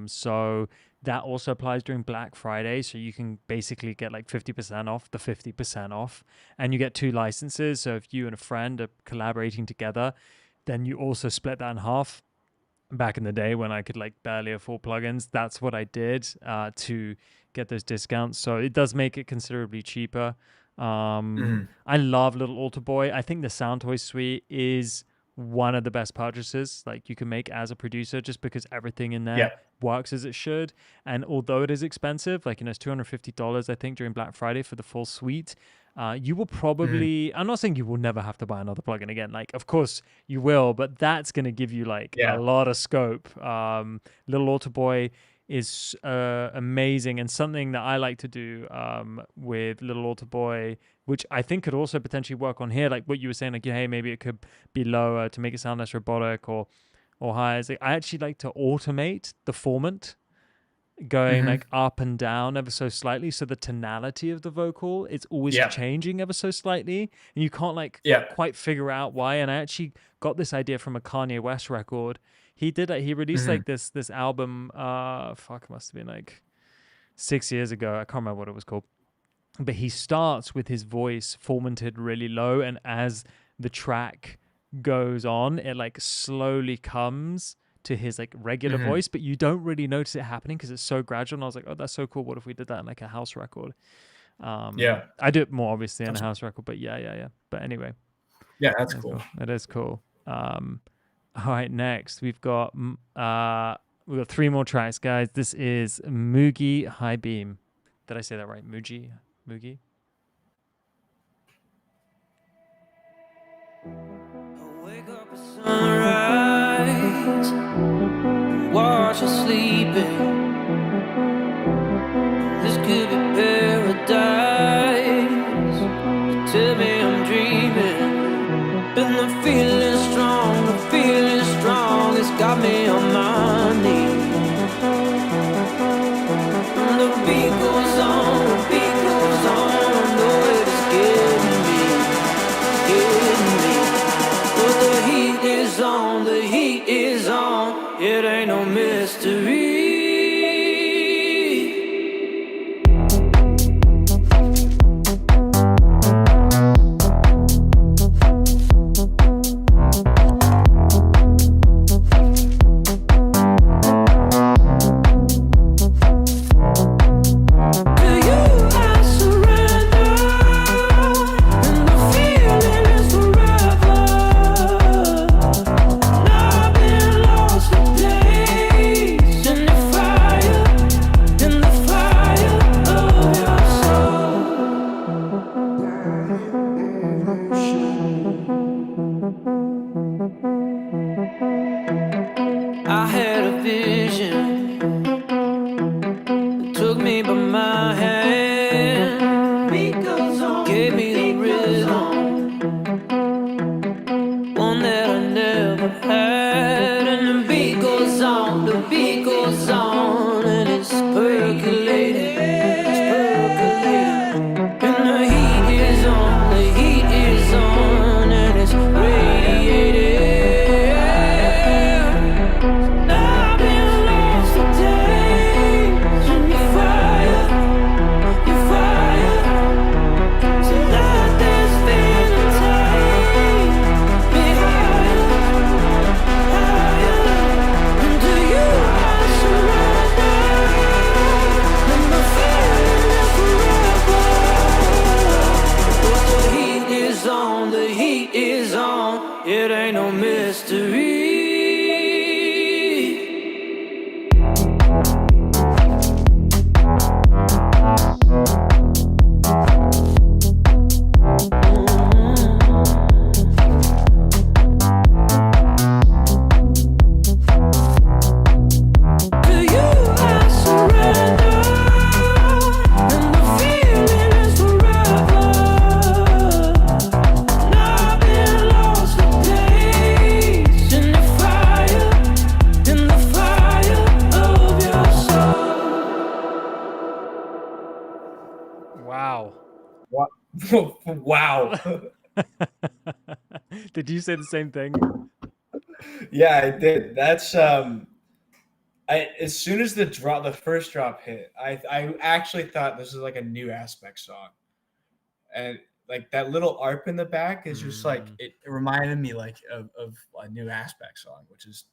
So that also applies during Black Friday. So you can basically get like 50% off the 50% off, and you get 2 licenses. So if you and a friend are collaborating together, then you also split that in half. Back in the day when I could like barely afford plugins, that's what I did to get those discounts. So it does make it considerably cheaper. I love Little Alter Boy. I think the Soundtoys suite is one of the best purchases like you can make as a producer, just because everything in there works as it should. And although it is expensive, like, you know, it's $250 I think during Black Friday for the full suite, you will probably, I'm not saying you will never have to buy another plugin again, like of course you will, but that's going to give you like a lot of scope. Little Alter Boy is amazing, and something that I like to do with Little Alter Boy, which I think could also potentially work on here, like what you were saying, like, hey, maybe it could be lower to make it sound less robotic, or higher. Like, I actually like to automate the formant, going like up and down ever so slightly, so the tonality of the vocal is always changing ever so slightly, and you can't like quite figure out why. And I actually got this idea from a Kanye West record. He did it. He released like this album. It must have been like 6 years ago. I can't remember what it was called. But he starts with his voice formatted really low, and as the track goes on, it like slowly comes to his like regular voice, but you don't really notice it happening because it's so gradual. And I was like, oh, that's so cool. What if we did that in like a house record? Yeah. I do it more obviously in a house record, but yeah. But anyway, Yeah, that's cool. That is cool. All right, next we've got 3 more tracks, guys. This is Mugi High Beam. Did I say that right? Mugi? Wake up at sunrise, watch you sleeping. This could be paradise. Tell me I'm dreaming, and the feeling strong, it's got me on my knees. And the beat goes on, I know it's getting me. But the heat is on, it ain't no mystery. I had a vision, it took me by my hand, gave me the rhythm, one that I never had. And the beat goes on, and it's percolating, and the heat is on, and it's radiating. It ain't no mystery. Wow. Did you say the same thing? Yeah, I did. That's as soon as the first drop hit, I actually thought this was like a new Aspect song, and like that little arp in the back is just like it reminded me like of a new Aspect song, which is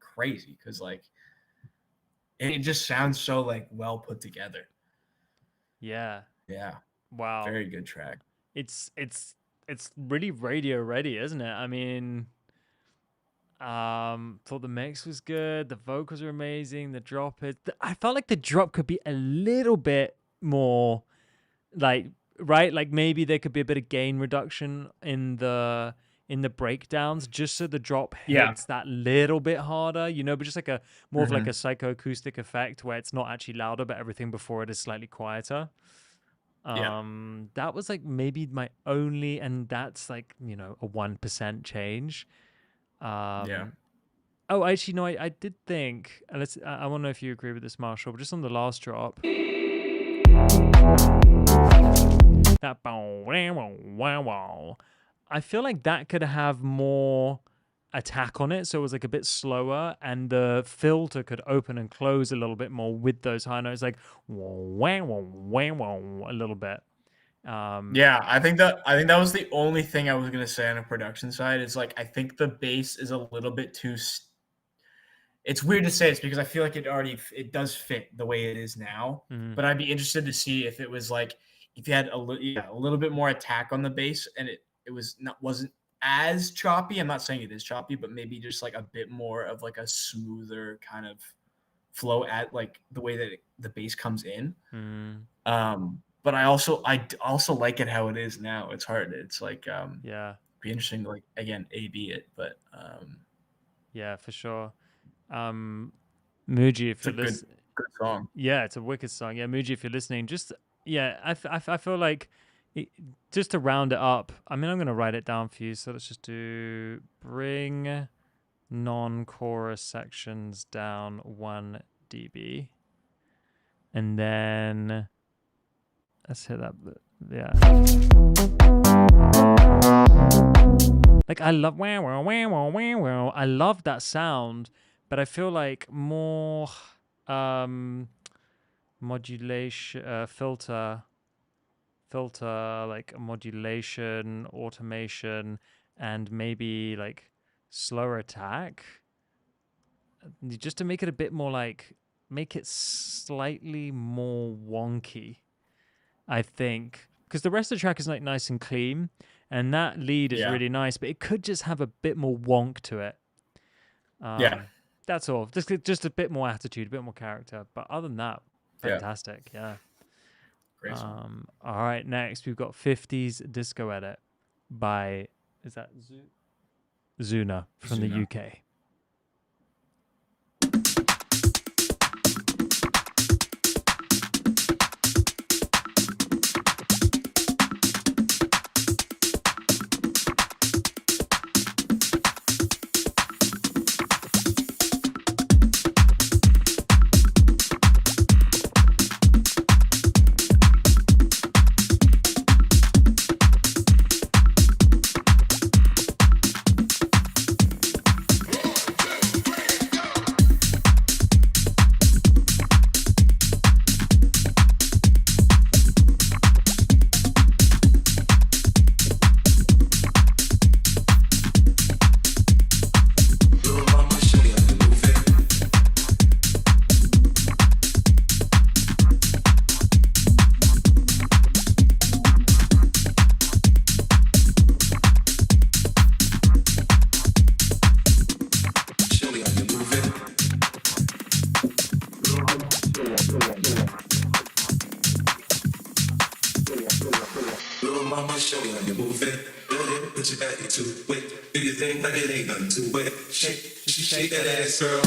crazy because like it just sounds so like well put together. Yeah. Wow. Very good track. It's really radio ready, isn't it? I mean, thought the mix was good, the vocals are amazing, the drop is I felt like the drop could be a little bit more like like maybe there could be a bit of gain reduction in the breakdowns just so the drop hits that little bit harder, but just like a more of like a psychoacoustic effect where it's not actually louder but everything before it is slightly quieter. That was like maybe my only, and that's like a 1% change. Oh, actually no, I did think, and I want to know if you agree with this, Marshall, but just on the last drop, that I feel like that could have more attack on it, so it was like a bit slower, and the filter could open and close a little bit more with those high notes, like a little bit. I think that was the only thing I was gonna say on a production side. Is like I think the bass is a little bit too. it's weird to say this because I feel like it does fit the way it is now. Mhm. But I'd be interested to see if it was like if you had a little bit more attack on the bass and it wasn't as choppy. I'm not saying it is choppy, but maybe just like a bit more of like a smoother kind of flow at like the way that the bass comes in. But I also like it how it is now. It's hard. It's like Yeah. be interesting to like again A/B it, but Yeah, for sure. Muji, if it's a you're listening, good song. yeah, it's a wicked song. Yeah, Muji, if you're listening, just I feel like just to round it up. I mean, I'm gonna write it down for you. So let's just do bring non-chorus sections down 1 dB, and then let's hit that. Yeah. Like I love I love that sound, but I feel like more modulation filter like modulation, automation, and maybe like slower attack just to make it a bit more like make it slightly more wonky, I think, because the rest of the track is like nice and clean and that lead is really nice, but it could just have a bit more wonk to it. That's all. Just a bit more attitude, a bit more character. But other than that, fantastic. Yeah. Great song. All right, next we've got 50s Disco Edit by, is that Zuna from the UK. Shake that ass, girl.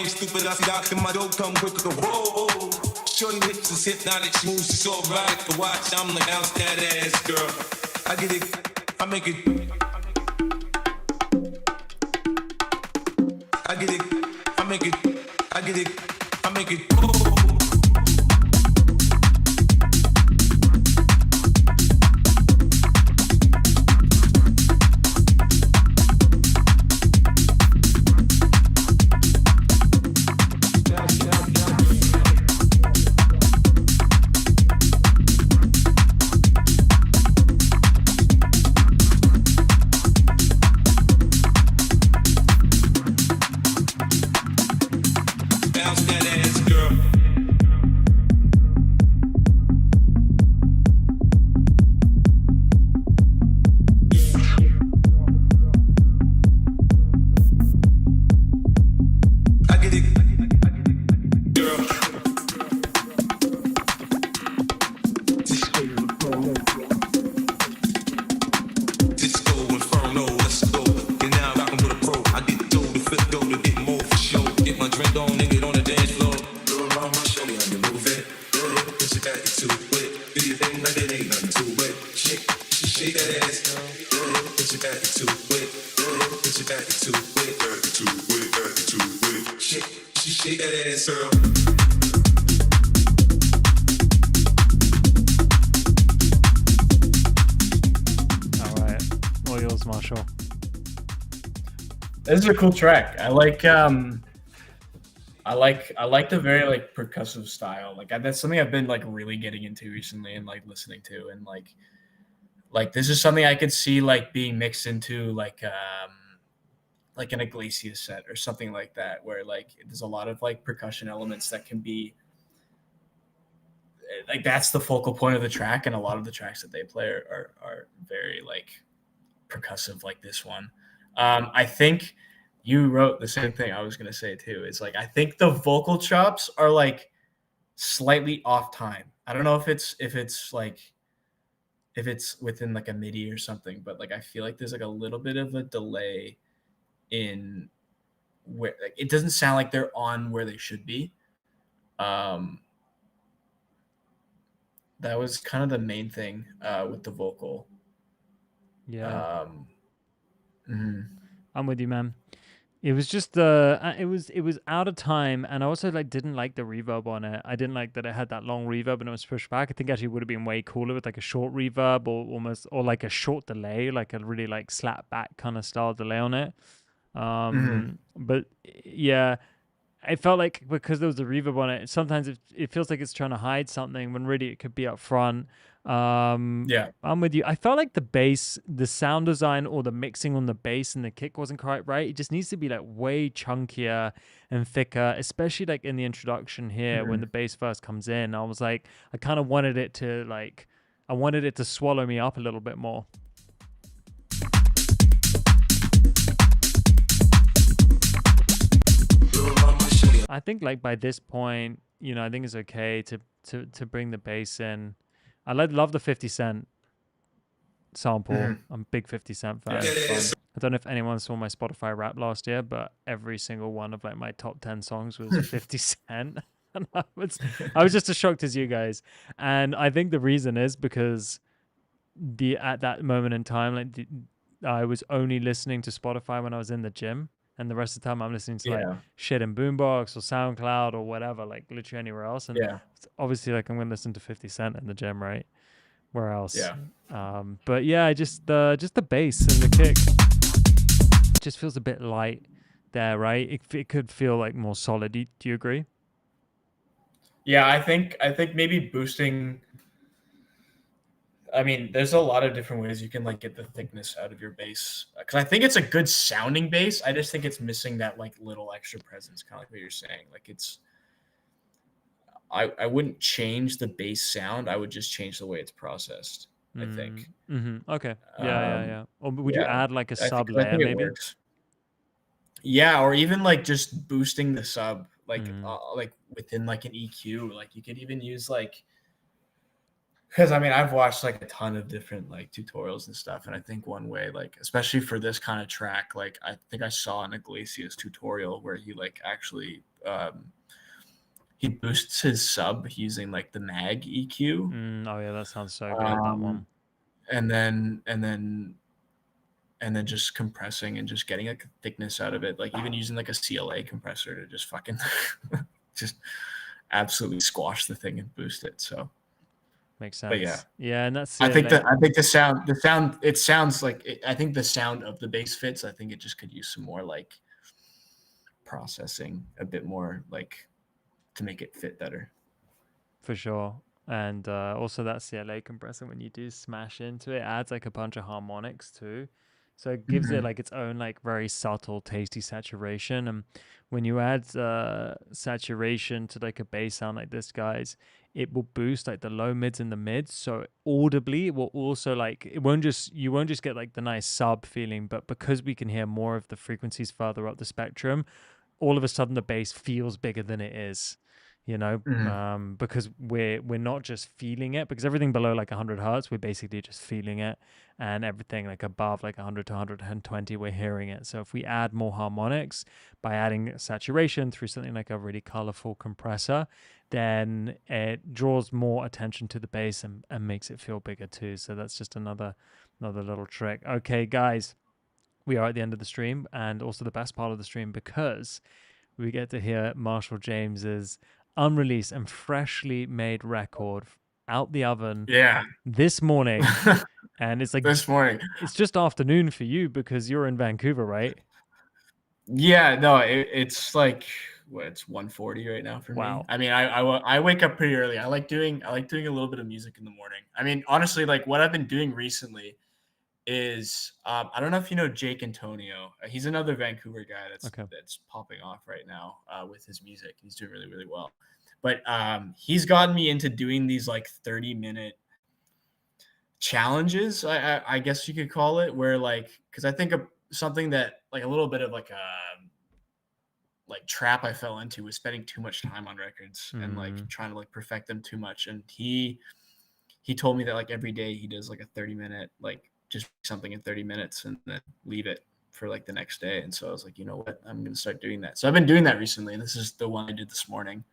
Stupid, I see Doc in my dope, come quick to whoa. Shorty hips is hypnotic, smooth, she's so erotic to watch. I'm like, bounce that ass, girl. I get it, I make it. I get it, I make it. I get it, I make it. Whoa. Bounce that Shake that ass, girl. All right, all yours, Marshall. This is a cool track. I like the very like percussive style. Like that's something I've been like really getting into recently and like listening to, and like this is something I could see like being mixed into like an Iglesias set or something like that, where like there's a lot of like percussion elements that can be like that's the focal point of the track, and a lot of the tracks that they play are very like percussive, like this one. I think you wrote the same thing I was gonna say too. It's like I think the vocal chops are like slightly off time. I don't know if it's within like a MIDI or something, but like I feel like there's like a little bit of a delay in where like it doesn't sound like they're on where they should be. That was kind of the main thing with the vocal. Yeah, Mhm. I'm with you, man. It was just it was out of time, and I also like didn't like the reverb on it. I didn't like that it had that long reverb and it was pushed back. I think actually it would have been way cooler with like a short reverb or almost or like a short delay, like a really like slap back kind of style delay on it. But yeah, I felt like because there was a reverb on it, sometimes it feels like it's trying to hide something when really it could be up front. Yeah. I'm with you. I felt like the bass, the sound design or the mixing on the bass and the kick wasn't quite right. It just needs to be like way chunkier and thicker, especially like in the introduction here when the bass first comes in. I was like, I kind of wanted it to like, I wanted it to swallow me up a little bit more. I think like by this point, you know, I think it's okay to bring the bass in. I love the 50 Cent sample. I'm a big 50 Cent fan. I don't know if anyone saw my Spotify rap last year, but every single one of like my top 10 songs was 50 Cent. And I was just as shocked as you guys. And I think the reason is because at that moment in time, like I was only listening to Spotify when I was in the gym. And the rest of the time I'm listening to like shit in Boombox or SoundCloud or whatever, like literally anywhere else. And obviously like I'm going to listen to 50 Cent in the gym, right? Where else? Yeah. But yeah, just the bass and the kick just feels a bit light there, right? It could feel like more solid. Do you agree? Yeah, I think maybe boosting. I mean, there's a lot of different ways you can like get the thickness out of your bass, because I think it's a good sounding bass. I just think it's missing that like little extra presence, kind of like what you're saying. Like it's, I wouldn't change the bass sound. I would just change the way it's processed. I think. Okay. Yeah. Or would you Yeah, add like a I sub think layer it maybe? works. Yeah, or even like just boosting the sub, like within like an EQ. Like you could even use like. Because I mean, I've watched like a ton of different like tutorials and stuff, and I think one way, like especially for this kind of track, like I think I saw an Iglesias tutorial where he like actually he boosts his sub using like the mag EQ. Oh yeah, that sounds so good. That one. And then just compressing and just getting like a thickness out of it, like even using like a CLA compressor to just fucking just absolutely squash the thing and boost it. So. Makes sense. But yeah, and that's I it. think the sound it sounds like I think the sound of the bass fits. I think it just could use some more like processing, a bit more like to make it fit better. For sure. And also that CLA compressor, when you do smash into it, adds like a bunch of harmonics too. So it gives it like its own like very subtle, tasty saturation. And when you add saturation to like a bass sound like this, guys, it will boost like the low mids and the mids. So audibly, it will also like you won't just get like the nice sub feeling, but because we can hear more of the frequencies further up the spectrum, all of a sudden the bass feels bigger than it is. You know, because we're not just feeling it, because everything below like 100 hertz, we're basically just feeling it, and everything like above like 100 to 120, we're hearing it. So if we add more harmonics by adding saturation through something like a really colorful compressor, then it draws more attention to the bass and makes it feel bigger too. So that's just another little trick. Okay, guys, we are at the end of the stream, and also the best part of the stream, because we get to hear Marshall James's unreleased and freshly made record out the oven Yeah. this morning. And it's like This morning. it's just afternoon for you because you're in Vancouver, right? Yeah, no, it's like it's 1:40 right now for Wow. me. I mean, I wake up pretty early. I like doing a little bit of music in the morning. I mean, honestly, like what I've been doing recently is I don't know if you know Jake Antonio. He's another Vancouver guy that's popping off right now with his music. He's doing really, really well. But he's gotten me into doing these like 30-minute challenges, I guess you could call it, where like, because I think of something that like a little bit of like a trap I fell into was spending too much time on records and like trying to like perfect them too much. And he told me that like every day he does like a 30-minute, like just something in 30 minutes and then leave it for like the next day. And so I was like, you know what, I'm going to start doing that. So I've been doing that recently. And this is the one I did this morning.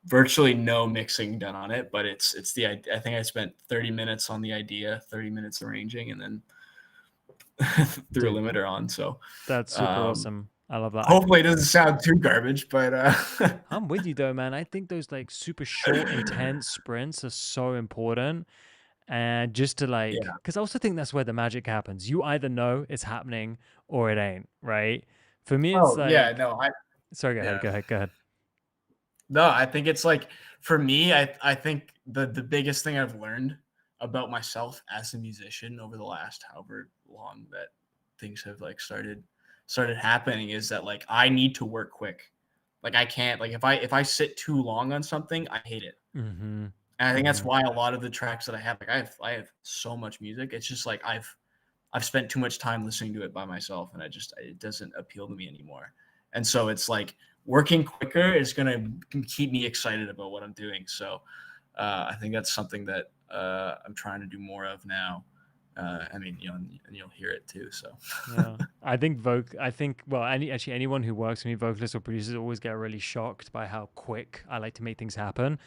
Virtually no mixing done on it, but it's I think I spent 30 minutes on the idea, 30 minutes arranging, and then threw a limiter on. So that's super awesome. I love that. Hopefully it doesn't sound too garbage, but I'm with you though, man. I think those like super short, intense sprints are so important. And just to like, because I also think that's where the magic happens. You either know it's happening or it ain't, right? For me, it's like, sorry, go ahead. No, I think it's like, for me, I think the biggest thing I've learned about myself as a musician over the last however long that things have like started happening is that like I need to work quick. Like I can't, like if I sit too long on something, I hate it. Mm-hmm. And I think that's why a lot of the tracks that I have, like I have so much music. It's just like I've spent too much time listening to it by myself, and it doesn't appeal to me anymore. And so it's like working quicker is gonna keep me excited about what I'm doing. So I think that's something that I'm trying to do more of now. I mean, you know, and you'll hear it too. So yeah, I think anyone who works with me, vocalists or producers, always get really shocked by how quick I like to make things happen.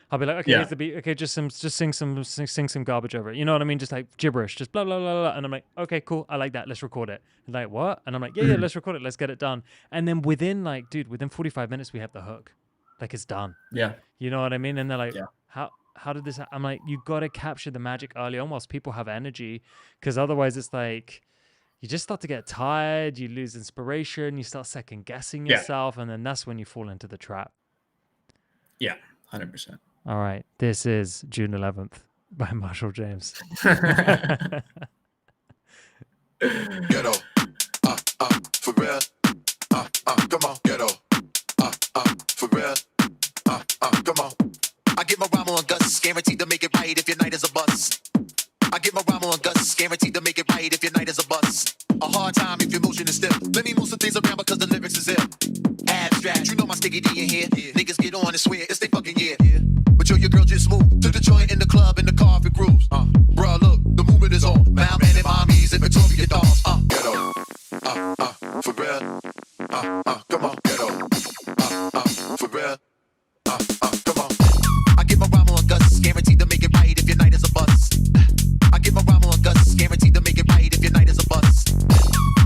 I'll be like, okay, here's the beat. Okay, just sing some garbage over it. You know what I mean? Just like gibberish, just blah blah blah blah. And I'm like, okay, cool, I like that. Let's record it. And like, what? And I'm like, yeah, let's record it. Let's get it done. And then within 45 minutes, we have the hook. Like it's done. Yeah. You know what I mean? And they're like, how did this? I'm like, you got to capture the magic early on whilst people have energy, because otherwise it's like you just start to get tired. You lose inspiration. You start second guessing yourself, and then that's when you fall into the trap. Yeah, 100%. All right, this is June 11th by Marshall James. Ghetto, for real, come on, ghetto, for real, come on. I get my rhyme on Gus, guaranteed to make it right if your night is a bust. I get my rhyme on Gus, guaranteed to make it right if your night is a bust. A hard time if your motion is stiff. Let me move some things around because the lyrics is ill. Abstract, you know my sticky D in here. Niggas get on and swear it's they fucking year. But yo, your girl just moved to the joint in the club in the car if it grooves. Bruh, look, the movement is on. Mount and mommies and Victoria dolls. Ghetto, for real, come on, ghetto, for real, come on. I get my rhyme on Gus, guaranteed to make it right if your night is a bust. I get my rhyme on Gus, guaranteed to make it right if your night is a bust.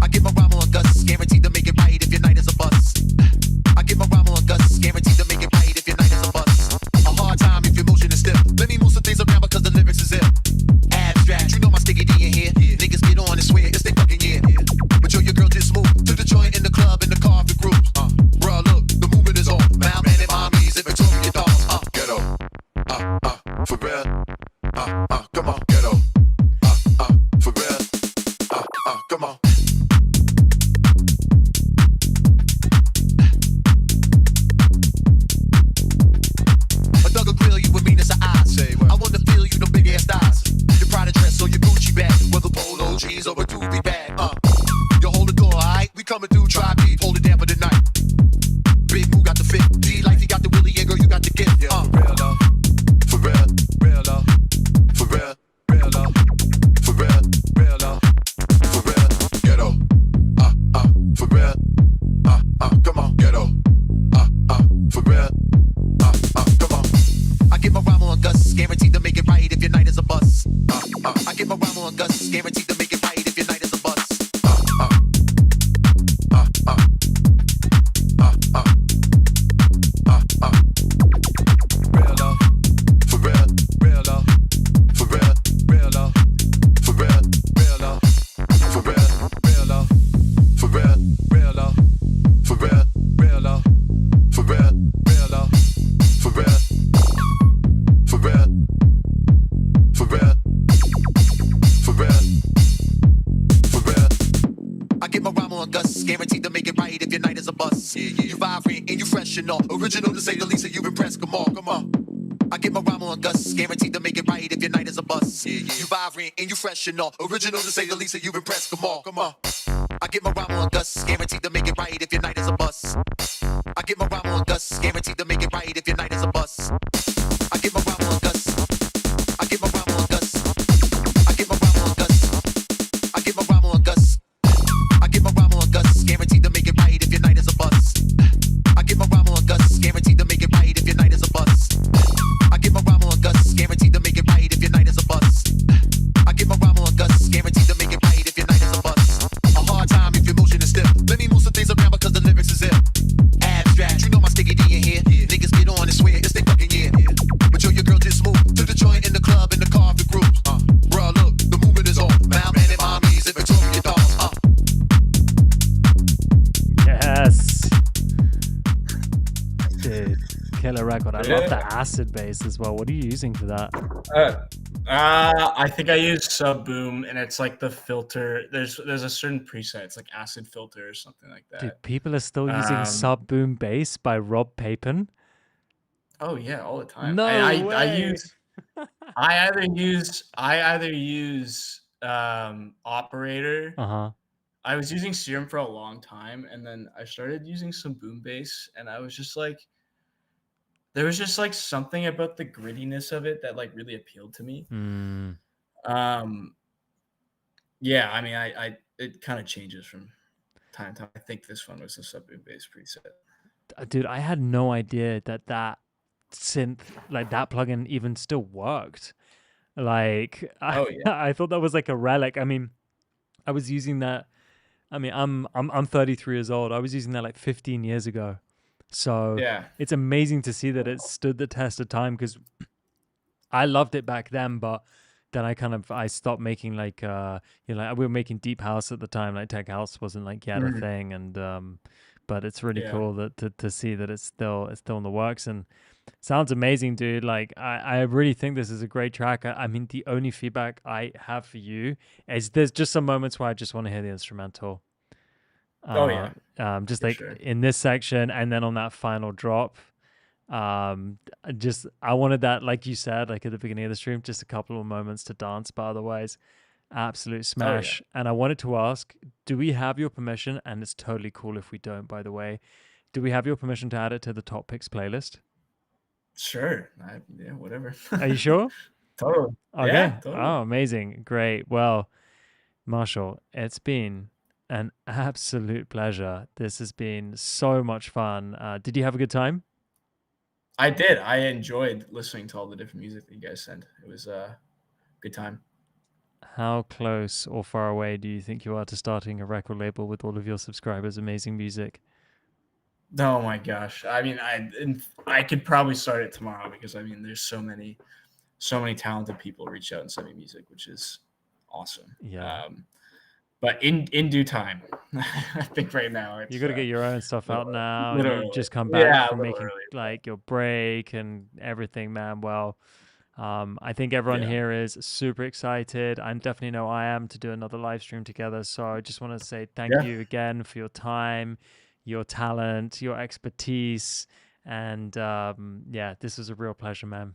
I get my rhyme on Gus, guaranteed to make it right if your night is a bust. I get my rhyme on Gus, guaranteed to make it right if your night is a bust. A hard time if your motion is stiff. Let me move some things around because the lyrics is ill. Abstract, you know my sticky D in here. Niggas get on and swear it's they fucking year. But yo, your girl just moved to the joint in the club in the car if it grooves. Bruh, look, the movement is on. Mount and mommies and Victoria dolls. Ghetto, for real, come on, ghetto, for real, come on. A thug will grill you with meanness of eyes. I wanna feel you, the big ass thighs. Your Prada dress or your Gucci bag, whether polo jeans or a doobie bag. You hold the door, alright? We coming through, try beef, hold it down for the night. Big Moo got the fit, G like he got the Willie, and girl you got the gift. Real love, for real, real love, for real, real love, for real, real love, for real. Ghetto, for real, come on, ghetto, for real, come on. I get my rhyme on Gus, guaranteed to make it right if your night is a bust. I get my rhyme on Gus, guaranteed to make it right if your night is a bust. is a bust. You vibrant and you fresh and all. Original to say the least, so you impress. Come on. I get my rhyme on Gus, guaranteed to make it right if your night is a bust. You vibrant and you fresh and all. Original to say the least, so you impress. Come on. I get my rhyme on Gus, guaranteed to make it right if your night is a bust. I get my rhyme on Gus, guaranteed to make it right if your night is a bust. I get my rhyme on Gus. I get my rhyme on Gus. I get my rhyme on Gus. I get my rhyme on Gus. I get my rhyme on Gus, guaranteed to make it right if your night is a bust. I get my rhyme on Gus, guaranteed to make it right if your night is a bust. I get my rhyme on Gus, guaranteed to make it right if your night is a bust. I get my rhyme on Gus, guaranteed to make it right if your night is a bust. A hard time if your motion is stiff. Let me move some things around because the lyrics is ill. Abstract, you know my sticky D in here. Niggas get on and swear it's they fucking year. But yo, your girl just moved to the joint in the club in the car for groups. Bruh, look, the movement is on. Malman and mommies and Victoria dolls. Yes. Dude, killer record. I love the acid bass as well. What are you using for that? I think I use Sub Boom, and it's like the filter. There's a certain preset. It's like acid filter or something like that. Dude, people are still using Sub Boom Bass by Rob Papin. Oh yeah, all the time. No I way. I either use Operator. Uh-huh. I was using Serum for a long time, and then I started using some boom bass, and I was just like, there was just like something about the grittiness of it that like really appealed to me. Yeah, I mean, I it kind of changes from time to time. I think this one was a sub boom bass preset. Dude, I had no idea that synth, like that plugin, even still worked. Like, Oh yeah. I thought that was like a relic. I mean, I was using that. I mean, I'm 33 years old. I was using that like 15 years ago. So Yeah. it's amazing to see that it stood the test of time, because I loved it back then, but then I stopped making like we were making deep house at the time, like tech house wasn't like yet a thing, and but it's really cool that to see that it's still in the works, and sounds amazing, dude. Like I really think this is a great track. I mean, the only feedback I have for you is there's just some moments where I just want to hear the instrumental. Oh yeah. Just For like sure. in this section, and then on that final drop. I wanted that, like you said, like at the beginning of the stream, just a couple of moments to dance, but otherwise absolute smash. And I wanted to ask, do we have your permission? And it's totally cool if we don't, by the way. Do we have your permission to add it to the top picks playlist? Sure. Yeah, whatever. Are you sure? Totally. Okay. Yeah, totally. Oh, amazing. Great. Well, Marshall, it's been an absolute pleasure. This has been so much fun. Did you have a good time? I did. I enjoyed listening to all the different music that you guys sent. It was a good time. How close or far away do you think you are to starting a record label with all of your subscribers' amazing music? Oh my gosh. I mean, I could probably start it tomorrow, because I mean, there's so many talented people reach out and send me music, which is awesome. Yeah. But in due time, I think right now it's, You got to get your own stuff out now. literally. You just come back from making literally. like your break and everything, man. Well, I think everyone here is super excited. I definitely know I am to do another live stream together. So I just want to say thank you again for your time, your talent, your expertise. And this was a real pleasure, man.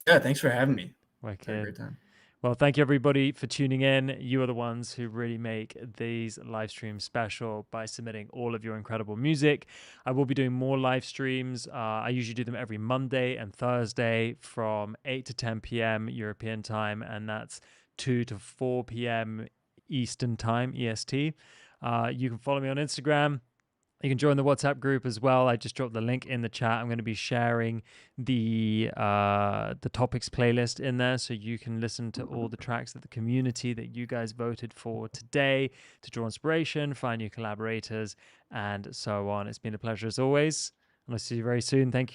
Yeah, thanks for having me. Wicked. Had a great time. Well, thank you everybody for tuning in. You are the ones who really make these live streams special by submitting all of your incredible music. I will be doing more live streams. I usually do them every Monday and Thursday from 8 to 10 p.m. European time, and that's 2 to 4 p.m. Eastern time, EST. You can follow me on Instagram. You can join the WhatsApp group as well. I just dropped the link in the chat. I'm going to be sharing the topics playlist in there, so you can listen to all the tracks that the community that you guys voted for today to draw inspiration, find new collaborators, and so on. It's been a pleasure as always, and I'll see you very soon. Thank you.